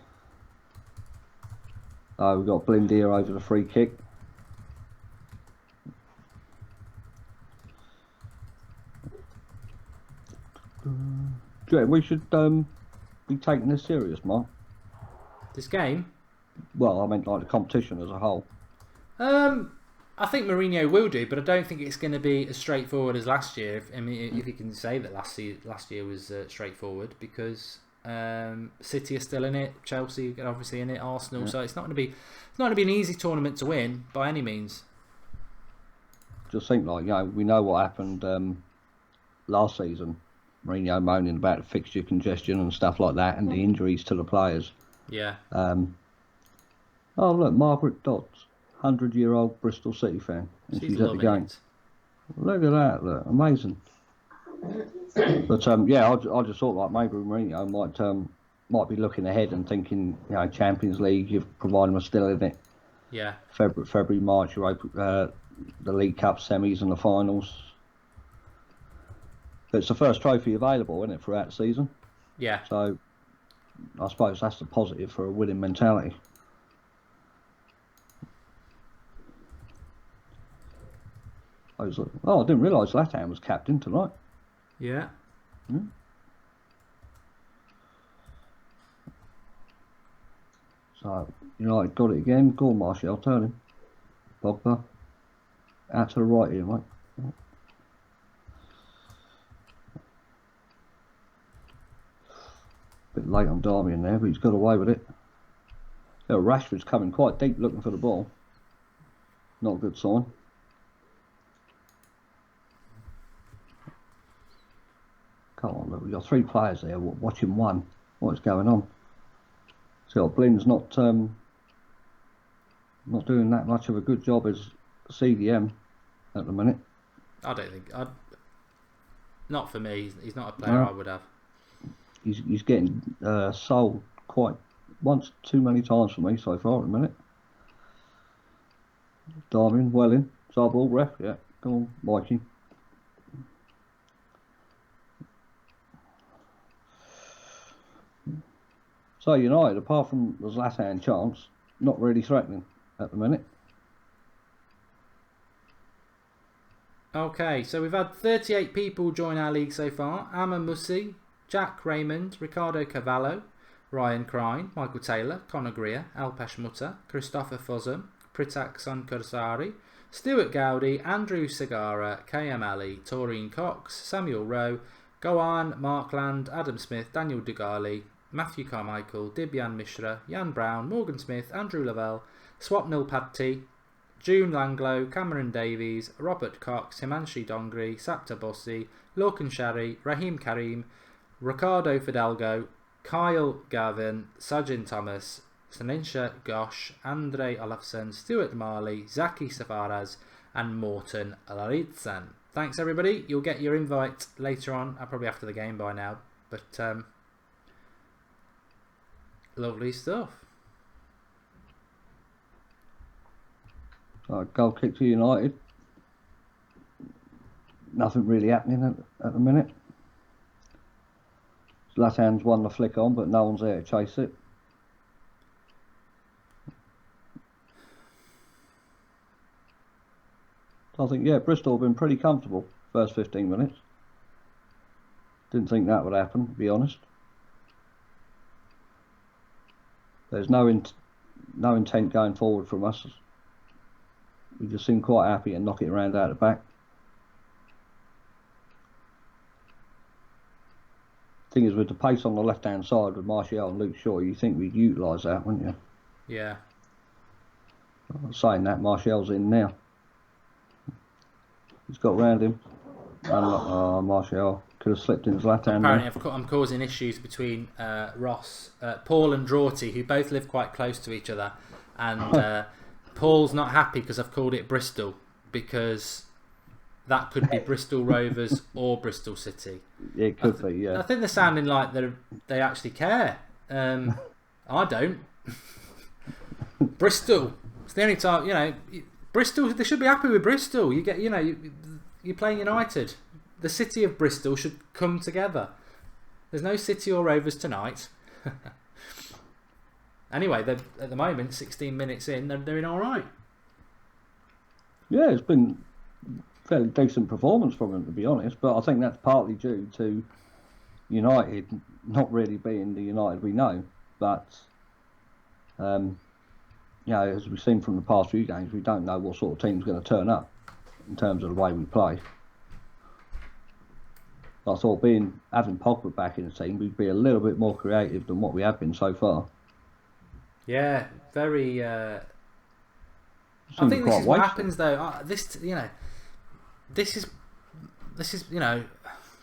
We've got Blind here over the free kick. Do you reckon we should be taking this serious, Mark? This game? Well, I meant like the competition as a whole. I think Mourinho will do, but I don't think it's going to be as straightforward as last year. If you can say that last year was straightforward, because City are still in it, Chelsea are obviously in it, Arsenal. So it's not going to be an easy tournament to win by any means. Just think, like, you know, we know what happened last season. Mourinho moaning about the fixture congestion and stuff like that, and the injuries to the players. Yeah. Oh look, Margaret Dodds, 100-year-old Bristol City fan, and she's at the game. Look at that, look, amazing. But yeah, I just thought like maybe Mourinho might be looking ahead and thinking, you know, Champions League, you've provided us still in it. Yeah. February, March, you're open, the League Cup semis and the finals. It's the first trophy available, isn't it, throughout the season? Yeah. So I suppose that's the positive for a winning mentality. I didn't realise Zlatan was captain tonight. Yeah. So United got it again. Go on, Martial, turn him. Pogba. Out to the right here, mate. Bit late on Darmian there, but he's got away with it. Yeah, Rashford's coming quite deep looking for the ball. Not a good sign. Come on, look, we've got 3 players there watching one. What's going on? So Blind's not doing that much of a good job as CDM at the minute. I don't think. Not for me. He's not a player I would have. He's getting sold quite too many times for me so far at the minute. Darwin, well in. Ball, ref, yeah. Go on, Mikey. So United, apart from the Zlatan chance, not really threatening at the minute. Okay, so we've had 38 people join our league so far. Amma Musi, Jack Raymond, Ricardo Cavallo, Ryan Crine, Michael Taylor, Conor Greer, Alpesh Mutta, Christopher Fuzzum, Pritak Sankursari, Stuart Gowdy, Andrew Segara, KM Ali, Taurine Cox, Samuel Rowe, Goan, Markland, Adam Smith, Daniel Dugali, Matthew Carmichael, Dibyan Mishra, Jan Brown, Morgan Smith, Andrew Lavelle, Swapnil Padti, June Langlow, Cameron Davies, Robert Cox, Himanshi Dongri, Sapta Bossi, Lorcan Shari, Raheem Karim, Ricardo Fidalgo, Kyle Gavin, Sajin Thomas, Saninsha Gosh, Andre Olafsson, Stuart Marley, Zaki Safaraz, and Morton Laritsan. Thanks everybody. You'll get your invite later on, probably after the game by now. But lovely stuff. Goal kick to United. Nothing really happening at the minute. Zlatan's won the flick on, but no one's there to chase it. So I think, yeah, Bristol have been pretty comfortable first 15 minutes. Didn't think that would happen, to be honest. There's no intent going forward from us. We just seem quite happy and knock it around out the back. Thing is, with the pace on the left-hand side with Martial and Luke Shaw, you think we'd utilise that, wouldn't you? Yeah. Saying that, Martial's in now. He's got round him. And Martial could have slipped in Zlatan. Apparently, I'm causing issues between Ross, Paul and Drawty, who both live quite close to each other. And Paul's not happy because I've called it Bristol, because that could be Bristol Rovers or Bristol City. It could be, yeah. I think they're sounding like they actually care. I don't. Bristol. It's the only time, Bristol. They should be happy with Bristol. You get, you're playing United. The city of Bristol should come together. There's no City or Rovers tonight. Anyway, at the moment, 16 minutes in, they're doing all right. Yeah, it's been fairly decent performance from them, to be honest. But I think that's partly due to United not really being the United we know. But as we've seen from the past few games, we don't know what sort of team's going to turn up in terms of the way we play. I thought having Pogba back in the team, we'd be a little bit more creative than what we have been so far. Yeah, very. I think this is what happens, though. This is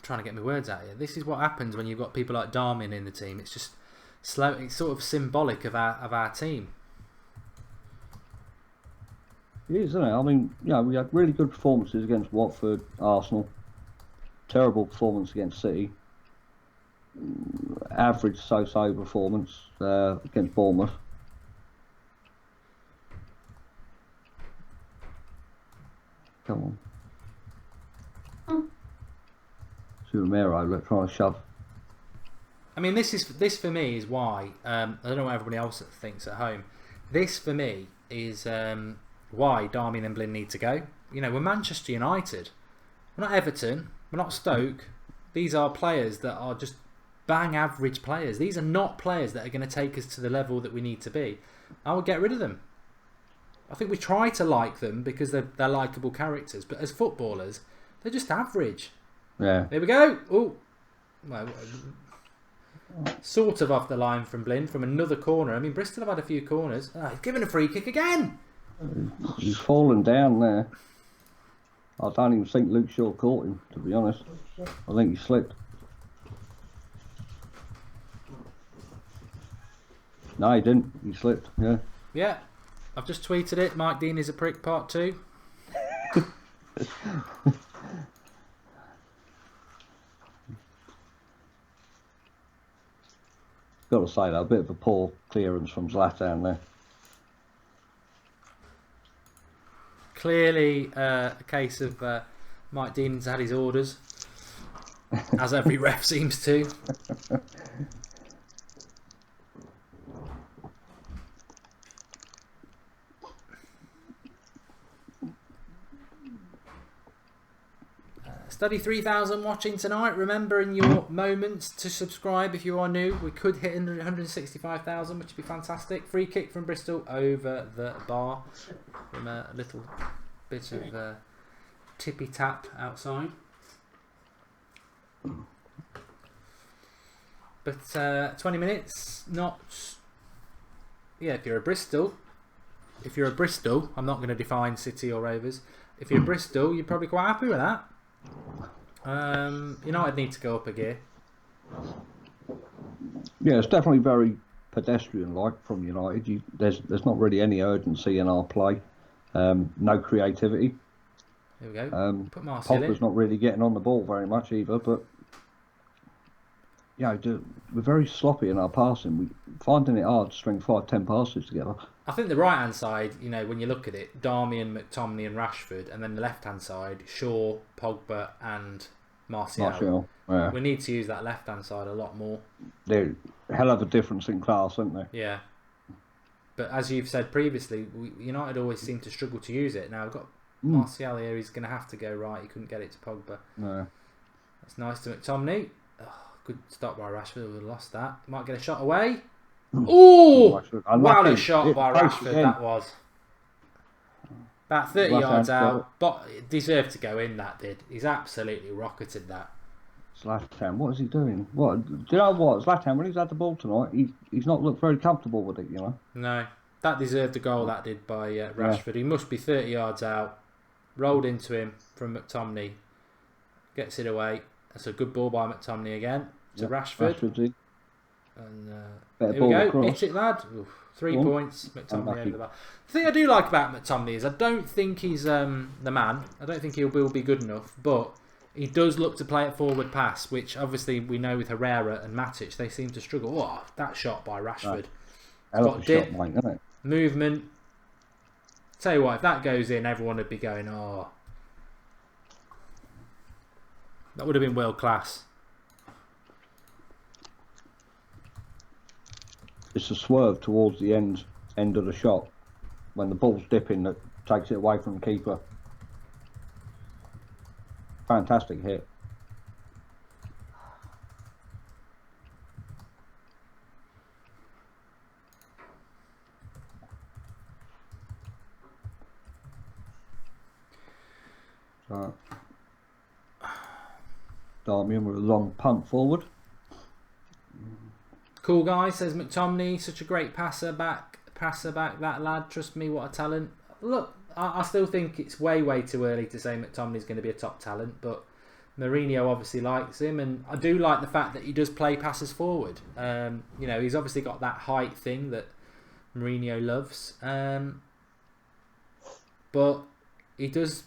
trying to get my words out here. This is what happens when you've got people like Darmin in the team. It's just slow. It's sort of symbolic of our team. It is, isn't it? I mean, we had really good performances against Watford, Arsenal. Terrible performance against City. Average so-so performance against Bournemouth. Come on. Romero trying to shove. I mean, this for me is why I don't know what everybody else thinks at home. This for me is why Darmian and Blin need to go. We're Manchester United. We're not Everton. We're not Stoke. These are players that are just bang average players. These are not players that are going to take us to the level that we need to be. I would get rid of them. I think we try to like them because they're likeable characters, but as footballers, they're just average. Yeah. There we go. Oh, well, Sort of off the line from Blind from another corner. I mean, Bristol have had a few corners. Oh, he's given a free kick again. He's fallen down there. I don't even think Luke Shaw caught him, to be honest. I think he slipped. No, he didn't. He slipped, yeah. Yeah. I've just tweeted it. Mike Dean is a prick, part 2. Got to say that, a bit of a poor clearance from Zlatan there. Clearly a case of Mike Dean's had his orders, as every ref seems to. Study 3000 watching tonight. Remember in your moments to subscribe if you are new. We could hit 165,000, which would be fantastic. Free kick from Bristol over the bar from a little bit of tippy tap outside. But 20 minutes, not. Yeah, if you're a Bristol, I'm not going to define City or Rovers. If you're Bristol, you're probably quite happy with that. United need to go up a gear. Yeah, it's definitely very pedestrian-like from United. There's not really any urgency in our play. No creativity. There we go. Put Martial in. Pogba's not really getting on the ball very much either, but we're very sloppy in our passing. We're finding it hard to string 5-10 passes together. I think the right hand side, when you look at it, Darmian, McTominay and Rashford, and then the left hand side, Shaw, Pogba and Martial. Yeah. We need to use that left hand side a lot more. They're a hell of a difference in class, aren't they? Yeah. But as you've said previously, United always seem to struggle to use it. Now we've got Martial here, he's going to have to go right. He couldn't get it to Pogba. No. That's nice to McTominay. Oh, good stop by Rashford, we've lost that. Might get a shot away. Oh! Wow, a shot by Rashford that was. About 30 yards out, but it deserved to go in, that did. He's absolutely rocketed that. Zlatan, what is he doing? What? Do you know what? Zlatan, when he's had the ball tonight, he's not looked very comfortable with it, No, that deserved a goal, that did, by Rashford. Yeah. He must be 30 yards out. Rolled into him from McTominay. Gets it away. That's a good ball by McTominay again to Rashford. And here we go. Hit it, lad. Oof, 3 points. McTominay over the bar. The thing I do like about McTominay is I don't think he's the man. I don't think he will be good enough, but he does look to play a forward pass, which obviously we know with Herrera and Matic they seem to struggle. Oh, that shot by Rashford. Got dip, shot, isn't it? Movement. Tell you what, if that goes in, everyone would be going, oh. That would have been world class. It's a swerve towards the end of the shot when the ball's dipping that takes it away from the keeper. Fantastic hit. So, Darmian with a long punt forward. Cool guy, says McTominay. Such a great passer back, that lad. Trust me, what a talent. Look, I still think it's way too early to say McTominay's going to be a top talent, but Mourinho obviously likes him, and I do like the fact that he does play passes forward. He's obviously got that height thing that Mourinho loves, but he does.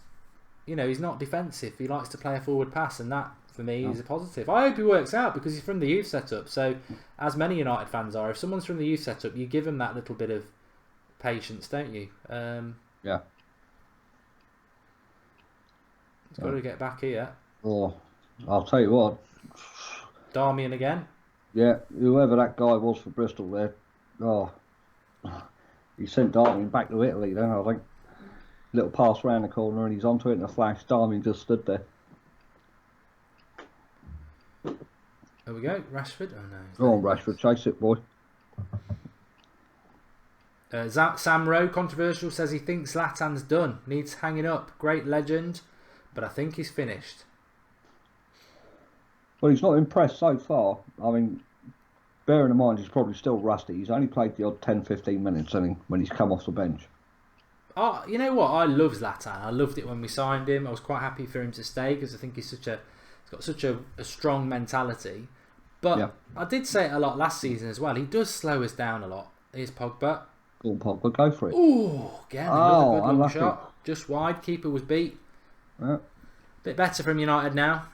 He's not defensive. He likes to play a forward pass, and that, for me, is a positive. I hope he works out because he's from the youth setup. So, as many United fans are, if someone's from the youth setup, you give him that little bit of patience, don't you? Yeah. He's got to get back here. Oh, I'll tell you what. Darmian again. Yeah, whoever that guy was for Bristol there. Oh, he sent Darmian back to Italy then, I think. Little pass round the corner and he's onto it in a flash. Darmian just stood there. There we go, Rashford. Oh no. Go on, Rashford, chase it, boy. Sam Rowe, controversial, says he thinks Zlatan's done. Needs hanging up. Great legend, but I think he's finished. Well, he's not impressed so far. I mean, bearing in mind he's probably still rusty. He's only played the odd 10, 15 minutes when he's come off the bench. Oh, you know what? I love Zlatan. I loved it when we signed him. I was quite happy for him to stay because I think he's got such a strong mentality. But Yeah. I did say it a lot last season as well. He does slow us down a lot. Here's Pogba. Go on, Pogba, go for it. Ooh, again, another good long unlucky. shot. Just wide. Keeper was beat. Yeah. Bit better from United now.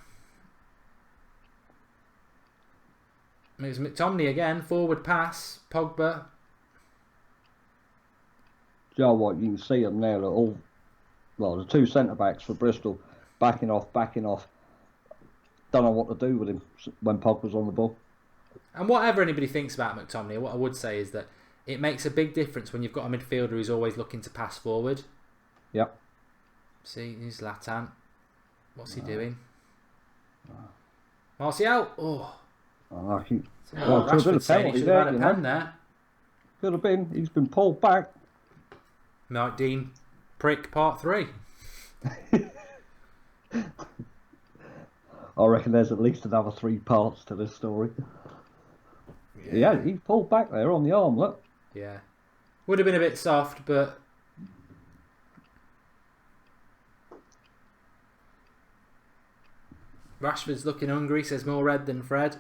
It was McTominay again. Forward pass. Pogba. Do you know what? You can see them now. The two centre-backs for Bristol backing off. Don't know what to do with him when Pogba's on the ball. And whatever anybody thinks about McTominay, what I would say is that it makes a big difference when you've got a midfielder who's always looking to pass forward. Yep. See, here's Zlatan. What's he doing? Martial. Oh. Unlucky. Oh, Rashford saying he should have had a pen there. Could have been. He's been pulled back. Mike Dean, prick part 3. I reckon there's at least another 3 parts to this story. Yeah, he pulled back there on the arm, look. Yeah. Would have been a bit soft, but... Rashford's looking hungry, says more red than Fred.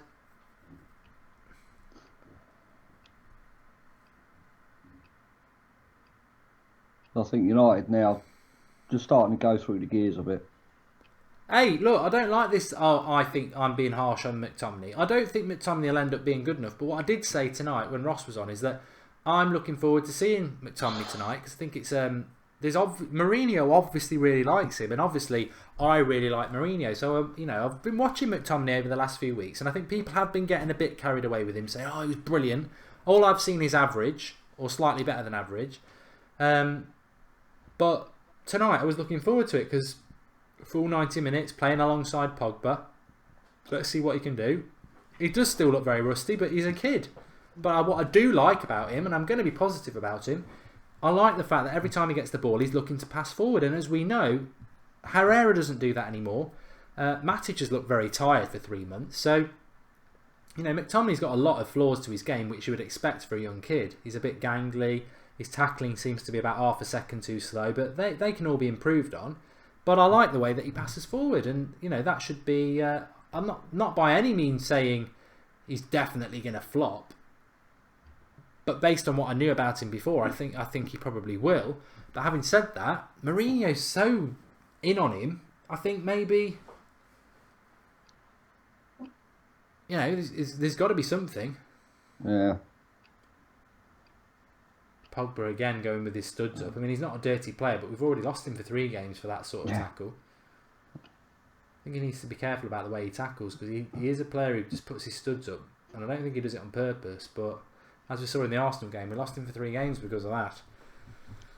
I think United now just starting to go through the gears a bit. Hey, look, I don't like this. Oh, I think I'm being harsh on McTominay. I don't think McTominay will end up being good enough. But what I did say tonight when Ross was on is that I'm looking forward to seeing McTominay tonight because I think it's Mourinho obviously really likes him, and obviously I really like Mourinho. So I've been watching McTominay over the last few weeks, and I think people have been getting a bit carried away with him, saying, "Oh, he was brilliant." All I've seen is average or slightly better than average. But tonight I was looking forward to it because full 90 minutes playing alongside Pogba. Let's see what he can do. He does still look very rusty, but he's a kid. But what I do like about him, and I'm going to be positive about him, I like the fact that every time he gets the ball, he's looking to pass forward. And as we know, Herrera doesn't do that anymore. Matic has looked very tired for 3 months. So, McTominay's got a lot of flaws to his game, which you would expect for a young kid. He's a bit gangly. His tackling seems to be about half a second too slow, but they can all be improved on. But I like the way that he passes forward, and that should be. I'm not by any means saying he's definitely going to flop, but based on what I knew about him before, I think he probably will. But having said that, Mourinho's so in on him. I think maybe there's got to be something. Yeah. Pogba again going with his studs up. I mean, he's not a dirty player, but we've already lost him for 3 games for that sort of tackle. I think he needs to be careful about the way he tackles because he is a player who just puts his studs up, and I don't think he does it on purpose. But as we saw in the Arsenal game, we lost him for 3 games because of that.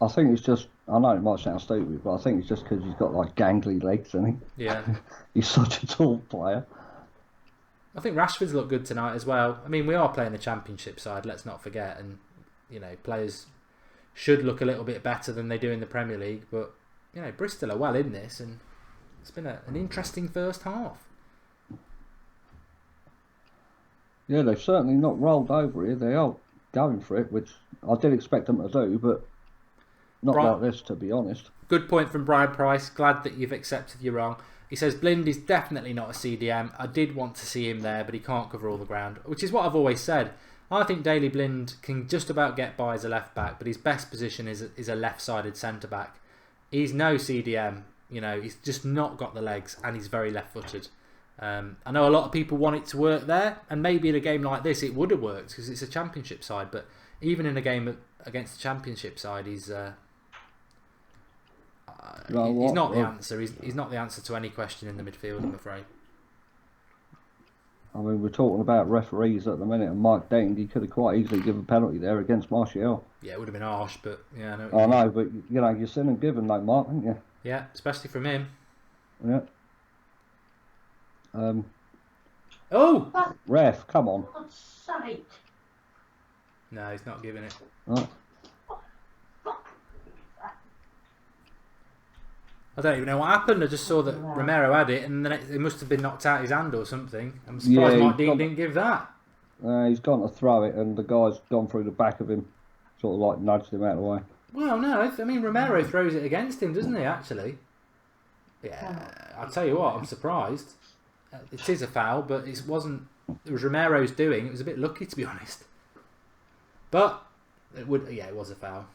I think it's just, I know it might sound stupid, but I think it's just because he's got like gangly legs, isn't he? Yeah. He's such a tall player. I think Rashford's looked good tonight as well. I mean, we are playing the Championship side, let's not forget, and players should look a little bit better than they do in the Premier League, but Bristol are well in this, and it's been an interesting first half. Yeah, they've certainly not rolled over here. They are going for it, which I did expect them to do, but not like this, to be honest. Good point from Brian Price. Glad that you've accepted you're wrong. He says Blind is definitely not a CDM. I did want to see him there, but he can't cover all the ground, which is what I've always said. I think Daley Blind can just about get by as a left back, but his best position is a left-sided centre back. He's no CDM. He's just not got the legs, and he's very left-footed. I know a lot of people want it to work there, and maybe in a game like this it would have worked because it's a Championship side. But even in a game against the Championship side, he's not the answer. He's not the answer to any question in the midfield, I'm afraid. I mean, we're talking about referees at the minute, and Mike Dean, he could have quite easily given a penalty there against Martial. Yeah, it would have been harsh, but yeah, I know, but you're sin and given, though, Mark, aren't you? Yeah, especially from him. Yeah. Oh! Ref, come on. For God's sake. No, he's not giving it. Right. I don't even know what happened. I just saw that Romero had it, and then it must have been knocked out his hand or something. I'm surprised Mike Dean didn't give that. He's gone to throw it, and the guy's gone through the back of him, sort of like nudged him out of the way. Well, no, I mean Romero throws it against him, doesn't he? Actually, yeah. I'll tell you what, I'm surprised. It is a foul, but it wasn't. It was Romero's doing. It was a bit lucky, to be honest. But it would, yeah, it was a foul.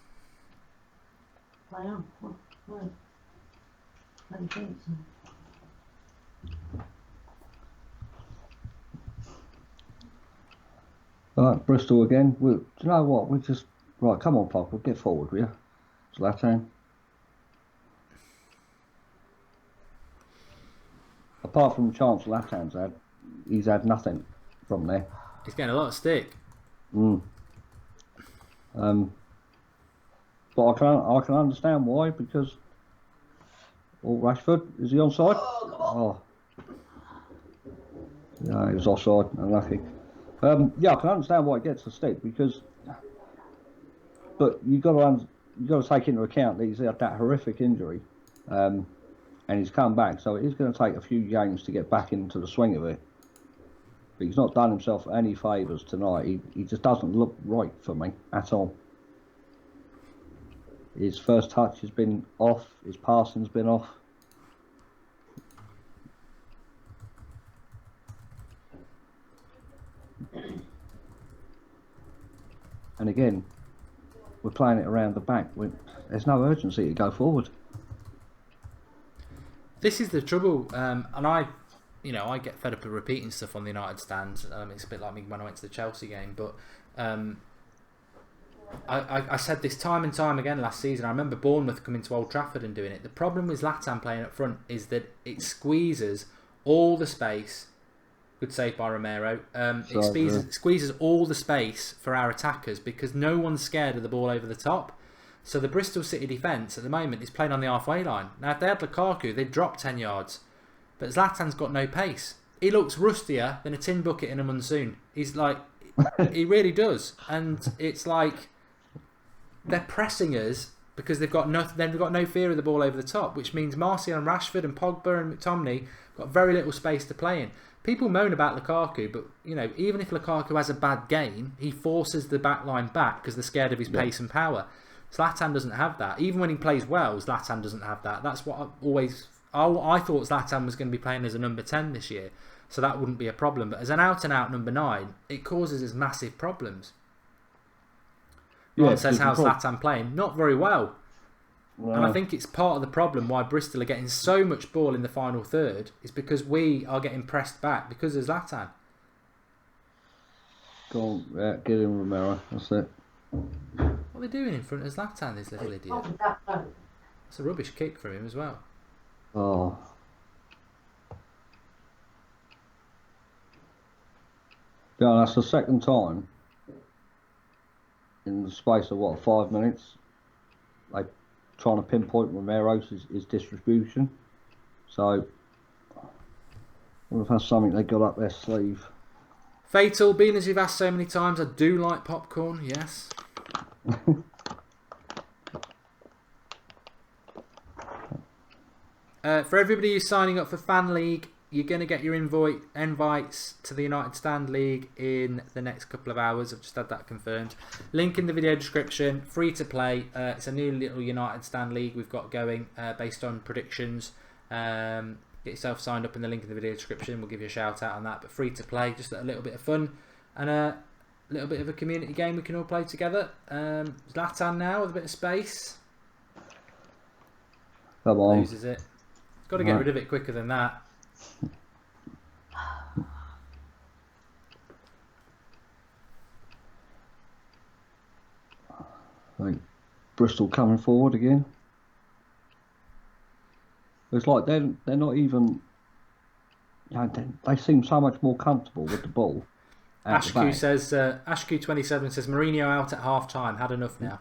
I am. What? I think so. Right, Bristol again. Do you know what? We just right. Come on, Pop. We'll get forward, will you? Zlatan. Apart from the chance Zlatan's had, he's had nothing from there. He's getting a lot of stick. But I can understand why, because Rashford, is he onside? Oh. No, he was offside, unlucky. Yeah, I can understand why it gets a stick, because but you got to take into account that he's had that horrific injury, and he's come back, so it is going to take a few games to get back into the swing of it. But he's not done himself any favours tonight. He just doesn't look right for me at all. His first touch has been off. His passing's been off. And again, we're playing it around the back. There's no urgency to go forward. This is the trouble, and I get fed up of repeating stuff on the United stand. It's a bit like me when I went to the Chelsea game, but I said this time and time again last season. I remember Bournemouth coming to Old Trafford and doing it. The problem with Zlatan playing up front is that it squeezes all the space. Good save by Romero. It squeezes all the space for our attackers because no one's scared of the ball over the top. So the Bristol City defence at the moment is playing on the halfway line. Now if they had Lukaku, they'd drop 10 yards. But Zlatan's got no pace. He looks rustier than a tin bucket in a monsoon. He's like, he really does. And it's like they're pressing us because they've got no fear of the ball over the top, which means Martial and Rashford and Pogba and McTominay got very little space to play in. People moan about Lukaku, but even if Lukaku has a bad game, he forces the back line back because they're scared of his pace and power. Zlatan doesn't have that. Even when he plays well, Zlatan doesn't have that. That's what I thought Zlatan was going to be playing as a number 10 this year, so that wouldn't be a problem. But as an out-and-out number 9, it causes us massive problems. Ron says, how's Zlatan playing? Not very well. No. And I think it's part of the problem why Bristol are getting so much ball in the final third is because we are getting pressed back because of Zlatan. Go on, get in Romero, that's it. What are they doing in front of Zlatan, this little idiot? It's a rubbish kick from him as well. Oh. Yeah, that's the second time in the space of 5 minutes they trying to pinpoint Romero's his distribution. So I wonder if that's something they got up their sleeve. Fatal, being as you've asked so many times, I do like popcorn, yes. For everybody who's signing up for Fan League, you're going to get your invites to the United Stand League in the next couple of hours. I've just had that confirmed. Link in the video description. Free to play. It's a new little United Stand League we've got going based on predictions. Get yourself signed up in the link in the video description. We'll give you a shout out on that. But free to play. Just a little bit of fun. And a little bit of a community game we can all play together. Zlatan now with a bit of space. Come on. Loses it. Got to get rid of it quicker than that. I think Bristol coming forward again. It's like they're not even. They seem so much more comfortable with the ball. Ashku says Ashku27 says Mourinho out at half time. Had enough now.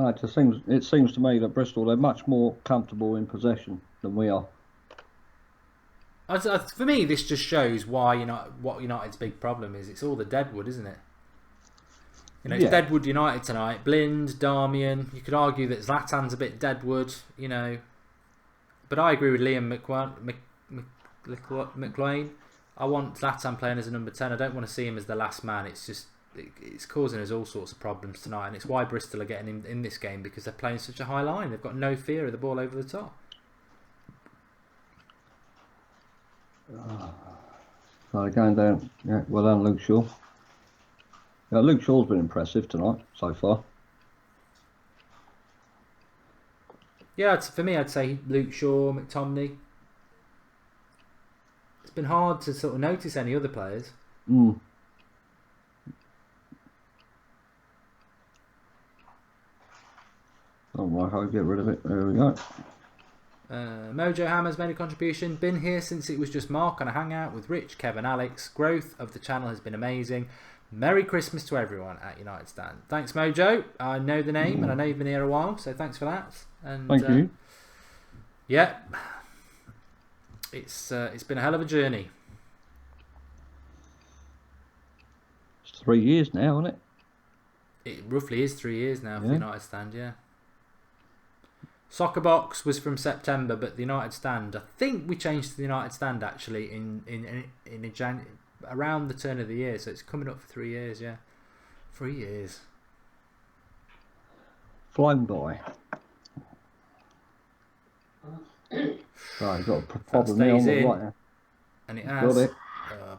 It seems to me that Bristol, they're much more comfortable in possession than we are. For me, this just shows why what United's big problem is. It's all the deadwood, isn't it? You know, it's Yeah. Deadwood United tonight. Blind, Darmian. You could argue that Zlatan's a bit Deadwood, you know. But I agree with Liam McLean. I want Zlatan playing as a number 10. I don't want to see him as the last man. It's just it's causing us all sorts of problems tonight, and it's why Bristol are getting in this game, because they're playing such a high line. They've got no fear of the ball over the top. So going down, yeah, well done, Luke Shaw. Yeah, Luke Shaw's been impressive tonight so far. Yeah, for me, I'd say Luke Shaw, McTominay. It's been hard to sort of notice any other players. Mm. Oh, right, I'll get rid of it. There we go. Mojo Hammer's made a contribution. Been here since it was just Mark on a hangout with Rich, Kevin, Alex. Growth of the channel has been amazing. Merry Christmas to everyone at United Stand. Thanks, Mojo. I know the name and I know you've been here a while, so thanks for that. And Thank you. yeah, it's been a hell of a journey. It's 3 years now, isn't it? It roughly is 3 years now for the Yeah. United Stand, yeah. Soccer Box was from September, but the United Stand, I think we changed to the United Stand actually in around the turn of the year, so it's coming up for 3 years, yeah. 3 years. Flown by. Right, you've got a problem there on stays the in. right now. And it Got has. it.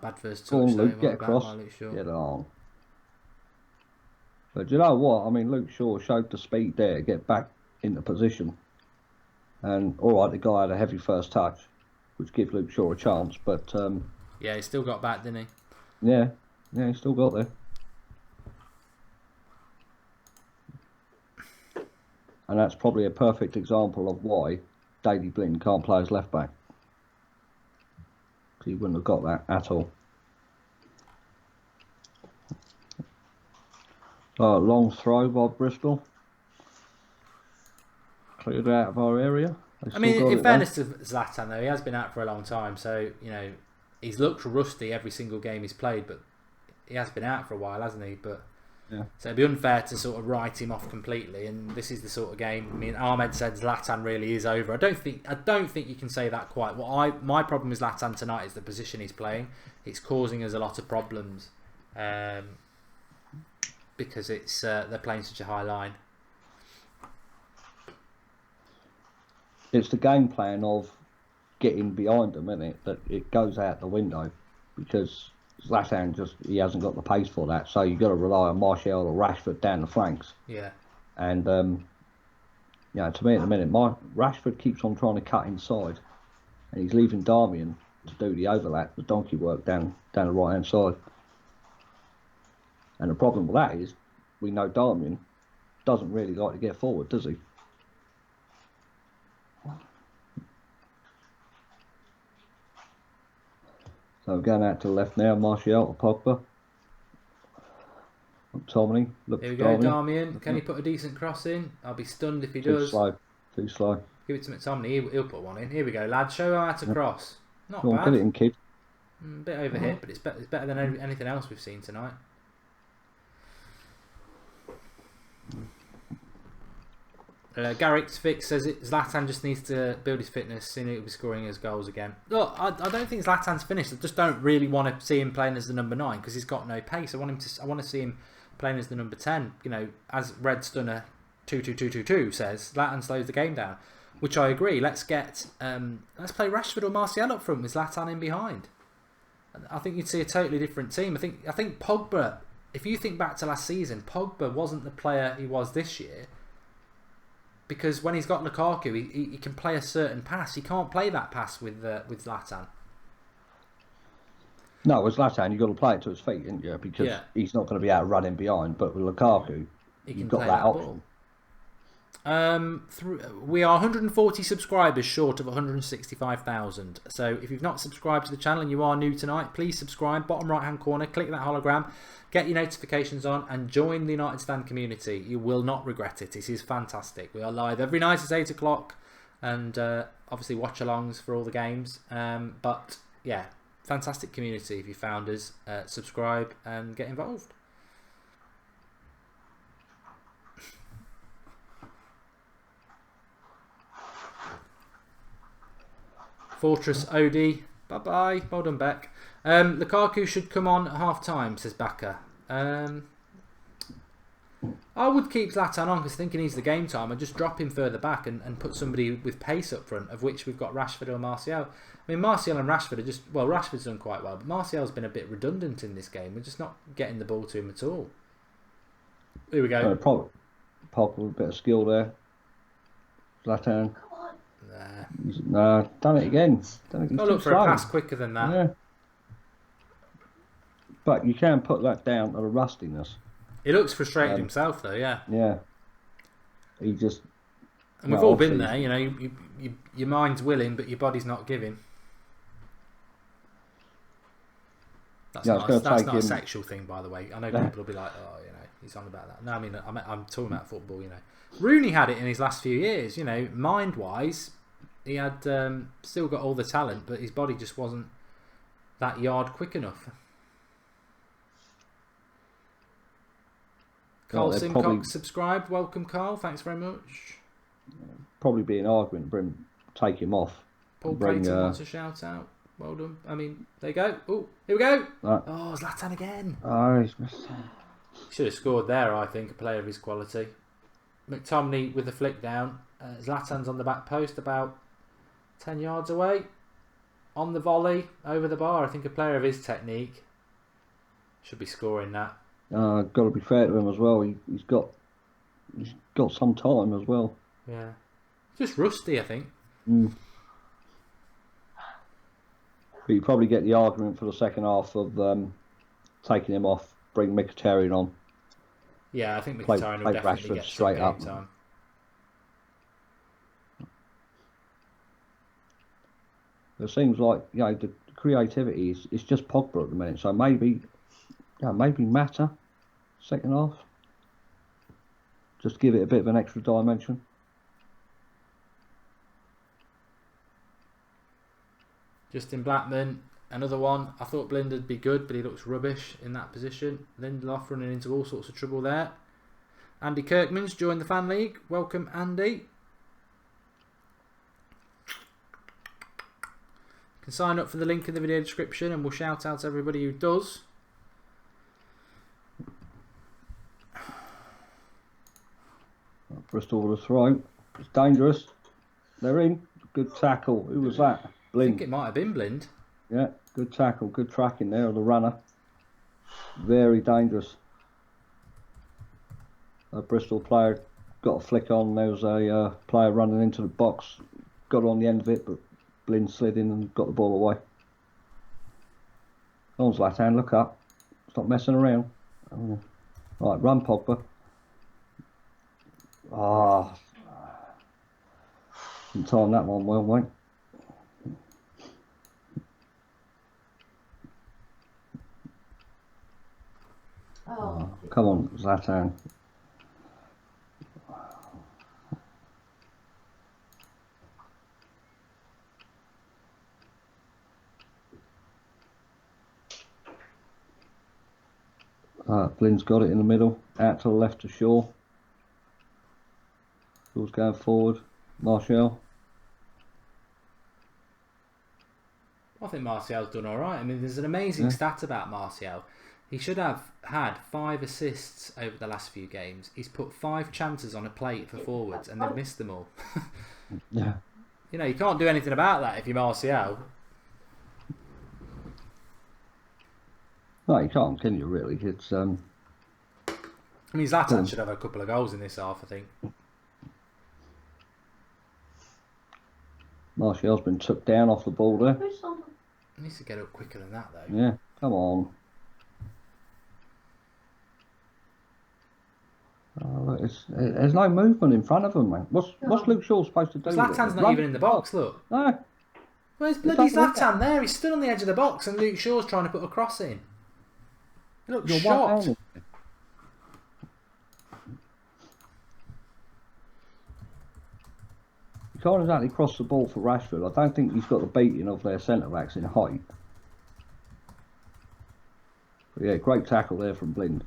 Bad first Go touch, on, though. Luke, What get about across. my Luke Shaw? Get on. But do you know what? I mean, Luke Shaw showed the speed there to get back into position. And all right, the guy had a heavy first touch, which gives Luke Shaw a chance. But Yeah, he still got back, didn't he? yeah, he still got there. And that's probably a perfect example of why Daley Blind can't play as left back. Because he wouldn't have got that at all. Long throw by Bristol. Cleared out of our area. I mean, in fairness to Zlatan, though, he has been out for a long time, so, you know, he's looked rusty every single game he's played, but he has been out for a while, hasn't he? But yeah. so it'd be unfair to sort of write him off completely, and this is the sort of game. I mean, Ahmed said Zlatan really is over. I don't think you can say that quite. My problem with Zlatan tonight is the position he's playing. It's causing us a lot of problems because it's they're playing such a high line. It's the game plan of getting behind them, isn't it? That it goes out the window because Zlatan he hasn't got the pace for that. So you've got to rely on Martial or Rashford down the flanks. Yeah. And you know, to me at the minute, Rashford keeps on trying to cut inside, and he's leaving Darmian to do the overlap, the donkey work down the right hand side. And the problem with that is, we know Darmian doesn't really like to get forward, does he? So we're going out to the left now. Martial to Pogba. McTominay. Look Here we for go, Darmian. Can he put a decent cross in? I'll be stunned if he Too does. slow. Too slow. Give it to McTominay. He'll put one in. Here we go, lad. Show him how to cross. Not Go on, bad. get it in, kid. A bit overhit, but it's better than anything else we've seen tonight. Garrick's Fix says Zlatan just needs to build his fitness, soon he'll be scoring his goals again. Look, I don't think Zlatan's finished. I just don't really want to see him playing as the number 9 because he's got no pace. I want to see him playing as the number 10. You know, as Red Stunner 22222 says, Zlatan slows the game down, which I agree. Let's play Rashford or Martial up front with Zlatan in behind. I think you'd see a totally different team. I think Pogba. If you think back to last season, Pogba wasn't the player he was this year. Because when he's got Lukaku, he can play a certain pass. He can't play that pass with Zlatan. No, with Zlatan, you've got to play it to his feet, isn't you? Because he's not going to be out running behind. But with Lukaku, you've got that option. We are 140 subscribers short of 165,000. So if you've not subscribed to the channel and you are new tonight, please subscribe. Bottom right hand corner, click that hologram, get your notifications on, and join the United Stand community. You will not regret it. It is fantastic. We are live every night at 8 o'clock, and obviously watch-alongs for all the games. But yeah, fantastic community. If you found us, subscribe and get involved. Fortress OD. Bye-bye. Well done, Beck. Lukaku should come on at half-time, says Baka. I would keep Zlatan on because I think he needs the game time and just drop him further back and put somebody with pace up front, of which we've got Rashford or Martial. I mean, Martial and Rashford are just... Well, Rashford's done quite well, but Martial's been a bit redundant in this game. We're just not getting the ball to him at all. Here we go. Pogba with a bit of skill there. Zlatan. Come on. Nah, done it again. Got to look for a pass quicker than that. Yeah. But you can put that down to the rustiness. He looks frustrated himself, though, yeah. Yeah. He just... And we've all been there, you know, your mind's willing, but your body's not giving. That's not a sexual thing, by the way. I know people will be like, oh, you know, he's on about that. No, I mean, I'm talking about football, you know. Rooney had it in his last few years, you know, mind-wise. He had still got all the talent, but his body just wasn't that yard quick enough. Carl Simcox subscribed. Welcome, Carl. Thanks very much. Probably be an argument to take him off. Paul Creighton wants a shout out. Well done. I mean, there you go. Oh, here we go. Oh, Zlatan again. Oh, he's missed. Should have scored there, I think, a player of his quality. McTominay with the flick down. Zlatan's on the back post about 10 yards away. On the volley, over the bar. I think a player of his technique should be scoring that. Got to be fair to him as well. He's got some time as well. Yeah, just rusty, I think. But you probably get the argument for the second half of taking him off, bring Mkhitaryan on. Yeah, I think Mkhitaryan will definitely get straight up. Time. It seems like, you know, the creativity is just Pogba at the minute. So maybe Mata second half. Just give it a bit of an extra dimension. Justin Blackman, another one. I thought Blind would be good, but he looks rubbish in that position. Lindelof running into all sorts of trouble there. Andy Kirkman's joined the fan league. Welcome, Andy. You can sign up for the link in the video description and we'll shout out to everybody who does. Bristol with a throw. It's dangerous. They're in. Good tackle. Who was that? Blind. I think it might have been Blind. Yeah, good tackle. Good tracking there of the runner. Very dangerous. A Bristol player got a flick on. There was a player running into the box. Got on the end of it, but Blind slid in and got the ball away. Come on, Zlatan, look up. Stop messing around. Right, run, Pogba. Didn't time that one well, mate. Come on, Zlatan. Blind's got it in the middle, out to the left to Shaw. Shaw's going forward. Martial. I think Martial's done alright. I mean, there's an amazing stat about Martial. He should have had 5 assists over the last few games. He's put 5 chances on a plate for forwards and they've missed them all. Yeah. You know, you can't do anything about that if you're Martial. No, you can't, can you, really? It's I mean, Zlatan should have a couple of goals in this half, I think. Martial's been took down off the ball there. He needs to get up quicker than that, though. Yeah, come on. There's no movement in front of him, man. What's Luke Shaw supposed to do? Zlatan's not even in the box, look. No. Where's bloody Zlatan there? He's stood on the edge of the box and Luke Shaw's trying to put a cross in. He looks shocked. You can't exactly cross the ball for Rashford. I don't think he's got the beating of their centre-backs in height. But yeah, great tackle there from Blind.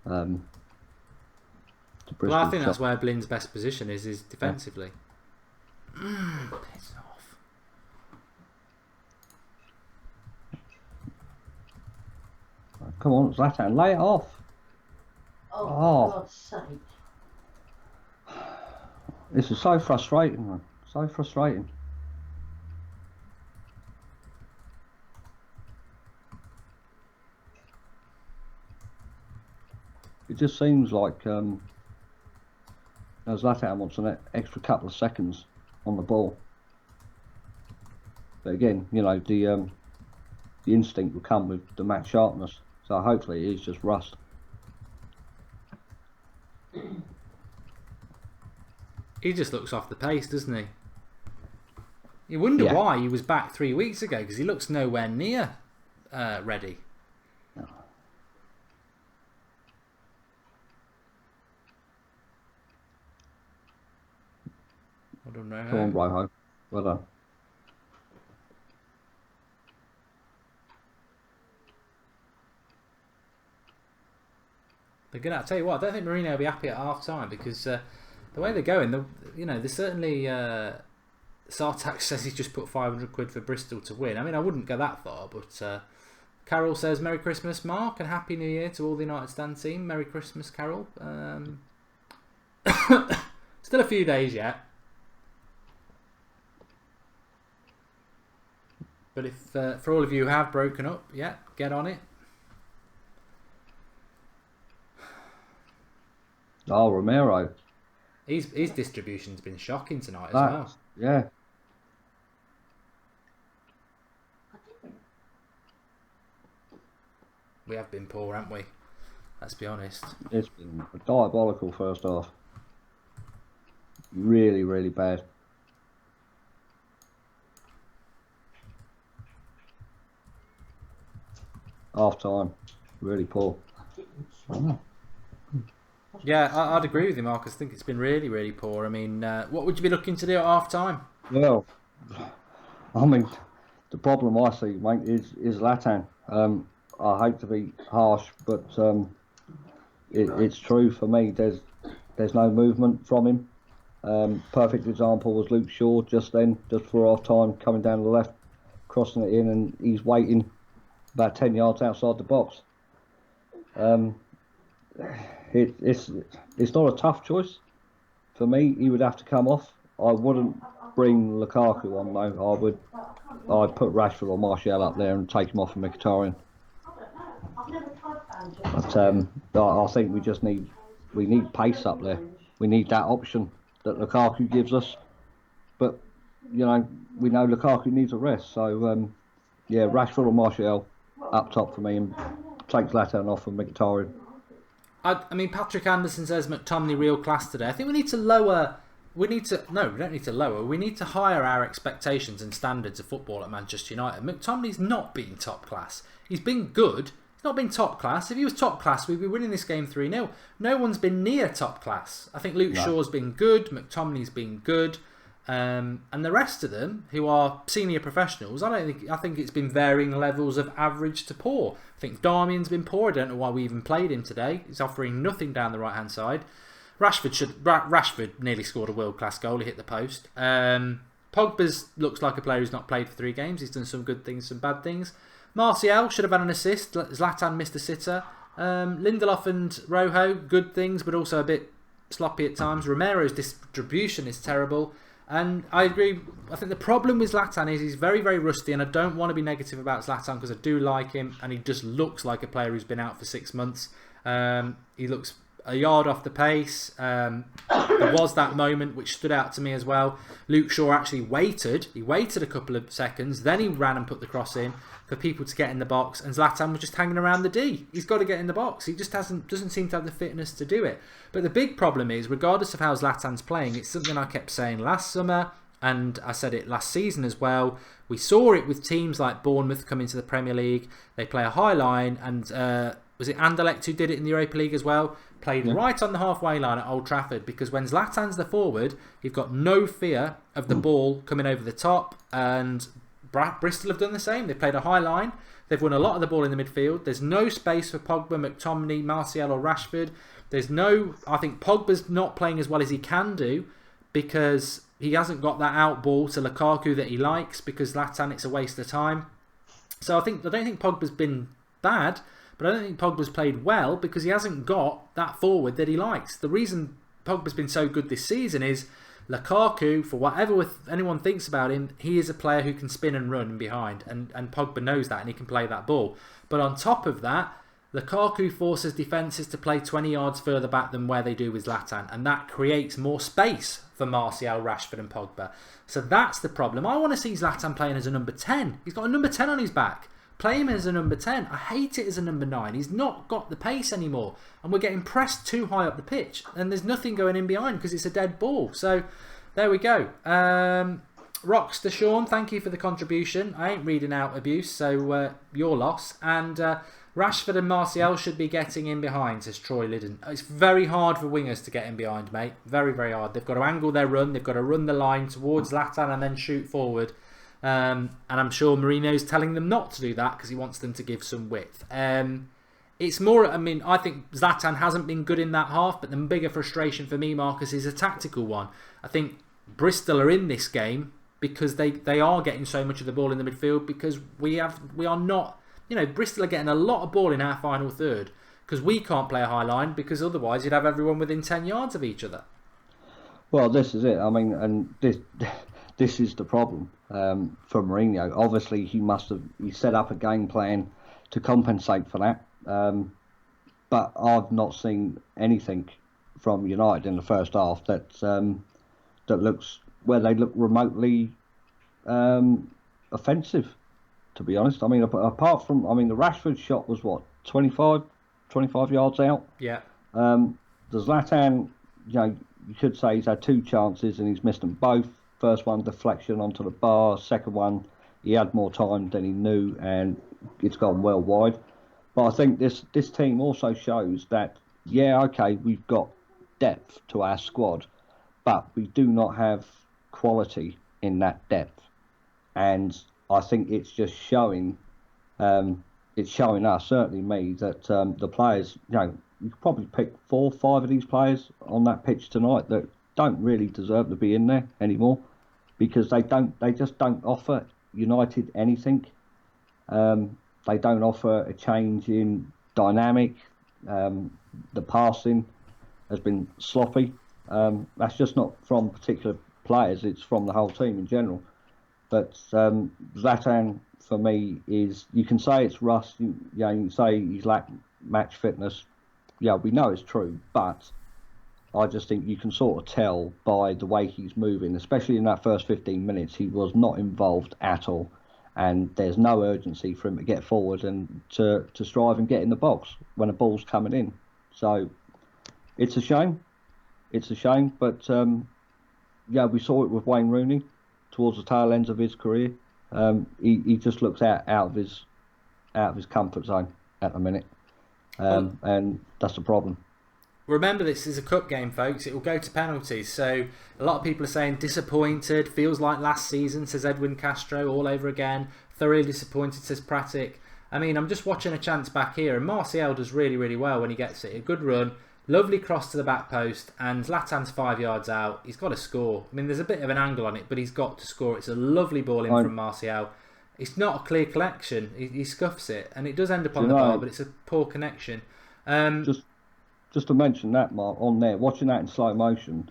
Well, I think that's where Blind's best position is defensively. Piss off. Come on, Zlatan, lay it off. Oh, Oh. for God's sake. This is so frustrating, man. So frustrating. It just seems like Zlatan wants an extra couple of seconds on the ball. But again, you know, the instinct will come with the match sharpness. So hopefully it is just rust. He just looks off the pace, doesn't he? You wonder why he was back 3 weeks ago, because he looks nowhere near ready. No. I don't know. Come on, Rojo. Well done. They're gonna. I tell you what, I don't think Mourinho will be happy at half time, because the way they're going, there's certainly. Sartak says he's just put 500 quid for Bristol to win. I mean, I wouldn't go that far, but Carol says Merry Christmas, Mark, and Happy New Year to all the United Stand team. Merry Christmas, Carol. Still a few days yet. But if for all of you who have broken up, yeah, get on it. Oh, Romero. His distribution's been shocking tonight as well. Yeah. We have been poor, haven't we? Let's be honest. It's been a diabolical first half. Really, really bad. Half time, really poor. Yeah, I'd agree with you, Marcus. I think it's been really, really poor. I mean, what would you be looking to do at half time? Well, I mean, the problem I see, mate, is Zlatan. I hate to be harsh, but it's true for me. There's no movement from him. Perfect example was Luke Shaw just before half time, coming down the left, crossing it in, and he's waiting about 10 yards outside the box. It's not a tough choice for me. He would have to come off. I wouldn't bring Lukaku on though. I'd put Rashford or Martial up there and take him off of Mkhitaryan. But I think we need pace up there. We need that option that Lukaku gives us. But you know, we know Lukaku needs a rest. So yeah, Rashford or Martial up top for me, and take Zlatan off of Mkhitaryan. I mean, Patrick Anderson says McTominay real class today. I think we need to lower. We don't need to lower. We need to higher our expectations and standards of football at Manchester United. McTominay's not been top class. He's been good. He's not been top class. If he was top class, we'd be winning this game 3-0. No one's been near top class. I think Luke Shaw's been good. McTominay's been good. And the rest of them, who are senior professionals, I think it's been varying levels of average to poor. I think Darmian's been poor. I don't know why we even played him today. He's offering nothing down the right hand side. Rashford nearly scored a world class goal. He hit the post. Pogba's looks like a player who's not played for 3 games. He's done some good things, some bad things. Martial should have had an assist. Zlatan missed a sitter. Lindelof and Rojo, good things, but also a bit sloppy at times. Romero's distribution is terrible. And I agree. I think the problem with Zlatan is he's very, very rusty, and I don't want to be negative about Zlatan because I do like him, and he just looks like a player who's been out for 6 months. He looks a yard off the pace. There was that moment which stood out to me as well. Luke Shaw actually waited. He waited a couple of seconds, then he ran and put the cross in for people to get in the box, and Zlatan was just hanging around the D. He's got to get in the box. He just doesn't seem to have the fitness to do it. But the big problem is, regardless of how Zlatan's playing, it's something I kept saying last summer, and I said it last season as well. We saw it with teams like Bournemouth coming to the Premier League. They play a high line, and was it Anderlecht who did it in the Europa League as well? Played right on the halfway line at Old Trafford, because when Zlatan's the forward, you've got no fear of the ball coming over the top, and Bristol have done the same. They've played a high line. They've won a lot of the ball in the midfield. There's no space for Pogba, McTominay, Martial or Rashford. I think Pogba's not playing as well as he can do because he hasn't got that out ball to Lukaku that he likes, because Zlatan, it's a waste of time. So I don't think Pogba's been bad, but I don't think Pogba's played well because he hasn't got that forward that he likes. The reason Pogba's been so good this season is Lukaku, for whatever anyone thinks about him, he is a player who can spin and run behind, and Pogba knows that and he can play that ball. But on top of that, Lukaku forces defences to play 20 yards further back than where they do with Zlatan, and that creates more space for Martial, Rashford and Pogba. So that's the problem. I want to see Zlatan playing as a number 10. He's got a number 10 on his back. Play him as a number 10. I hate it as a number 9. He's not got the pace anymore. And we're getting pressed too high up the pitch. And there's nothing going in behind because it's a dead ball. So there we go. Rockster Sean, thank you for the contribution. I ain't reading out abuse, so your loss. And Rashford and Martial should be getting in behind, says Troy Liddon. It's very hard for wingers to get in behind, mate. Very, very hard. They've got to angle their run. They've got to run the line towards Zlatan and then shoot forward. And I'm sure Mourinho's telling them not to do that because he wants them to give some width. It's more, I mean, I think Zlatan hasn't been good in that half, but the bigger frustration for me, Marcus, is a tactical one. I think Bristol are in this game because they are getting so much of the ball in the midfield because we are not, you know, Bristol are getting a lot of ball in our final third because we can't play a high line because otherwise you'd have everyone within 10 yards of each other. Well, this is it. I mean, and this is the problem for Mourinho. Obviously, he set up a game plan to compensate for that. But I've not seen anything from United in the first half that looks where they look remotely offensive. To be honest, I mean, apart from, I mean, the Rashford shot was what 25 yards out. Yeah. The Zlatan, you know, you could say he's had 2 chances and he's missed them both. First one, deflection onto the bar. Second one, he had more time than he knew and it's gone well wide. But I think this team also shows that, yeah, okay, we've got depth to our squad, but we do not have quality in that depth. And I think it's just showing, it's showing us, certainly me, that the players, you know, you could probably pick 4 or 5 of these players on that pitch tonight that don't really deserve to be in there anymore because they just don't offer United anything. They don't offer a change in dynamic. The passing has been sloppy. That's just not from particular players, it's from the whole team in general. But Zlatan, for me, is, you can say it's rust, you can say he's lacked match fitness. Yeah, we know it's true, but I just think you can sort of tell by the way he's moving, especially in that first 15 minutes, he was not involved at all. And there's no urgency for him to get forward and to strive and get in the box when a ball's coming in. So it's a shame. It's a shame, but yeah, we saw it with Wayne Rooney towards the tail ends of his career. He just looks out of his comfort zone at the minute, and that's the problem. Remember, this is a cup game, folks. It will go to penalties. So a lot of people are saying disappointed. Feels like last season, says Edwin Castro, all over again. Thoroughly disappointed, says Pratic. I mean, I'm just watching a chance back here, and Martial does really, really well when he gets it. A good run, lovely cross to the back post, and Zlatan's 5 yards out. He's got to score. I mean, there's a bit of an angle on it, but he's got to score. It's a lovely ball in from Martial. It's not a clear collection. He scuffs it, and it does end up on the bar, but it's a poor connection. Just to mention that, Mark, on there, watching that in slow motion,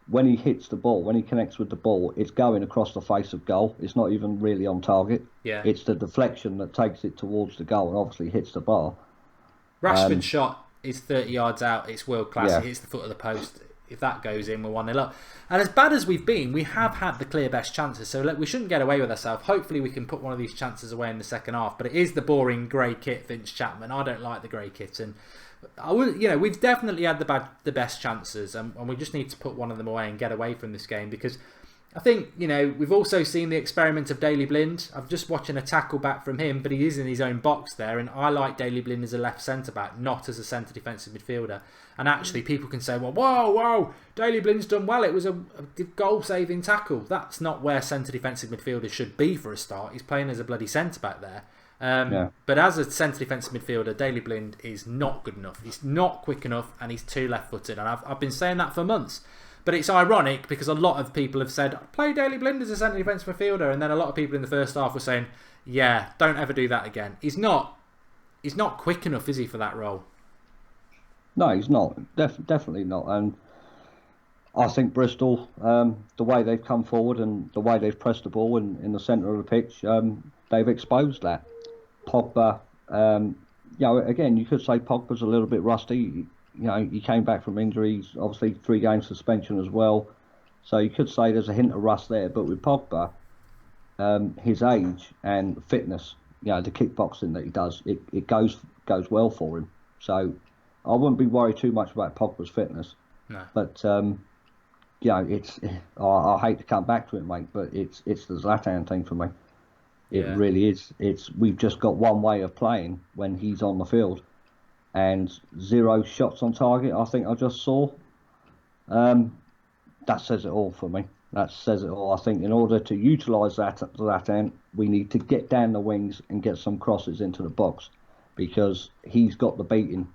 when he hits the ball, when he connects with the ball, it's going across the face of goal. It's not even really on target. Yeah. It's the deflection that takes it towards the goal and obviously hits the bar. Rashford's shot is 30 yards out. It's world class. Yeah. It hits the foot of the post. If that goes in, we're 1-0 up. And as bad as we've been, we have had the clear best chances. So we shouldn't get away with ourselves. Hopefully we can put one of these chances away in the second half. But it is the boring grey kit, Vince Chapman. I don't like the grey kit. And we've definitely had the best chances, and we just need to put one of them away and get away from this game, because I think, we've also seen the experiment of Daley Blind. I'm just watching a tackle back from him, but he is in his own box there, and I like Daley Blind as a left centre back, not as a centre defensive midfielder. And actually, people can say, well, whoa, Daley Blind's done well. It was a goal saving tackle. That's not where centre defensive midfielders should be for a start. He's playing as a bloody centre back there. But as a centre defensive midfielder, Daley Blind is not good enough. He's not quick enough, and he's too left-footed. And I've been saying that for months. But it's ironic because a lot of people have said, play Daley Blind as a centre defensive midfielder, and then a lot of people in the first half were saying, yeah, don't ever do that again. He's not he's not quick enough, is he, for that role? No, he's not. Definitely not. And I think Bristol, the way they've come forward and the way they've pressed the ball in the centre of the pitch, they've exposed that. Pogba, again, you could say Pogba's a little bit rusty. He came back from injuries, obviously 3 game suspension as well. So you could say there's a hint of rust there. But with Pogba, his age and fitness, the kickboxing that he does, it goes well for him. So I wouldn't be worried too much about Pogba's fitness. No. But it's I hate to come back to it, mate, but it's the Zlatan thing for me. It really is. We've just got one way of playing when he's on the field, and 0 shots on target. I think I just saw. That says it all for me. That says it all. I think in order to utilise Zlatan, we need to get down the wings and get some crosses into the box, because he's got the beating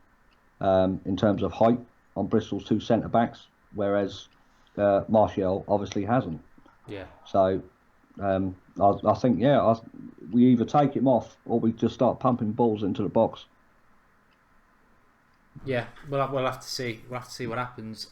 in terms of height on Bristol's 2 centre backs, whereas Martial obviously hasn't. Yeah. So I think we either take him off or we just start pumping balls into the box. Yeah, we'll have to see. We'll have to see what happens.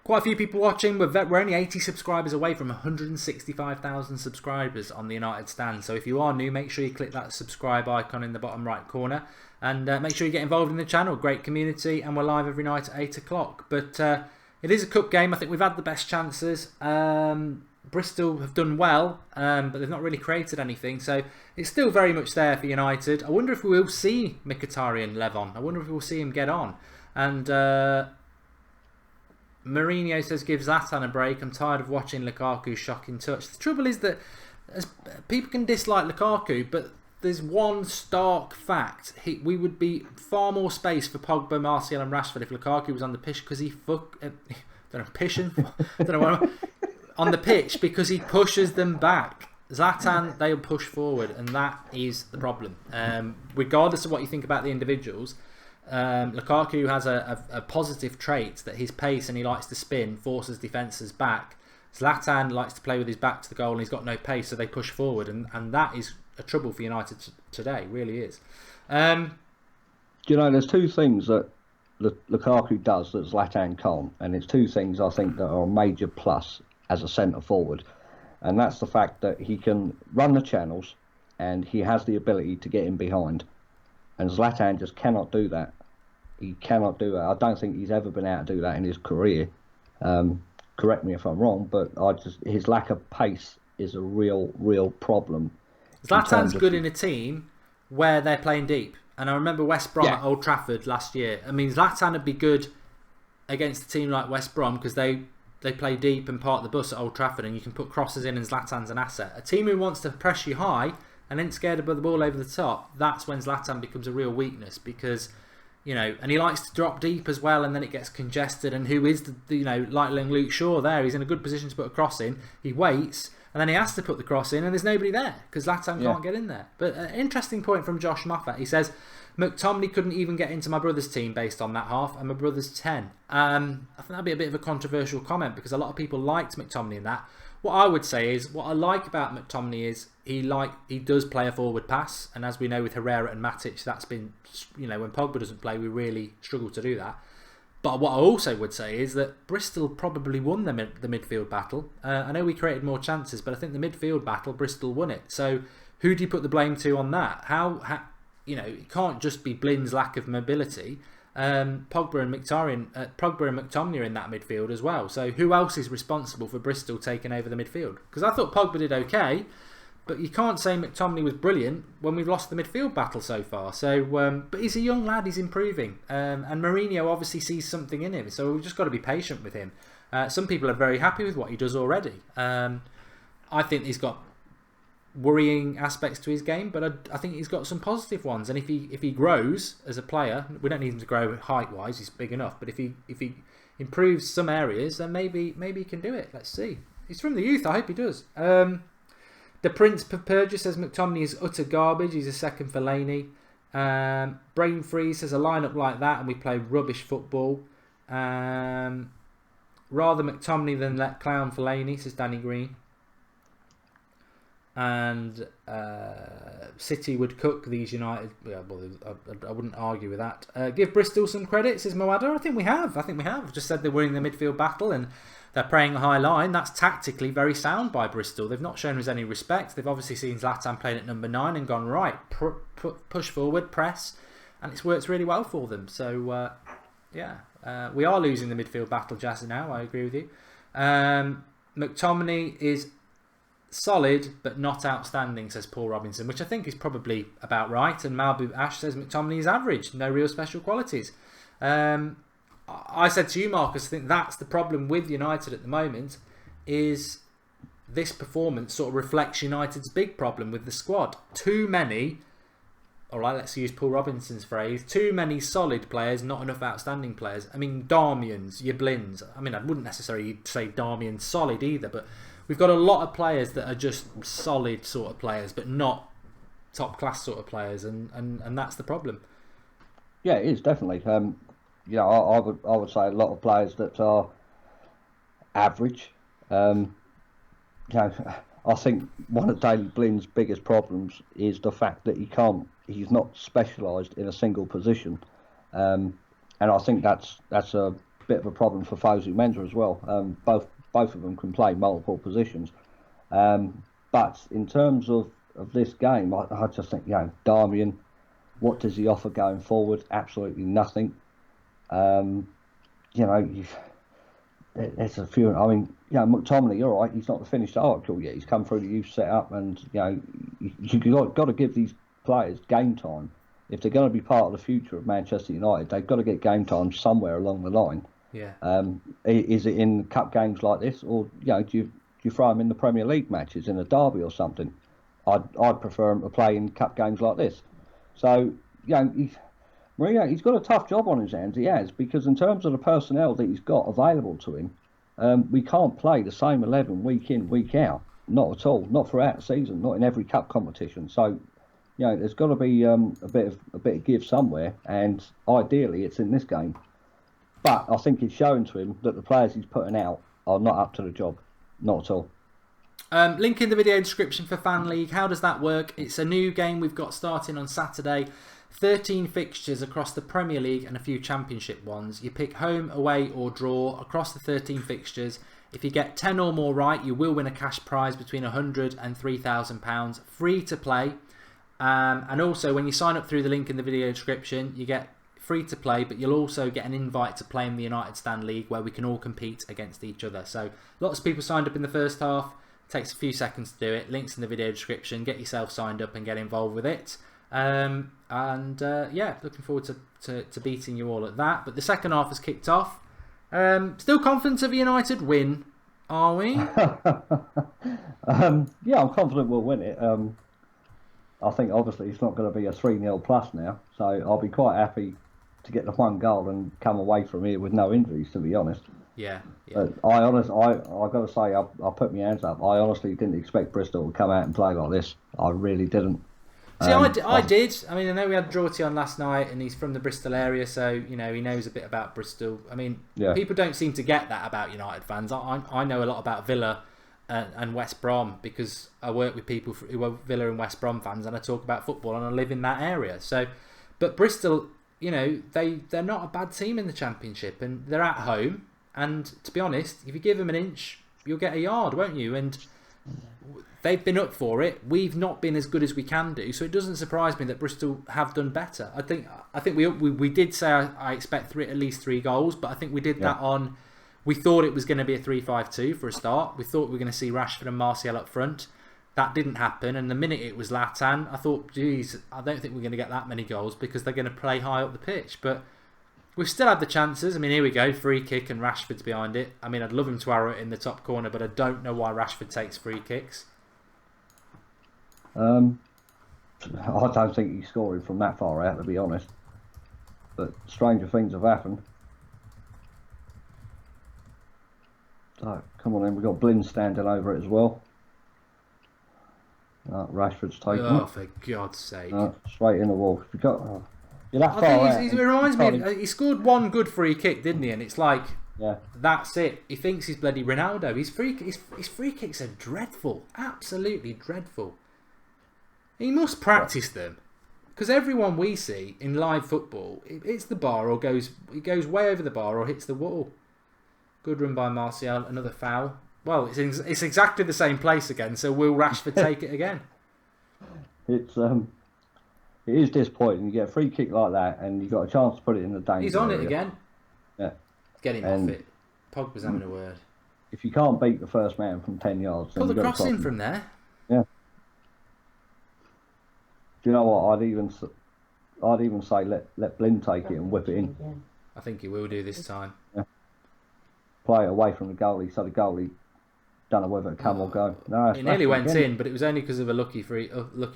Quite a few people watching. We're only 80 subscribers away from 165,000 subscribers on the United Stand. So if you are new, make sure you click that subscribe icon in the bottom right corner, and make sure you get involved in the channel. Great community, and we're live every night at 8 o'clock. But it is a cup game. I think we've had the best chances. Bristol have done well, but they've not really created anything. So it's still very much there for United. I wonder if we will see Mkhitaryan Levon. I wonder if we'll see him get on. And Mourinho says, give Zlatan a break. I'm tired of watching Lukaku's shocking touch. The trouble is that people can dislike Lukaku, but there's one stark fact. We would be far more space for Pogba, Martial and Rashford if Lukaku was on the pitch, because on the pitch, because he pushes them back. Zlatan, they'll push forward, and that is the problem. Regardless of what you think about the individuals, Lukaku has a positive trait that his pace, and he likes to spin, forces defences back. Zlatan likes to play with his back to the goal, and he's got no pace, so they push forward, and that is a trouble for United today, really is. There's 2 things that Lukaku does that Zlatan can't, and it's 2 things I think that are a major plus as a centre forward, and that's the fact that he can run the channels and he has the ability to get in behind, and Zlatan just cannot do that. He cannot do that. I don't think he's ever been able to do that in his career. Correct me if I'm wrong, but his lack of pace is a real problem. Zlatan's good in a team where they're playing deep, and I remember West Brom at Old Trafford last year. I mean, Zlatan would be good against a team like West Brom because they play deep and park the bus at Old Trafford, and you can put crosses in, and Zlatan's an asset. A team who wants to press you high and ain't scared of the ball over the top, that's when Zlatan becomes a real weakness, because and he likes to drop deep as well, and then it gets congested. And who is like Luke Shaw there? He's in a good position to put a cross in. He waits, and then he has to put the cross in, and there's nobody there because Zlatan can't get in there. But an interesting point from Josh Moffat. He says, McTominay couldn't even get into my brother's team based on that half, and my brother's 10. I think that'd be a bit of a controversial comment because a lot of people liked McTominay in that. What I would say is, what I like about McTominay is he does play a forward pass, and as we know with Herrera and Matic, that's been, when Pogba doesn't play, we really struggle to do that. But what I also would say is that Bristol probably won the midfield battle. I know we created more chances, but I think the midfield battle, Bristol won it. So who do you put the blame to on that? How it can't just be Blin's lack of mobility. Pogba and McTominay are in that midfield as well. So who else is responsible for Bristol taking over the midfield? Because I thought Pogba did okay, but you can't say McTominay was brilliant when we've lost the midfield battle so far. So, but he's a young lad, he's improving, and Mourinho obviously sees something in him. So we've just got to be patient with him. Some people are very happy with what he does already. I think he's got worrying aspects to his game, but I think he's got some positive ones. And if he grows as a player, we don't need him to grow height wise, he's big enough, but if he improves some areas, then maybe he can do it. Let's see. He's from the youth, I hope he does. The Prince Purger says McTominay is utter garbage, he's a second Fellaini. Brain Freeze says a lineup like that and we play rubbish football. Rather McTominay than let clown Fellaini, says Danny Green. and City would cook these United. Yeah, well, I wouldn't argue with that. Give Bristol some credit, says Moada. I think we have. Just said they're winning the midfield battle and they're preying a high line. That's tactically very sound by Bristol. They've not shown us any respect. They've obviously seen Zlatan playing at number 9 and gone, right, push forward, press, and it's worked really well for them. So, we are losing the midfield battle, Jazzy, now. I agree with you. McTominay is solid but not outstanding, says Paul Robinson, which I think is probably about right. And Malboob Ash says McTominay is average, no real special qualities. I said to you, Marcus, I think that's the problem with United at the moment, is this performance sort of reflects United's big problem with the squad. Too many, alright, let's use Paul Robinson's phrase, too many solid players, not enough outstanding players. I mean, Darmian's, Yablins. I mean, I wouldn't necessarily say Darmian's solid either, but we've got a lot of players that are just solid sort of players, but not top class sort of players, and that's the problem. Yeah, it is definitely. I would say a lot of players that are average. I think one of Daley Blinn's biggest problems is the fact that he's not specialised in a single position, and I think that's a bit of a problem for Fosu Mensah as well. Both of them can play multiple positions, but in terms of this game, I just think Darmian, what does he offer going forward? Absolutely nothing. There's a few. I mean, McTominay, you're right. He's not the finished article yet. He's come through the youth setup, and you've got to give these players game time if they're going to be part of the future of Manchester United. They've got to get game time somewhere along the line. Yeah. Is it in cup games like this, or do you throw them in the Premier League matches in a derby or something? I'd prefer him to play in cup games like this. So Mourinho, he's got a tough job on his hands, he has, because in terms of the personnel that he's got available to him, we can't play the same 11 week in, week out. Not at all. Not throughout the season. Not in every cup competition. So, there's got to be a bit of give somewhere, and ideally it's in this game. But I think it's showing to him that the players he's putting out are not up to the job. Not at all. Link in the video description for Fan League. How does that work? It's a new game we've got starting on Saturday. 13 fixtures across the Premier League and a few Championship ones. You pick home, away or draw across the 13 fixtures. If you get 10 or more right, you will win a cash prize between £100 and £3,000. Free to play. And also, when you sign up through the link in the video description, you get free to play, but you'll also get an invite to play in the United Stand League, where we can all compete against each other. So lots of people signed up in the first half. Takes a few seconds to do it. Links in the video description. Get yourself signed up and get involved with it. Looking forward to beating you all at that. But the second half has kicked off. Still confident of a United win, are we? I'm confident we'll win it. I think obviously it's not going to be a 3-0 plus now, so I'll be quite happy to get the one goal and come away from here with no injuries, to be honest. Yeah. But I got to say, I put my hands up. I honestly didn't expect Bristol to come out and play like this. I really didn't. See, I did. I mean, I know we had Drawty on last night, and he's from the Bristol area, so he knows a bit about Bristol. I mean, people don't seem to get that about United fans. I know a lot about Villa and West Brom, because I work with people who are Villa and West Brom fans, and I talk about football, and I live in that area. So, but Bristol, they're not a bad team in the Championship, and they're at home. And to be honest, if you give them an inch, you'll get a yard, won't you? And they've been up for it. We've not been as good as we can do, so it doesn't surprise me that Bristol have done better. I think we did say I expect at least 3 goals, but I think we did that on. We thought it was going to be a 3-5-2 for a start. We thought we were going to see Rashford and Martial up front. That didn't happen, and the minute it was Zlatan, I thought, geez, I don't think we're going to get that many goals because they're going to play high up the pitch. But we've still had the chances. I mean, here we go, free kick and Rashford's behind it. I mean, I'd love him to arrow it in the top corner, but I don't know why Rashford takes free kicks. I don't think he's scoring from that far out, to be honest. But stranger things have happened. So, come on in, we've got Blinn standing over it as well. Rashford's taken it. Oh, for God's sake. Straight in the wall. You're that I far think out. it reminds me, he scored one good free kick, didn't he? And it's like, Yeah. That's it. He thinks he's bloody Ronaldo. His free kicks are dreadful. Absolutely dreadful. He must practice them. Because everyone we see in live football, it hits the bar or goes way over the bar or hits the wall. Good run by Martial. Another foul. Well, it's exactly the same place again. So will Rashford take it again? It is disappointing. You get a free kick like that, and you got a chance to put it in the danger He's on area. it again. Yeah. Get him off it. Pogba's having a word. If you can't beat the first man from 10 yards, then Put the you've got cross a in problem. from there. Yeah. Do you know what? I'd even say let Blind take it and whip it in. I think he will do this time. Play it away from the goalie, so the goalie don't know whether to come or go. No, It nearly went in, but it was only because of a lucky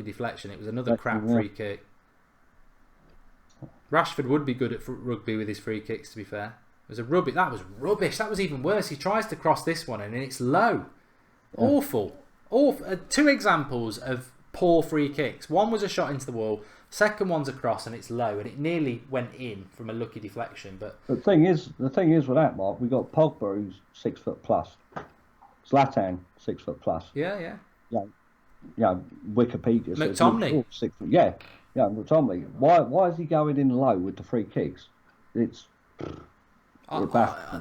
deflection. It was another crap free kick. Rashford would be good at rugby with his free kicks, to be fair. That was rubbish. That was even worse. He tries to cross this one and it's low. Yeah. Awful. 2 examples of poor free kicks. One was a shot into the wall. Second one's a cross and it's low, and it nearly went in from a lucky deflection. But the thing is with that, Mark, we got Pogba, who's 6 foot plus. Zlatan, 6 foot plus. Yeah. Yeah, Wikipedia says McTominay. 6 foot. Yeah, McTominay. Why is he going in low with the free kicks? It's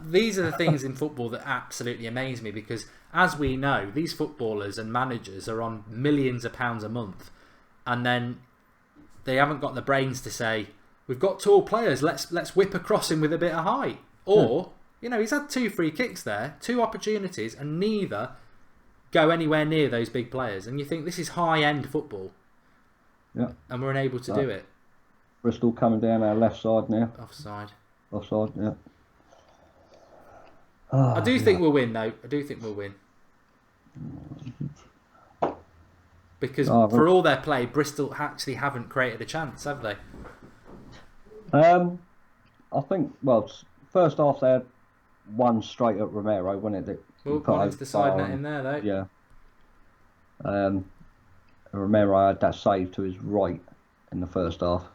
these are the things in football that absolutely amaze me, because as we know, these footballers and managers are on millions of pounds a month, and then they haven't got the brains to say, we've got tall players, let's whip across him with a bit of height. Or he's had 2 free kicks there, 2 opportunities, and neither go anywhere near those big players. And you think this is high end football, and we're unable to do it. Bristol coming down our left side now. Offside, yeah. I do think we'll win, though. I do think we'll win. Because for all their play, Bristol actually haven't created a chance, have they? I think, first half they had one straight at Romero, wasn't it? One into the side net in there, though. Yeah. Romero had that save to his right in the first half.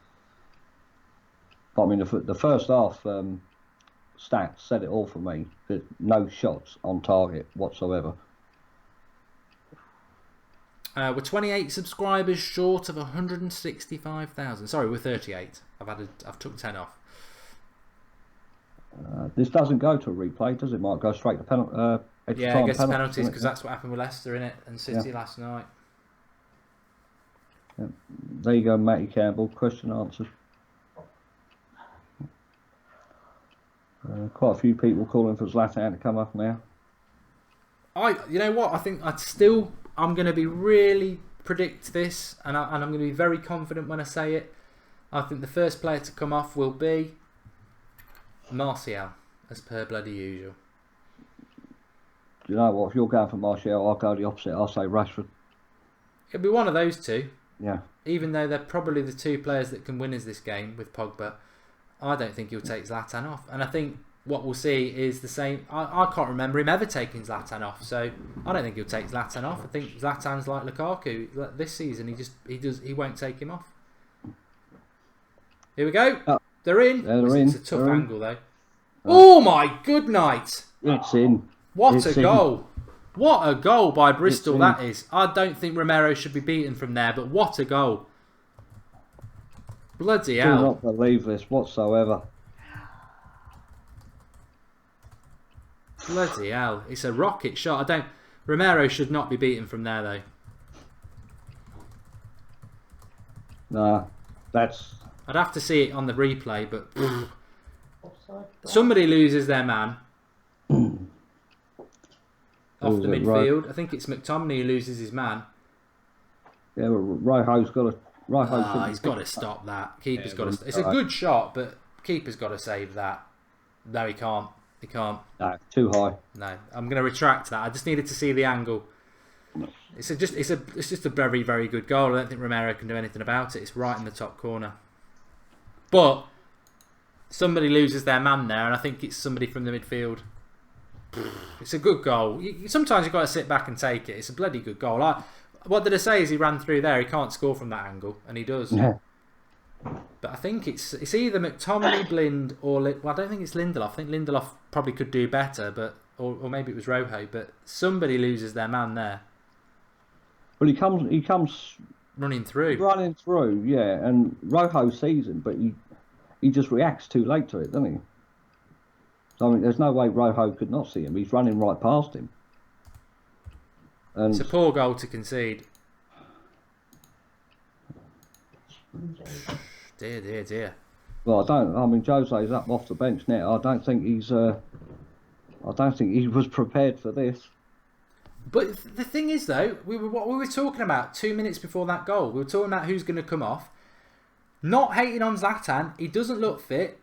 But I mean, the first half stats said it all for me. No shots on target whatsoever. We're 28 subscribers short of 165,000. Sorry, we're 38. I've took 10 off. This doesn't go to a replay, does it? Might go straight to penalty. It gets penalties because that's what happened with Leicester, innit? And City last night. Yeah. There you go, Matty Campbell. Question answered. Quite a few people calling for Zlatan to come up now. You know what? I think I'm going to be really predict this, and I'm going to be very confident when I say it. I think the first player to come off will be Martial, as per bloody usual. Do you know what? If you're going for Martial, I'll go the opposite. I'll say Rashford. It'll be one of those two. Yeah. Even though they're probably the 2 players that can win us this game with Pogba, I don't think he'll take Zlatan off. And I think what we'll see is the same. I can't remember him ever taking Zlatan off, so I don't think he'll take Zlatan off. I think Zlatan's like Lukaku this season. He won't take him off. Here we go. Oh, they're in. they're in. It's a tough angle though. Oh my good night! It's in. What a goal! What a goal by Bristol that is. I don't think Romero should be beaten from there, but what a goal! Bloody hell! I do not believe this whatsoever. Bloody hell! It's a rocket shot. Romero should not be beaten from there though. Nah, that's. I'd have to see it on the replay, but somebody loses their man off the midfield. Right. I think it's McTominay who loses his man. Yeah, well, Rojo's got to. He's got to stop that. Keeper's got to. It's a good shot, but keeper's got to save that. No, he can't. He can't. No, too high. No, I'm going to retract that. I just needed to see the angle. It's just a very, very good goal. I don't think Romero can do anything about it. It's right in the top corner. But somebody loses their man there, and I think it's somebody from the midfield. It's a good goal. Sometimes you've got to sit back and take it. It's a bloody good goal. What did I say? Is he ran through there? He can't score from that angle, and he does. Yeah. But I think it's either McTominay, Blind, or well, I don't think it's Lindelof. I think Lindelof probably could do better, but or maybe it was Rojo. But somebody loses their man there. Well, he comes running through, yeah. And Rojo sees him, but he just reacts too late to it, doesn't he? So I mean, there's no way Rojo could not see him. He's running right past him. And it's a poor goal to concede. Dear. Well, I mean, Jose's up off the bench now. I don't think he was prepared for this. But the thing is, though, what we were talking about 2 minutes before that goal. We were talking about who's going to come off. Not hating on Zlatan. He doesn't look fit.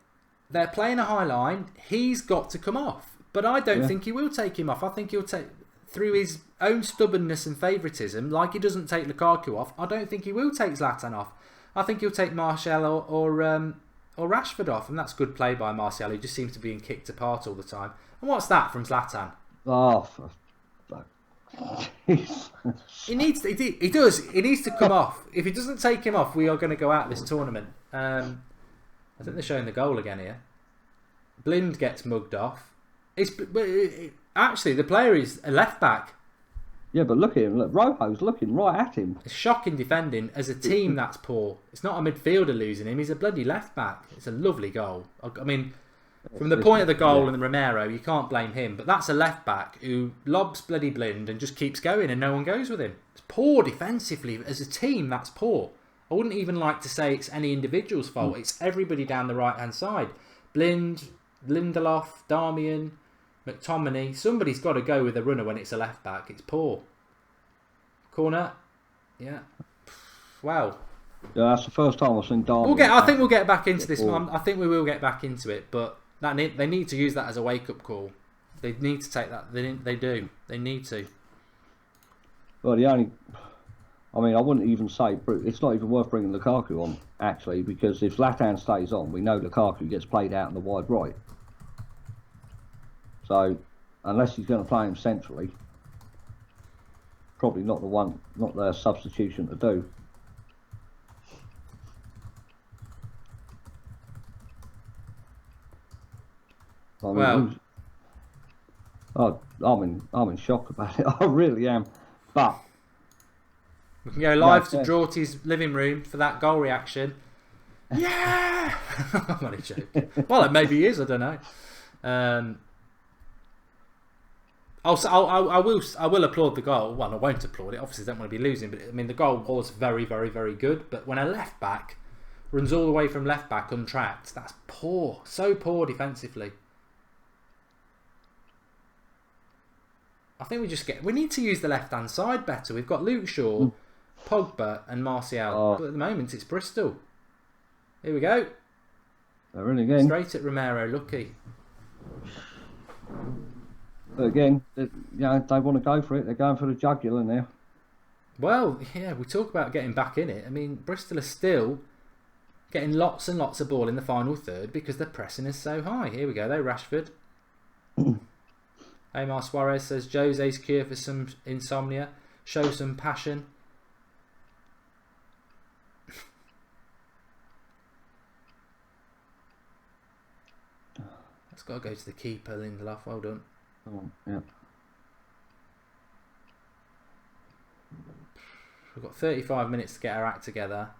They're playing a high line. He's got to come off. But I don't think he will take him off. I think he'll take, through his own stubbornness and favouritism, like he doesn't take Lukaku off, I don't think he will take Zlatan off. I think he'll take Martial or Rashford off. And that's good play by Martial. He just seems to be being kicked apart all the time. And what's that from Zlatan? Oh, he needs to come off. If he doesn't take him off, we are going to go out this tournament. I think they're showing the goal again here. Blind gets mugged off. Actually, the player is a left back. Yeah, but look at him. Look, Rojo's looking right at him. It's shocking defending. As a team, that's poor. It's not a midfielder losing him. He's a bloody left back. It's a lovely goal. I mean, from the point of the goal and the Romero, you can't blame him. But that's a left back who lobs bloody Blind and just keeps going and no one goes with him. It's poor defensively. As a team, that's poor. I wouldn't even like to say it's any individual's fault. It's everybody down the right-hand side. Blind, Lindelof, Darmian, McTominay. Somebody's got to go with a runner when it's a left back. It's poor. Corner. Yeah. Wow. Yeah, that's the first time I've seen Darmian. I think we'll get back into this one. I think we will get back into it, but they need to use that as a wake-up call. They need to take that. They do. They need to. Well, I mean, I wouldn't even say it's not even worth bringing Lukaku on, actually, because if Zlatan stays on, we know Lukaku gets played out in the wide right. So, unless he's going to play him centrally, probably not the substitution to do. I'm in shock about it. I really am. But we can go live to Draughty's living room for that goal reaction. Yeah, I'm only joking. Well, it maybe is. I don't know. I will applaud the goal. Well, I won't applaud it. Obviously, I don't want to be losing. But I mean, the goal was very, very, very good. But when a left back runs all the way from left back untracked, that's poor. So poor defensively. I think we need to use the left hand side better. We've got Luke Shaw, Pogba, and Martial. But at the moment, it's Bristol. Here we go. They're in again. Straight at Romero. Lucky. But again, they want to go for it. They're going for the jugular now. Well, yeah, we talk about getting back in it. I mean, Bristol are still getting lots and lots of ball in the final third because the pressing is so high. Here we go, though, Rashford. Omar Suarez says Jose's cure for some insomnia. Show some passion. That's got to go to the keeper, Lindelof. Well done. Yeah. We've got 35 minutes to get our act together.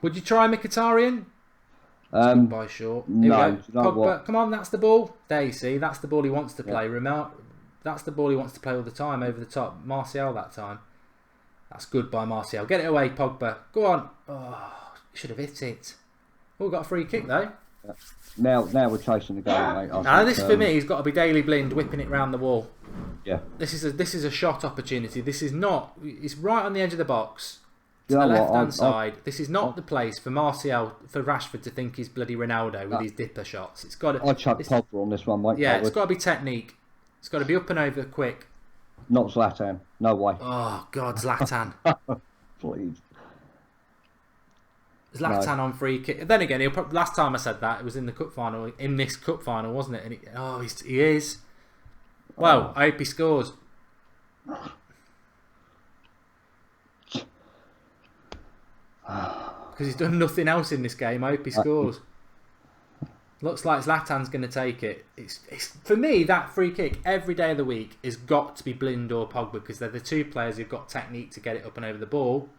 Would you try Mkhitaryan? By short. Here no. we go. Pogba. Come on, that's the ball. There you see. That's the ball he wants to play. Yeah. That's the ball he wants to play all the time, over the top. Martial that time. That's good by Martial. Get it away, Pogba. Go on. Oh, should have hit it. Oh, got a free kick though. Yeah. Now we're chasing the goal, mate. Now this for me, he's got to be Daley Blind whipping it round the wall. Yeah. This is a shot opportunity. This is not. It's right on the edge of the box. To the left hand side. This is not the place for Martial, for Rashford to think he's bloody Ronaldo with his dipper shots. It's got to. I'd chuck Pogba on this one, mate. Yeah, it's got to be technique. It's got to be up and over quick. Not Zlatan. No way. Oh God, Zlatan. Please. Zlatan on free kick. Then again, last time I said that it was in the cup final. In this cup final, wasn't it? And he is. Well, I hope he scores. because he's done nothing else in this game. I hope he scores. Looks like Zlatan's going to take it. It's for me, that free kick every day of the week has got to be Blind or Pogba, because they're the two players who've got technique to get it up and over the ball.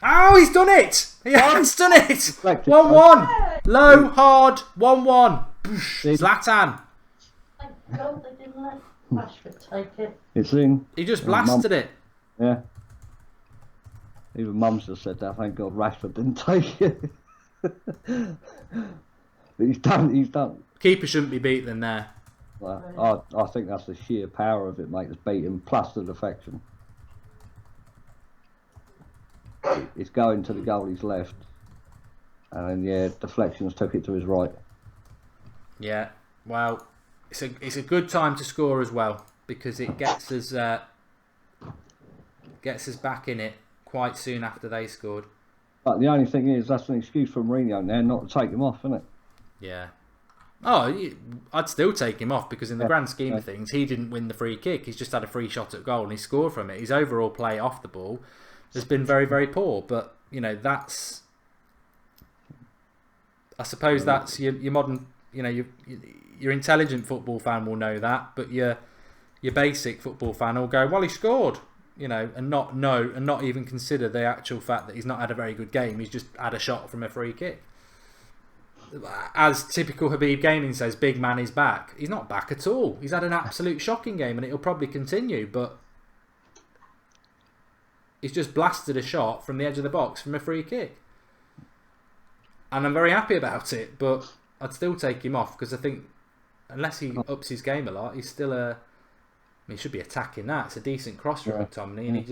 Oh, he's done it! He has done it! 1-1. Low, hard, 1-1. Zlatan. Thank God they didn't let Rashford take it. It's in. He just blasted it. Yeah. Even Mum's just said that. Thank God Rashford didn't take it. But he's done. Keeper shouldn't be beaten there. Well, I think that's the sheer power of it, mate. It's beating plus the deflection. It's going to the goalie's left, and then deflections took it to his right. Yeah, well, it's a good time to score as well, because it gets us back in it quite soon after they scored. But the only thing is, that's an excuse for Mourinho now not to take him off, isn't it? Yeah. Oh, I'd still take him off, because in the grand scheme of things, he didn't win the free kick. He's just had a free shot at goal and he scored from it. His overall play off the ball has been very, very poor. But, you know, that's... I suppose that's your modern... You know, your intelligent football fan will know that, but your basic football fan will go, well, he scored, you know, and not even consider the actual fact that he's not had a very good game. He's just had a shot from a free kick. As typical Habib Gaming says, big man is back. He's not back at all. He's had an absolute shocking game, and it'll probably continue, but he's just blasted a shot from the edge of the box from a free kick. And I'm very happy about it, but I'd still take him off, because I think unless he ups his game a lot, he's still he should be attacking that. It's a decent cross from McTominay, and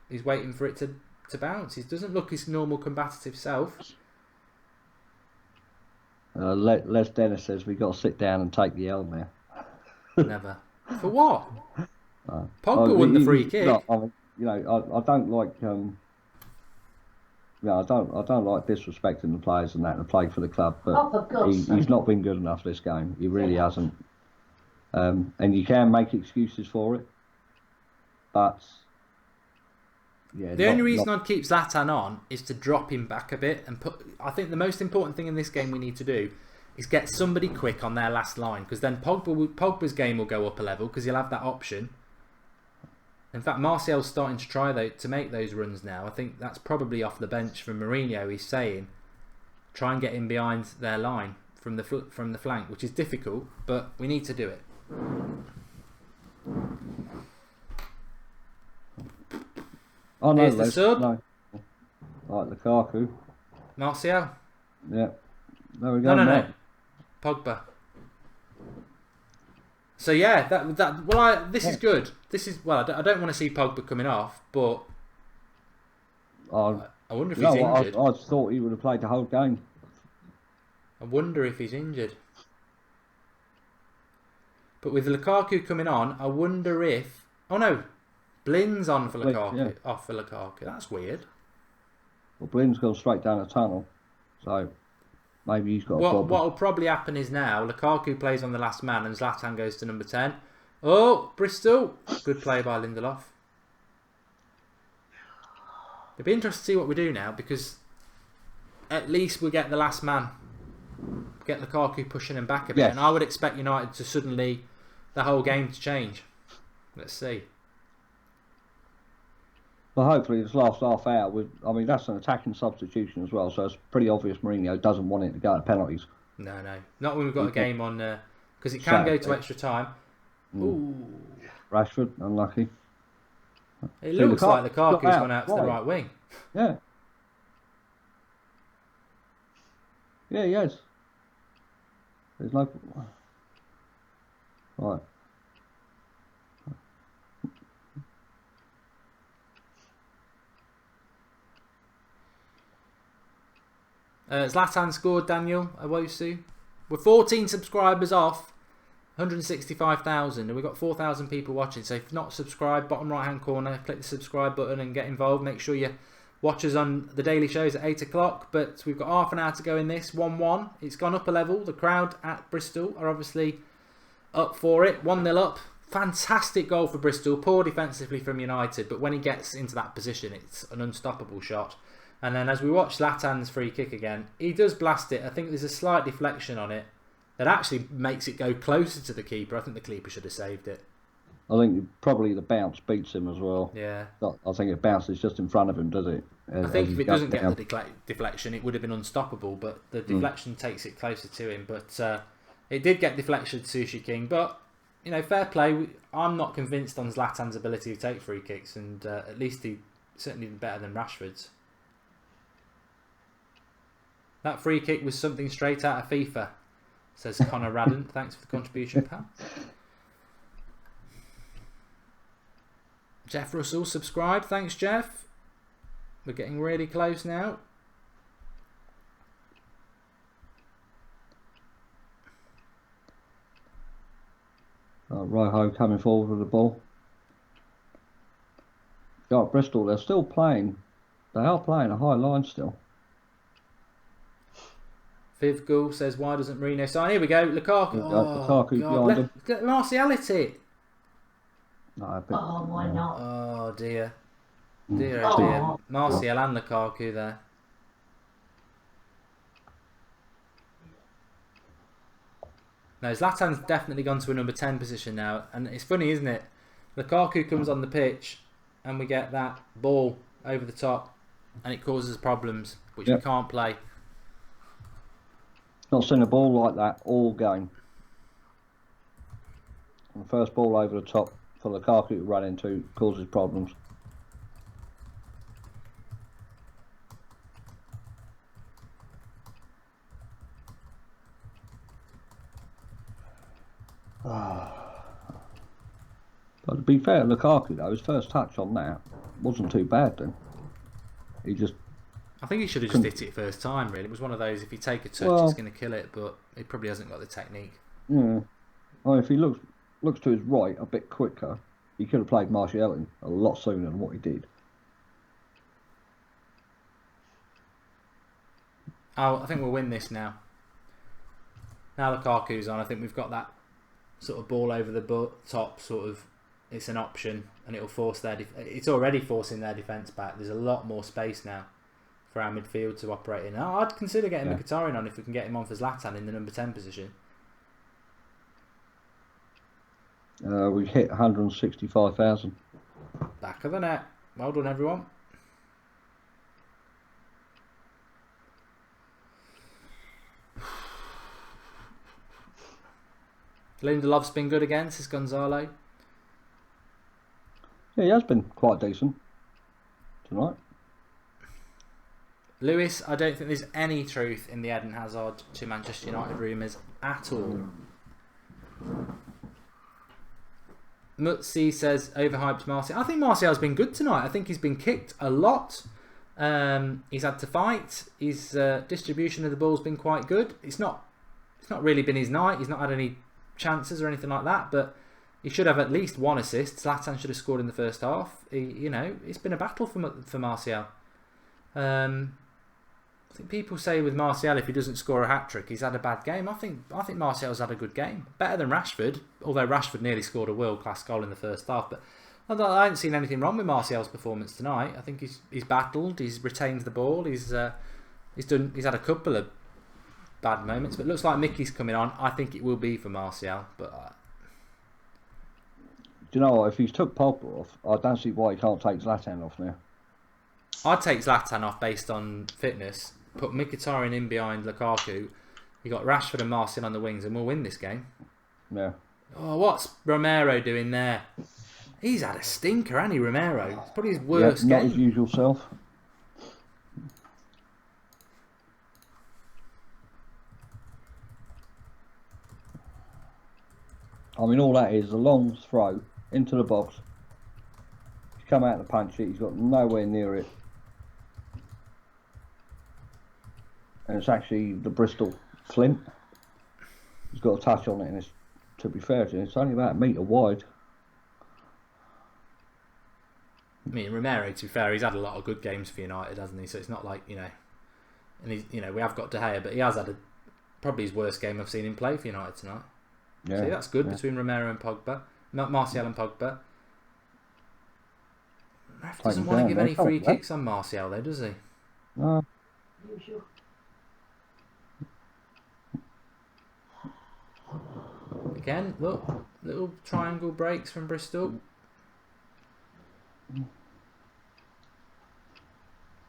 he's waiting for it to bounce. He doesn't look his normal combative self. Les Dennis says we got to sit down and take the L now. Never. For what? Pogba won the free kick. I mean, you know, I don't like. I don't like disrespecting the players and that to play for the club, but he's not been good enough this game. He really hasn't. And you can make excuses for it, but the only reason I'd keep Zlatan on is to drop him back a bit and put. I think the most important thing in this game we need to do is get somebody quick on their last line, because then Pogba's game will go up a level, because he'll have that option. In fact, Martial's starting to try to make those runs now. I think that's probably off the bench from Mourinho. He's saying try and get in behind their line from the flank, which is difficult, but we need to do it. Oh no, Here's the sub. No. Like Lukaku. Martial. Yeah. There we go. No. Pogba. So yeah, this is good. This is I don't want to see Pogba coming off, but I wonder if he's injured. I thought he would have played the whole game. I wonder if he's injured. But with Lukaku coming on, I wonder if... Oh no, Blin's on for Lukaku, off for Lukaku. That's weird. Well, Blin's gone straight down the tunnel, so maybe he's got a problem. What will probably happen is now Lukaku plays on the last man and Zlatan goes to number 10. Oh, Bristol. Good play by Lindelof. It'll be interesting to see what we do now, because at least we get the last man. Get Lukaku pushing him back a bit. Yes. And I would expect United to suddenly, the whole game to change. Let's see. Well, hopefully this last half hour, I mean, that's an attacking substitution as well, so it's pretty obvious Mourinho doesn't want it to go to penalties. No. Not when we've got a game on, because it can go to extra time. Ooh. Rashford, unlucky. It looks like Lukaku's gone out to the right wing. Yeah. Yeah, he has. There's no... Right. Zlatan scored, Daniel Awosu. We're 14 subscribers off 165,000, and we've got 4,000 people watching. So if you're not subscribed, bottom right hand corner, click the subscribe button and get involved. Make sure you watch us on the daily shows at 8 o'clock. But we've got half an hour to go in this. 1-1. It's gone up a level. The crowd at Bristol are obviously up for it. 1-0 up. Fantastic goal for Bristol. Poor defensively from United, but when he gets into that position, it's an unstoppable shot. And then as we watch Zlatan's free kick again, he does blast it. I think there's a slight deflection on it that actually makes it go closer to the keeper. I think the keeper should have saved it. I think probably the bounce beats him as well. Yeah. I think it bounces just in front of him, does it? I think if it doesn't get the deflection, it would have been unstoppable. But the deflection takes it closer to him. But it did get deflection to Sushi King. But, you know, fair play. I'm not convinced on Zlatan's ability to take free kicks. And at least he certainly did better than Rashford's. That free kick was something straight out of FIFA, says Connor Radden. Thanks for the contribution, pal. Jeff Russell subscribed. Thanks, Jeff. We're getting really close now. Rojo coming forward with the ball. Got Bristol. They're still playing. They are playing a high line still. Viv Gould says, why doesn't Mourinho sign? Here we go. Lukaku. Lukaku behind him. Let Martial hit it. No, Oh, why not? Oh, dear. Dear, oh dear. Martial and Lukaku there. No, Zlatan's definitely gone to a number 10 position now. And it's funny, isn't it? Lukaku comes on the pitch and we get that ball over the top and it causes problems, which we can't play. Not seen a ball like that all game. And the first ball over the top for Lukaku to run into causes problems. But to be fair, Lukaku though, his first touch on that wasn't too bad then. He just... I think he should have just hit it first time, really. It was one of those, if you take a touch, it's going to kill it, but he probably hasn't got the technique. Yeah. Well, if he looks to his right a bit quicker, he could have played Martial in a lot sooner than what he did. Oh, I think we'll win this now. Now Lukaku's on, I think we've got that sort of ball over the top, sort of, it's an option, and it'll force their... it's already forcing their defence back. There's a lot more space now for our midfield to operate in. I'd consider getting Mkhitaryan on if we can get him on for Zlatan in the number 10 position. We hit 165,000. Back of the net. Well done, everyone. Lindelof's been good again, says Gonzalo. Yeah, he has been quite decent tonight. Lewis, I don't think there's any truth in the Eden Hazard to Manchester United rumours at all. Mutsi says, overhyped Martial. I think Martial's been good tonight. I think he's been kicked a lot. He's had to fight. His distribution of the ball's been quite good. It's not really been his night. He's not had any chances or anything like that, but he should have at least one assist. Zlatan should have scored in the first half. It's been a battle for Martial. I think people say with Martial, if he doesn't score a hat-trick, he's had a bad game. I think Martial's had a good game. Better than Rashford, although Rashford nearly scored a world-class goal in the first half. But I haven't seen anything wrong with Martial's performance tonight. I think he's battled, he's retained the ball, he's had a couple of bad moments, but it looks like Mickey's coming on. I think it will be for Martial, but... Do you know what? If he's took Pogba off, I don't see why he can't take Zlatan off now. I'd take Zlatan off based on fitness. Put Mkhitaryan in behind Lukaku. You got Rashford and Martial on the wings, and we'll win this game. Yeah. Oh, what's Romero doing there? He's had a stinker, hasn't he, Romero? It's probably his worst game. Not his usual self. I mean, all that is a long throw into the box. He's come out to punch it. He's got nowhere near it. And it's actually the Bristol Flint. He's got a touch on it, and it's, to be fair to him, it's only about a metre wide. I mean, Romero, to be fair, he's had a lot of good games for United, hasn't he? So it's not like, and he's, we have got De Gea, but he has had probably his worst game I've seen him play for United tonight. Yeah, so that's good between Romero and Pogba, not Martial and Pogba. Ref doesn't want to give any free kicks on Martial, though, does he? No. Usual. Again, look, little triangle breaks from Bristol.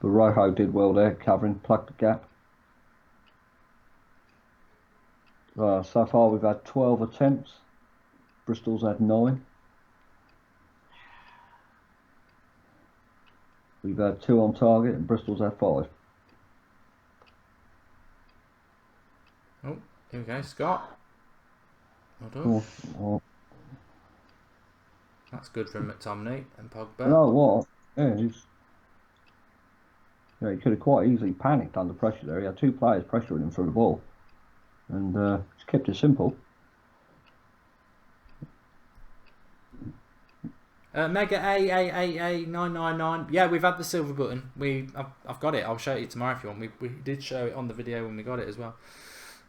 But Rojo did well there, covering, plugged the gap. So far we've had 12 attempts. Bristol's had 9. We've had 2 on target and Bristol's had 5. Oh, here we go, Scott. Well done. Oh. That's good from McTominay and Pogba. You know what? Yeah, he could have quite easily panicked under pressure there. He had 2 players pressuring him for the ball. And he's kept it simple. Mega A999. Yeah, we've had the silver button. I've got it. I'll show it you tomorrow if you want. We did show it on the video when we got it as well.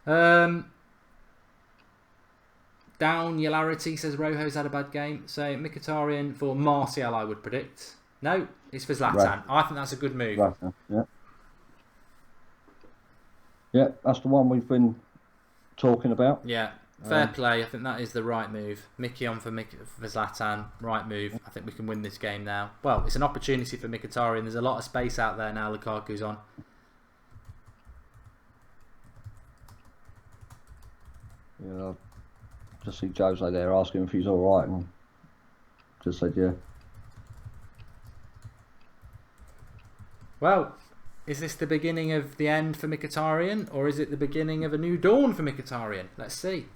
Down Yolarity says Rojo's had a bad game. So Mkhitaryan for Martial, I would predict. No, it's for Zlatan. Right. I think that's a good move. Right, yeah. Yeah, that's the one we've been talking about. Yeah, fair play. I think that is the right move. Mickey on for Zlatan. Right move. I think we can win this game now. Well, it's an opportunity for Mkhitaryan. There's a lot of space out there now Lukaku's on. Yeah, just see Jose there asking if he's all right, and just said yeah. Well, is this the beginning of the end for Mkhitaryan, or is it the beginning of a new dawn for Mkhitaryan? Let's see.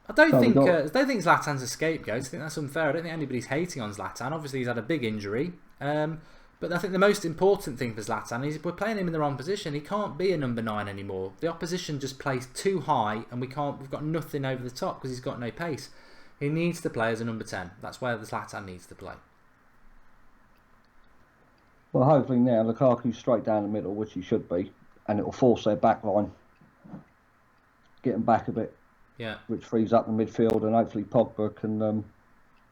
I don't think Zlatan's a scapegoat. I think that's unfair. I don't think anybody's hating on Zlatan. Obviously, he's had a big injury. But I think the most important thing for Zlatan is we're playing him in the wrong position. He can't be a number 9 anymore. The opposition just plays too high, and we've got nothing over the top because he's got no pace. He needs to play as a number 10. That's where the Zlatan needs to play. Well, hopefully now Lukaku's straight down the middle, which he should be, and it will force their back line, get them back a bit. Yeah. Which frees up the midfield, and hopefully Pogba can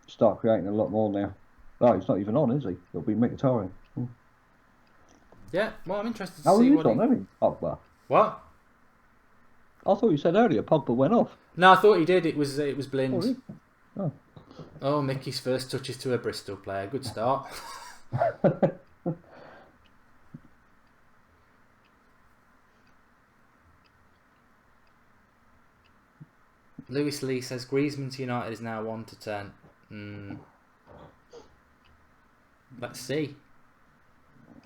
start creating a lot more now. Oh, he's not even on, is he? It'll be Mkhitaryan. Yeah, well, I'm interested to see what Pogba. What? I thought you said earlier Pogba went off. No, I thought he did. It was Blind. Oh, Mickey's first touches to a Bristol player. Good start. Lewis Lee says Griezmann to United is now 1 to 10. Let's see.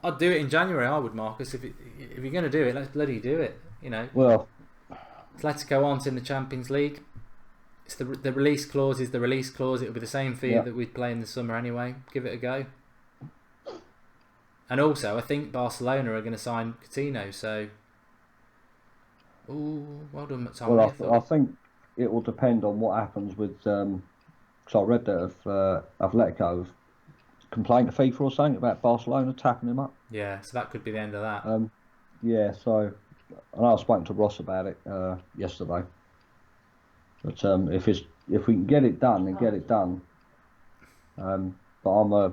I'd do it in January, I would, Marcus. If you're going to do it, let's bloody do it. You know. Well, Atletico aren't in the Champions League. It's the release clause is the release clause. It'll be the same fee that we'd play in the summer anyway. Give it a go. And also, I think Barcelona are going to sign Coutinho. So, well done, McTominay. Well, I think it will depend on what happens with. Because I read that Atletico have complained to FIFA or something about Barcelona tapping him up. Yeah, so that could be the end of that. Yeah, so I know I was speaking to Ross about it yesterday. But if we can get it done, then get it done. But I'm a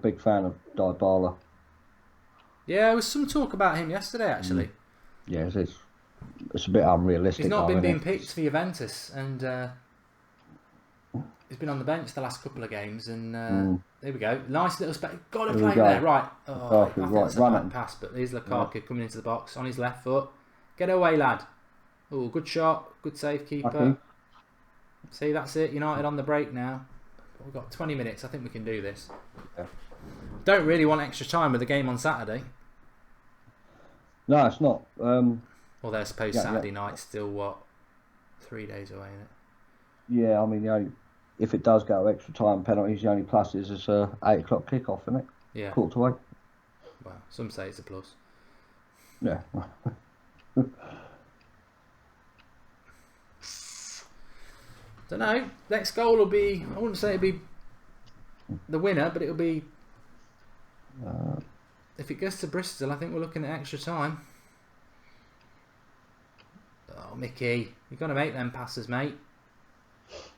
big fan of Dybala. Yeah, there was some talk about him yesterday actually. Yeah, it's a bit unrealistic. He's not been being picked for Juventus, and he's been on the bench the last couple of games. And there we go, nice little space. Got to play there, right? I think that's a bad pass, but here's Lukaku coming into the box on his left foot. Get away, lad. Oh, good shot, good save, keeper. Okay. See, that's it. United on the break now. We've got 20 minutes. I think we can do this. Yeah. Don't really want extra time with the game on Saturday. No, it's not. Although I suppose Saturday night's still, what, 3 days away, isn't it? Yeah, I mean, if it does go extra time penalties, the only plus is it's 8 o'clock kickoff, isn't it? Yeah. 7:45. Well, some say it's a plus. Yeah. Don't know. Next goal will be, I wouldn't say it'll be the winner, but it'll be, if it goes to Bristol, I think we're looking at extra time. Oh, Mickey, you've got to make them passes, mate.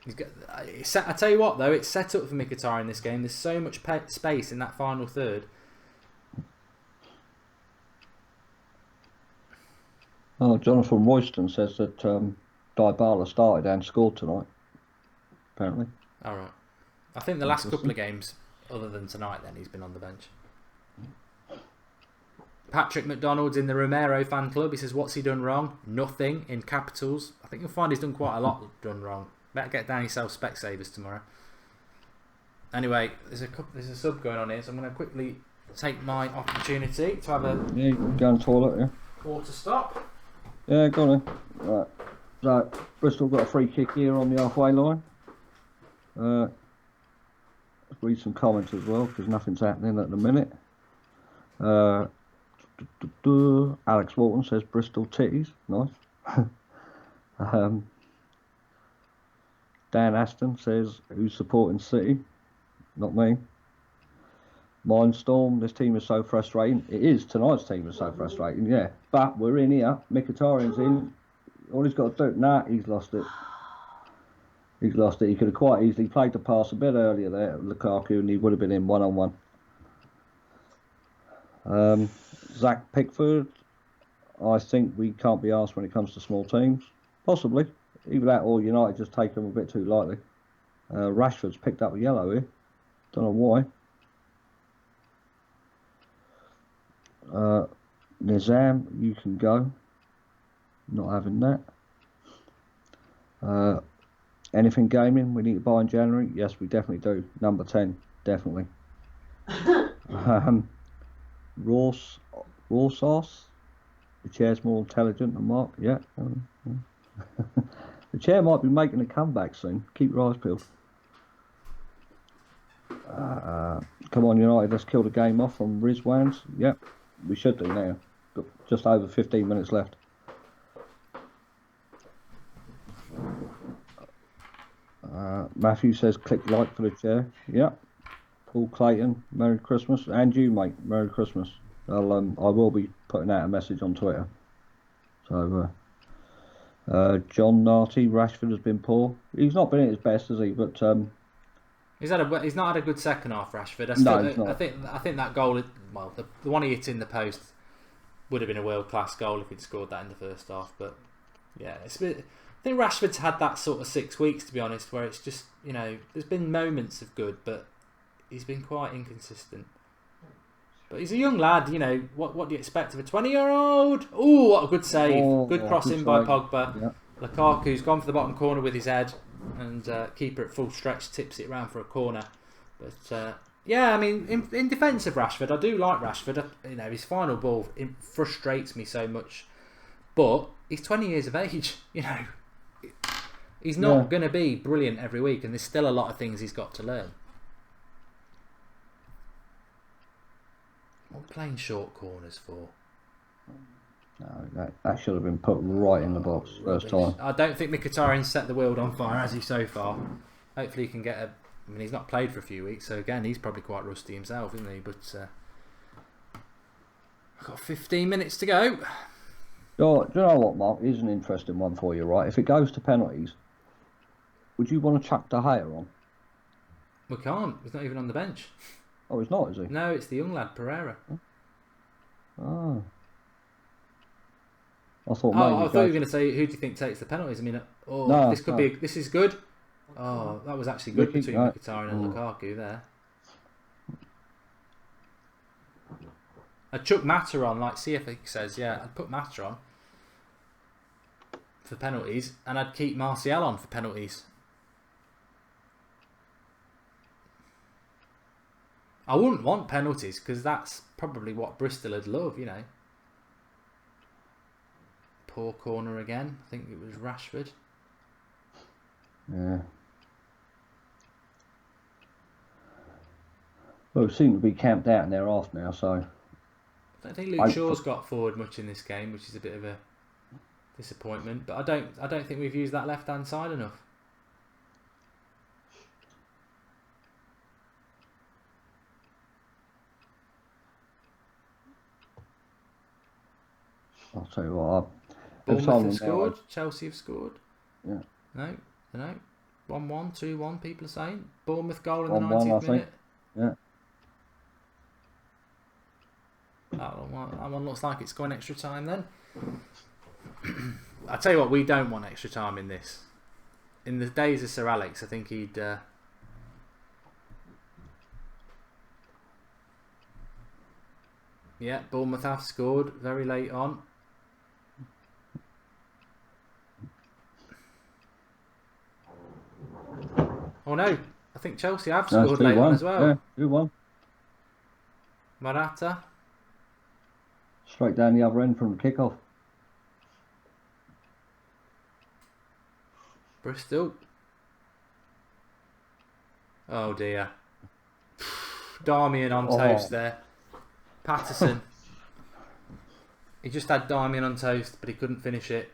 I tell you what, though, it's set up for Mkhitaryan in this game. There's so much space in that final third. Oh, Jonathan Royston says that Dybala started and scored tonight. Apparently. All right. I think the last couple Interesting. of games, other than tonight, then he's been on the bench. Patrick McDonald's in the Romero fan club. He says, "What's he done wrong? Nothing," in capitals. I think you'll find he's done quite a lot done wrong. Better get down yourself Specsavers tomorrow. Anyway, there's a sub going on here, so I'm going to quickly take my opportunity to have a Yeah, you can go on the toilet, yeah. water stop. Yeah, go on then. Right. So, Bristol got a free kick here on the halfway line. Let's read some comments as well, because nothing's happening at the minute. Alex Walton says Bristol titties. Nice. Dan Aston says, who's supporting City? Not me. Mindstorm, this team is so frustrating. It is, tonight's team is so frustrating, yeah. But we're in here, Mkhitaryan's in. All he's got to do, he's lost it. He's lost it. He could have quite easily played the pass a bit earlier there, Lukaku, and he would have been in one-on-one. Zach Pickford, I think we can't be asked when it comes to small teams. Possibly. Either that or United just take them a bit too lightly. Rashford's picked up a yellow here. Don't know why. Nizam, you can go. Not having that. Anything gaming we need to buy in January? Yes, we definitely do. Number 10, definitely. Raw sauce. The chair's more intelligent than Mark. Yeah. The chair might be making a comeback soon. Keep your eyes peeled. Come on, United. Let's kill the game off from Rizwans. Yep, we should do now. Got just over 15 minutes left. Matthew says click like for the chair. Yep. Paul Clayton, Merry Christmas. And you, mate, Merry Christmas. I will be putting out a message on Twitter. So, John Narty, Rashford has been poor. He's not been at his best, has he? But he's not had a good second half, Rashford. No, he's not. I think that goal, well, the one he hit in the post would have been a world class goal if he'd scored that in the first half. But yeah, it's a bit. I think Rashford's had that sort of 6 weeks, to be honest, where it's just, there's been moments of good, but he's been quite inconsistent. But he's a young lad, what do you expect of a 20-year-old? Oh, what a good save. Good crossing by Pogba. Yeah. Lukaku's gone for the bottom corner with his head, and keeper at full stretch tips it round for a corner. But yeah, I mean, in defence of Rashford, I do like Rashford. His final ball frustrates me so much. But he's 20 years of age, He's not going to be brilliant every week, and there's still a lot of things he's got to learn. What are we playing short corners for? No, that should have been put right in the box first time. I don't think Mkhitaryan set the world on fire, has he, so far? Hopefully he can get I mean, he's not played for a few weeks, so again, he's probably quite rusty himself, isn't he? But I've got 15 minutes to go. Do you know what, Mark? Here's an interesting one for you, right? If it goes to penalties, would you want to chuck De Gea on? We can't. He's not even on the bench. Oh, he's not, is he? No, it's the young lad, Pereira. Oh. I thought I thought you were going to say, who do you think takes the penalties? I mean, No, this could be. This is good. Oh, that was actually good between Mkhitaryan and Lukaku there. I'd chuck Mata on, like CFX says. Yeah, I'd put Mata on for penalties, and I'd keep Martial on for penalties. I wouldn't want penalties because that's probably what Bristol would love, Poor corner again. I think it was Rashford. Yeah. Well, we seem to be camped out in their half now, so. I don't think Luke Shaw's got forward much in this game, which is a bit of a disappointment. But I don't think we've used that left hand side enough. I'll tell you what. Bournemouth have scored. Chelsea have scored. Yeah. No. 1-1, 2-1. People are saying Bournemouth goal in the 1-1, 90th minute. Yeah. That one looks like it's going extra time then. I tell you what, we don't want extra time in this. In the days of Sir Alex, I think he'd. Yeah, Bournemouth have scored very late on. Oh no, I think Chelsea have scored late on as well. Yeah, 2-1. Morata. Straight down the other end from the kickoff. Bristol. Oh dear. Darmian on toast there. Patterson. He just had Darmian on toast, but he couldn't finish it.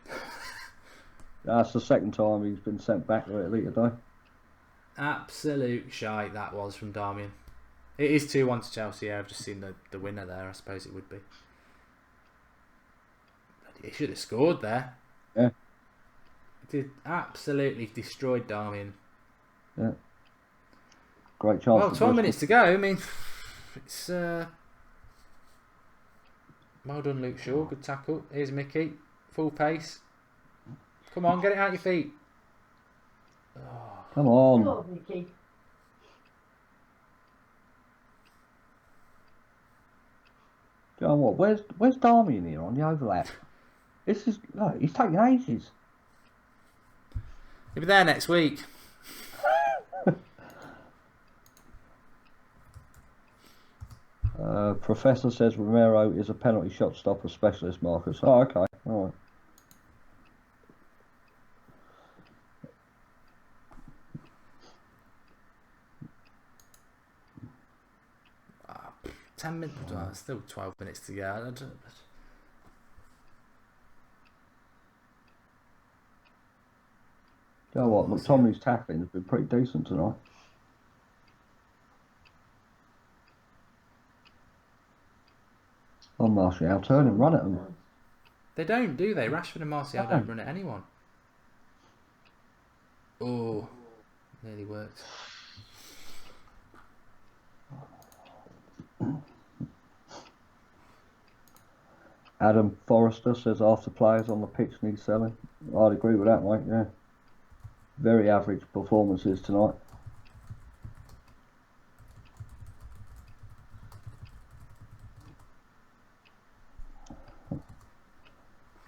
That's the second time he's been sent back lately today. Absolute shite that was from Darmian. It is 2-1 to Chelsea. Yeah, I've just seen the winner there. I suppose it would be. He should have scored there. Yeah. Did absolutely destroyed Darmian. Yeah. Great chance. Well, 12 minutes to go. I mean, it's well done, Luke Shaw. Good tackle. Here's Mickey. Full pace. Come on, get it out your feet. Oh. Come on. Go, Vicky. Do you know what? Where's Darmian here on the overlap? This is look, he's taking ages. He'll be there next week. Professor says Romero is a penalty shot stopper specialist, Marcus. Oh, okay. All right. 10 minutes. Well, still 12 minutes to go. You know what? McTominay's tackling has been pretty decent tonight. On Martial, turn and run at them. They don't, do they? Rashford and Martial don't run at anyone. Oh, nearly worked. Adam Forrester says after players on the pitch need selling. I'd agree with that, mate. Yeah, very average performances tonight.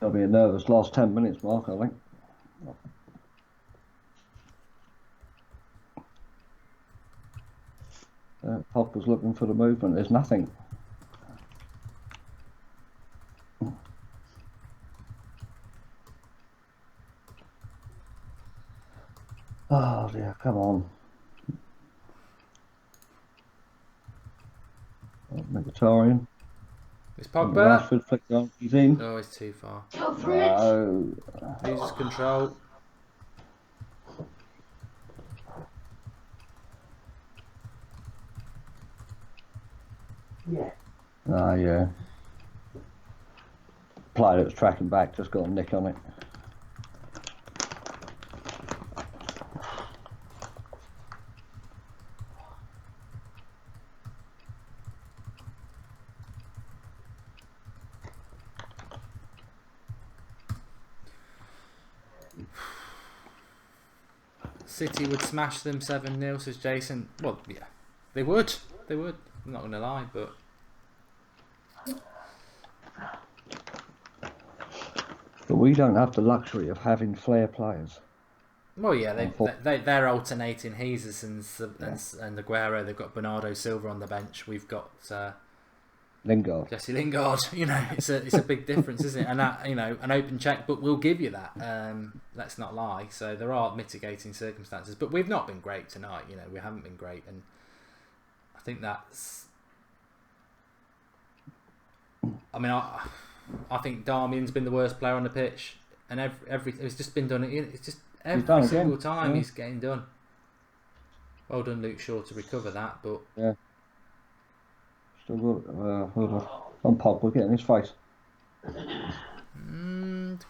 There'll be a nervous last 10 minutes, Mark, I think. Pogba's looking for the movement. There's nothing. Oh dear, come on. Mkhitaryan. It's Pogba. Rashford flicked on. He's in. No, it's too far. Go for it. No. Loses control. Yeah. Ah, yeah. Player that was tracking back just got a nick on it. City would smash them 7-0, says Jason. Well, yeah, they would. They would. I'm not going to lie, but. But we don't have the luxury of having flair players. Well, yeah, they're alternating Jesus and Aguero. They've got Bernardo Silva on the bench. We've got Lingard. Jesse Lingard. You know, it's a big difference, isn't it? And that, you know, an open checkbook will give you that. Let's not lie. So there are mitigating circumstances, but we've not been great tonight. You know, we haven't been great, and I think that's. I mean, I think Darmian's been the worst player on the pitch, and every it's just been done. It's just every single time he's getting done. Well done, Luke Shaw, to recover that, but yeah. Still got hold on. Pogba getting his face.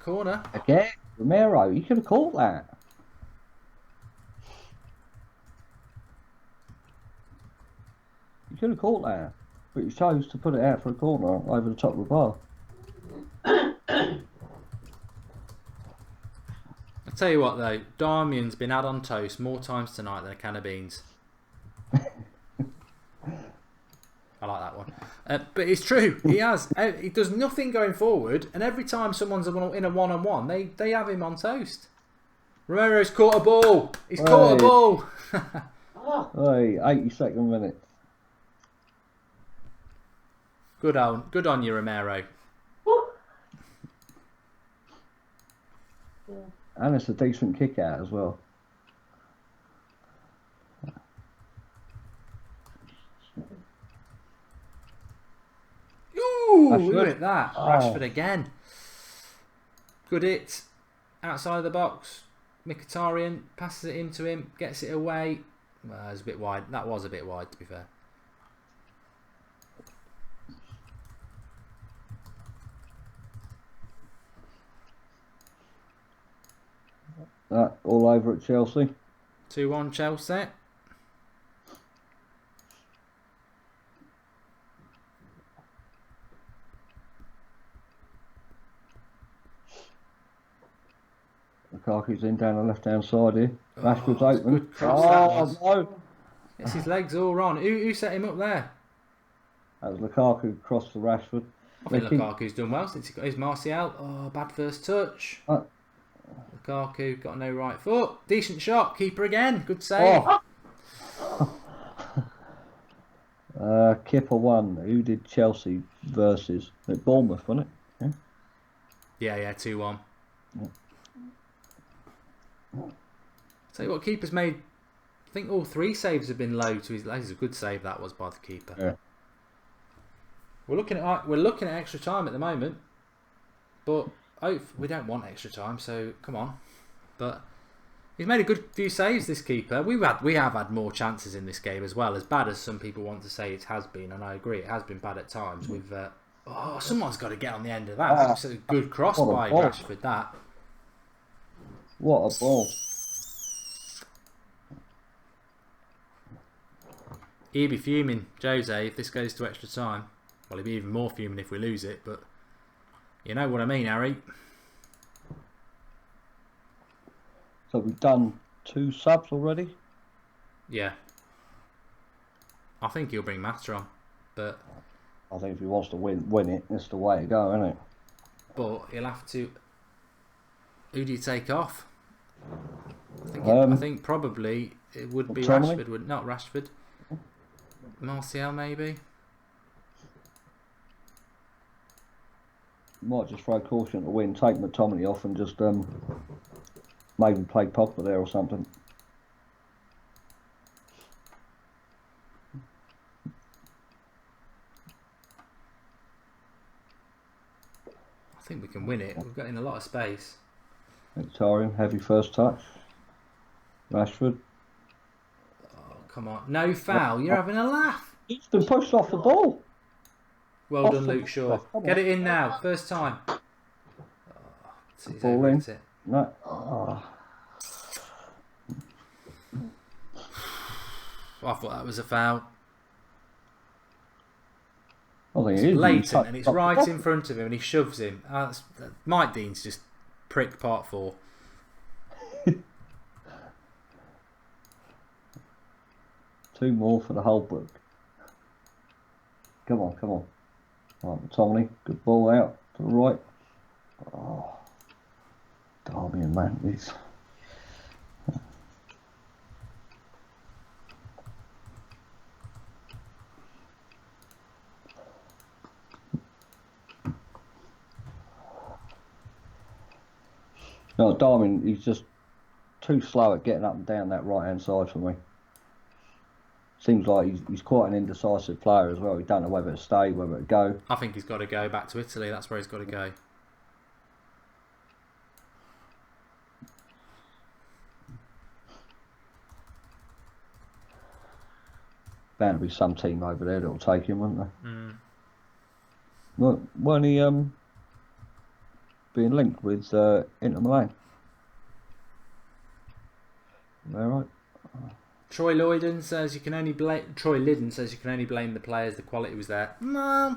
Corner Again, Romero. You could have caught that. You could have caught that, but you chose to put it out for a corner over the top of the bar. Tell you what though, Damien's been had on toast more times tonight than a can of beans. I like that one. But it's true. He has. He does nothing going forward, and every time someone's in a one-on-one, they have him on toast. Romero's caught a ball. He's caught a ball. Hey, 82nd minute. Good on you, Romero. Yeah. And it's a decent kick out as well. Ooh, Rashford. look at that. Oh. Rashford again. Good hit. Outside of the box. Mkhitaryan passes it into him. Gets it away. Well, it was a bit wide. That was a bit wide, to be fair. All over at Chelsea. 2-1 Chelsea. Lukaku's in down the left-hand side here. Rashford's it's a open. good cross, that was. No! Gets his legs all on. Who set him up there? That was Lukaku across to Rashford. I think Ricky. Lukaku's done well since he got his Martial. Oh, bad first touch. Lukaku got no right foot. Decent shot. Keeper again. Good save. Kipper won. Who did Chelsea versus? At Bournemouth, wasn't it? Yeah, 2-1. Yeah. Tell you what, keeper's made. I think all 3 saves have been low to his. That was a good save that was by the keeper. Yeah. We're looking at extra time at the moment, but we don't want extra time. So come on. But he's made a good few saves. This keeper. We have had more chances in this game as well. As bad as some people want to say it has been, and I agree, it has been bad at times. We've someone's got to get on the end of that. That's a good cross by Rashford. That. What a ball. He'd be fuming, Jose, if this goes to extra time. Well, he'd be even more fuming if we lose it, but you know what I mean, Harry. So we've done 2 subs already? Yeah. I think he'll bring Mata on, but I think if he wants to win it, that's the way to go, isn't it? But he'll have to. Who do you take off? I think probably it would be McTominay? Rashford, would not Rashford. Martial maybe. Might just throw caution to win, take McTominay off and just maybe play Pogba there or something. I think we can win it. We've got in a lot of space. Mkhitaryan, heavy first touch. Rashford. Oh, come on. No foul. You're having a laugh. He's been pushed off the ball. Well Off done, the Luke Shaw. ball. Get it in now. First time. Oh, he's Ball over in. it. No. Oh. I thought that was a foul. I think It's it is. blatant and it's right in front of him and he shoves him. Mike Dean's just prick part 4. Two more for the whole book. Come on, come on. Right, Tommy, good ball out to the right. Oh, Darmian, man, this. No, Darwin, he's just too slow at getting up and down that right hand side for me. Seems like he's quite an indecisive player as well. He don't know whether to stay, whether to go. I think he's got to go back to Italy. That's where he's got to go. Bound to be some team over there that'll take him, won't they? Mm. Weren't he being linked with Inter Milan? Am I right? Troy Lydon says you can only blame the players. The quality was there. No, I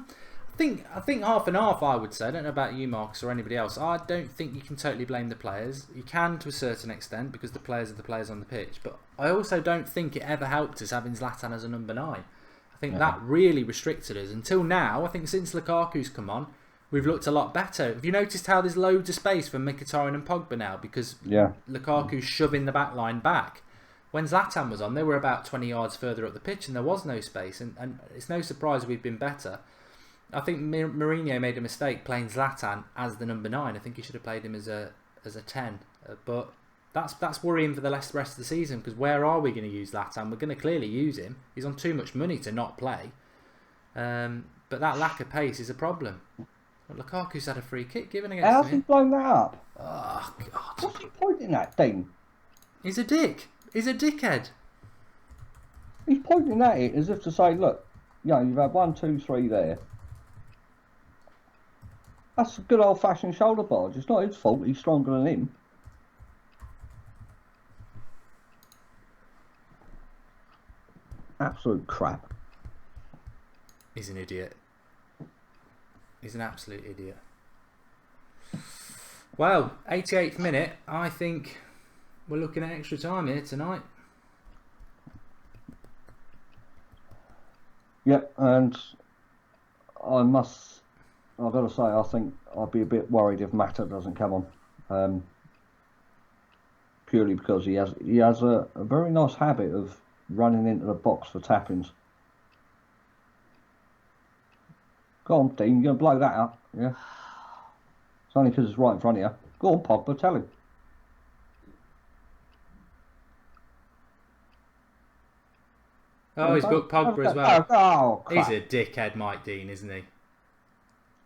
I think half and half. I would say. I don't know about you, Marcus, or anybody else. I don't think you can totally blame the players. You can to a certain extent because the players are the players on the pitch. But I also don't think it ever helped us having Zlatan as a number 9. I think that really restricted us until now. I think since Lukaku's come on, we've looked a lot better. Have you noticed how there's loads of space for Mkhitaryan and Pogba now because Lukaku's shoving the back line back? When Zlatan was on, they were about 20 yards further up the pitch and there was no space. And it's no surprise we've been better. I think Mourinho made a mistake playing Zlatan as the number 9. I think he should have played him as a 10. But that's worrying for the rest of the season because where are we going to use Zlatan? We're going to clearly use him. He's on too much money to not play. But that lack of pace is a problem. Well, Lukaku's had a free kick given against him. How's he blown that up? Oh, God. What's he pointing at, Dean? He's a dick. He's a dickhead. He's pointing at it as if to say, look, you've had 1, 2, 3 there. That's a good old-fashioned shoulder barge. It's not his fault. He's stronger than him. Absolute crap. He's an idiot. He's an absolute idiot. Well, 88th minute. I think we're looking at extra time here tonight. Yep, and I've got to say, I think I'd be a bit worried if Mata doesn't come on, purely because he has a very nice habit of running into the box for tappings. Go on, Dean, you're going to blow that up, yeah? It's only because it's right in front of you. Go on, Pogba, tell him. Oh, he's booked Pogba as well. Oh, he's a dickhead, Mike Dean, isn't he?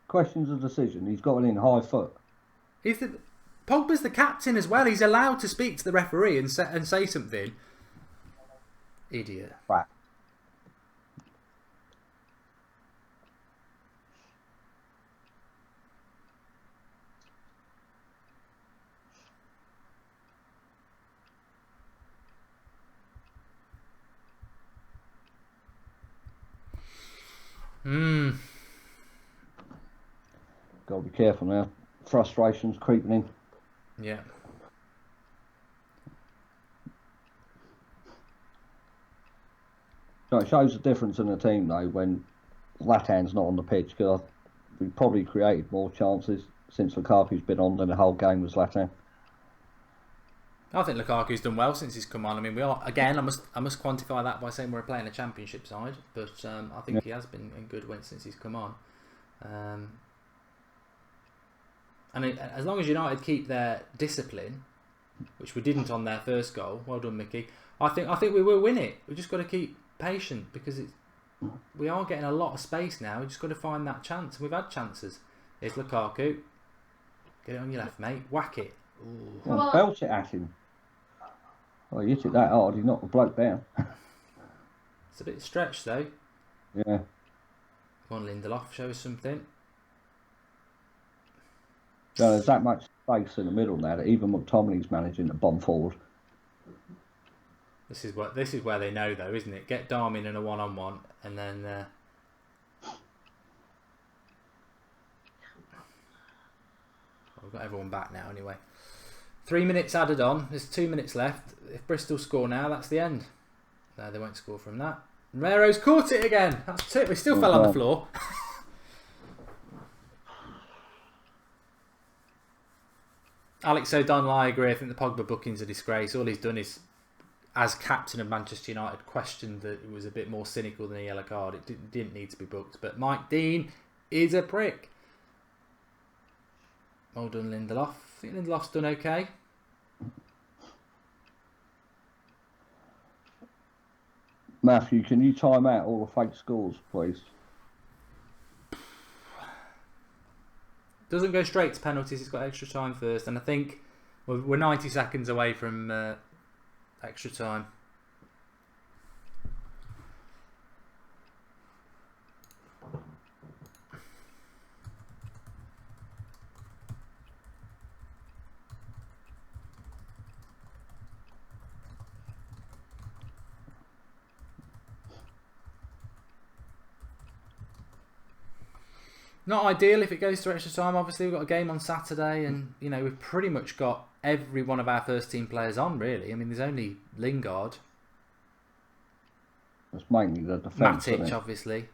Questions of decision. He's got it in high foot. Pogba's the captain as well. He's allowed to speak to the referee and say something. Idiot. Right. Got to be careful now. Frustration's creeping in. Yeah. So it shows the difference in the team though when Zlatan's not on the pitch because we've probably created more chances since Lukaku's been on than the whole game with Zlatan. I think Lukaku's done well since he's come on. I mean, we are again. I must quantify that by saying we're playing a championship side, but I think he has been in good wins since he's come on. And as long as United keep their discipline, which we didn't on their first goal, well done, Mickey. I think we will win it. We just got to keep patient because we are getting a lot of space now. We just got to find that chance. We've had chances. Here's Lukaku. Get it on your left, mate. Whack it. Well, belt it at him. Oh, you hit it that hard, he knocked the bloke down. It's a bit stretched though. Yeah. Come on, Lindelof, show us something. So there's that much space in the middle now that even McTominay's managing to bomb forward. This is where they know though, isn't it? Get Darmian in a one-on-one and then we've got everyone back now anyway. 3 minutes added on. There's 2 minutes left. If Bristol score now, that's the end. No, they won't score from that. Romero's caught it again. That's 2. He still fell on the floor. Alex O'Donnell, I agree. I think the Pogba booking's a disgrace. All he's done is, as captain of Manchester United, questioned that it was a bit more cynical than a yellow card. It didn't need to be booked. But Mike Dean is a prick. Well done, Lindelof. I think Lindelof's done okay. Matthew, can you time out all the fake scores, please? Doesn't go straight to penalties. It's got extra time first. And I think we're 90 seconds away from extra time. Not ideal if it goes to extra time. Obviously, we've got a game on Saturday, and you know we've pretty much got every one of our first team players on. Really, I mean, there's only Lingard, It's mainly the defence. Matic, obviously.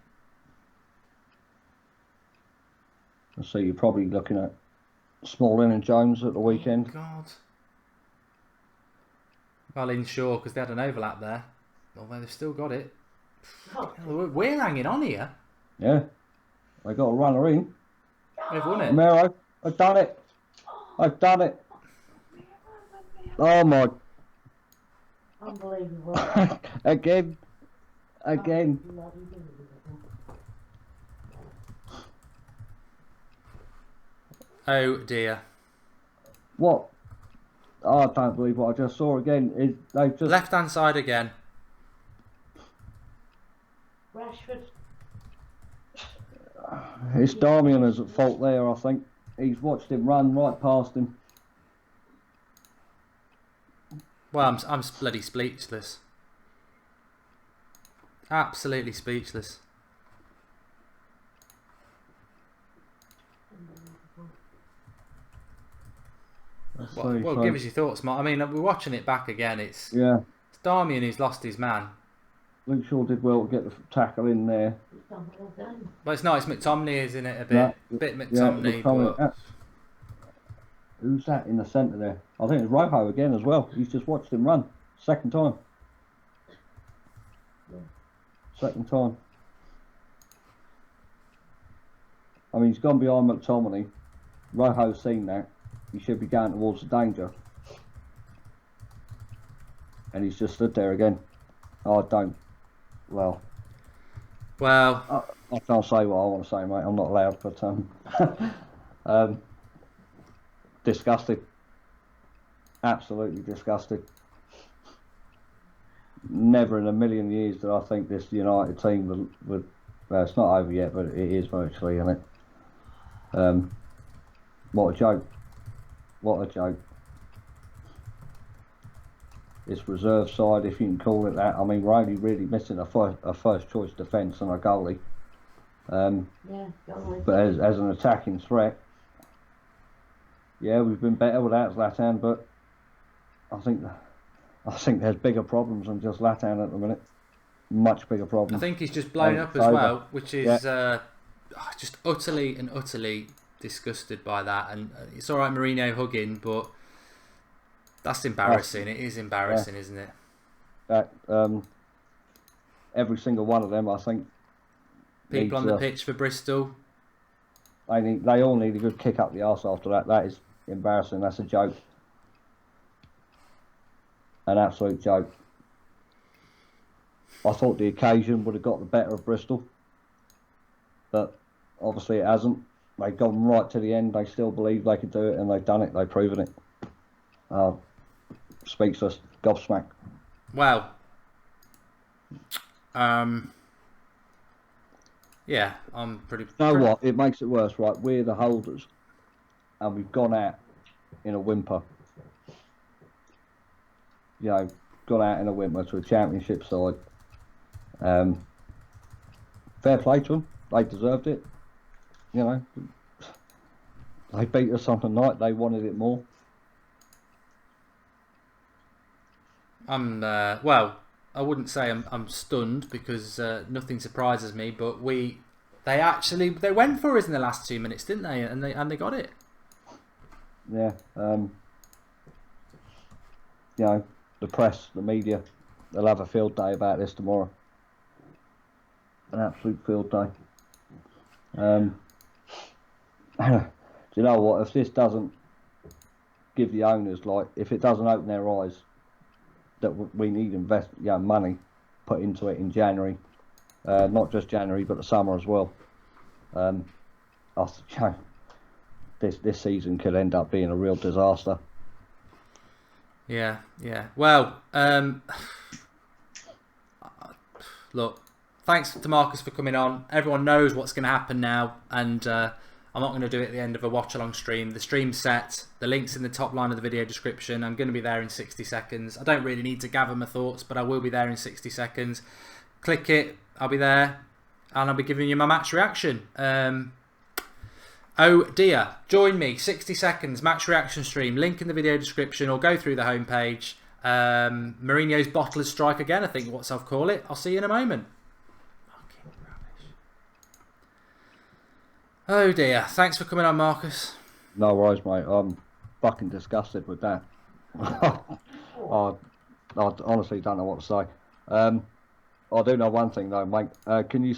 So you're probably looking at Smalling and Jones at the weekend. Oh, God. Well, in Shaw, because they had an overlap there. Although they've still got it. Oh, We're hanging on here. Yeah, they got a runner in. They've won it. Romero, I've done it. I've done it. Oh my! unbelievable. Again. Bloody unbelievable. Oh dear. What? Oh, I don't believe what I just saw again. They just Left hand side again. Rashford. It's Darmian is at fault there. I think he's watched him run right past him. Well, I'm bloody speechless. Absolutely speechless. Well, give us your thoughts, Mark. I mean, we're watching it back again. It's Darmian who's lost his man. Luke Shaw did well to get the tackle in there. He's done the whole game. But it's not. It's McTominay, isn't it? A bit, Yeah. bit McTominay. But Who's that in the centre there? I think it's Rojo again as well. He's just watched him run. Second time. Second time. I mean, he's gone behind McTominay. Rojo's seen that. He should be going towards the danger. And he's just stood there again. Oh, I don't. Well, I can't say what I want to say, mate. I'm not allowed, but disgusting. Absolutely disgusting. Never in a million years did I think this United team would well, it's not over yet, but it is virtually, isn't it? What a joke. What a joke. This reserve side, if you can call it that. I mean, we're only really missing a first choice defence and a goalie. Yeah, goalie. But as an attacking threat, yeah, we've been better without Zlatan, but I think there's bigger problems than just Zlatan at the minute. Much bigger problems. I think he's just blown up as well, which is just utterly disgusted by that. And it's all right, Mourinho hugging, but that's embarrassing. It is embarrassing, isn't it? That every single one of them, I think. People on the pitch for Bristol. They all need a good kick up the arse after that. That is embarrassing. That's a joke. An absolute joke. I thought the occasion would have got the better of Bristol, but obviously it hasn't. They've gone right to the end. They still believe they could do it, and they've done it. They've proven it. Speechless, gobsmacked. Well, yeah, I'm pretty. You know what? It makes it worse, right? We're the holders, and we've gone out in a whimper. You know, gone out in a whimper to a championship side. Fair play to them. They deserved it. You know, they beat us something like they wanted it more. Well, I wouldn't say I'm stunned because nothing surprises me. But they went for us in the last 2 minutes, didn't they? And they got it. Yeah. You know, the press, the media, they'll have a field day about this tomorrow. An absolute field day. Do you know what? If this doesn't give the owners, if it doesn't open their eyes that we need money put into it in January, not just January but the summer as well. This season could end up being a real disaster. Yeah. Well, look, thanks to Marcus for coming on. Everyone knows what's going to happen now, and I'm not going to do it at the end of a watch-along stream. The stream's set. The link's in the top line of the video description. I'm going to be there in 60 seconds. I don't really need to gather my thoughts, but I will be there in 60 seconds. Click it. I'll be there, and I'll be giving you my match reaction. Oh dear, join me, 60 seconds, match reaction stream, link in the video description, or go through the homepage. Mourinho's bottlers strike again, I think what I'll call it. I'll see you in a moment. Fucking rubbish. Oh dear, thanks for coming on, Marcus. No worries, mate. I'm fucking disgusted with that. I honestly don't know what to say. I do know one thing though, mate. Can you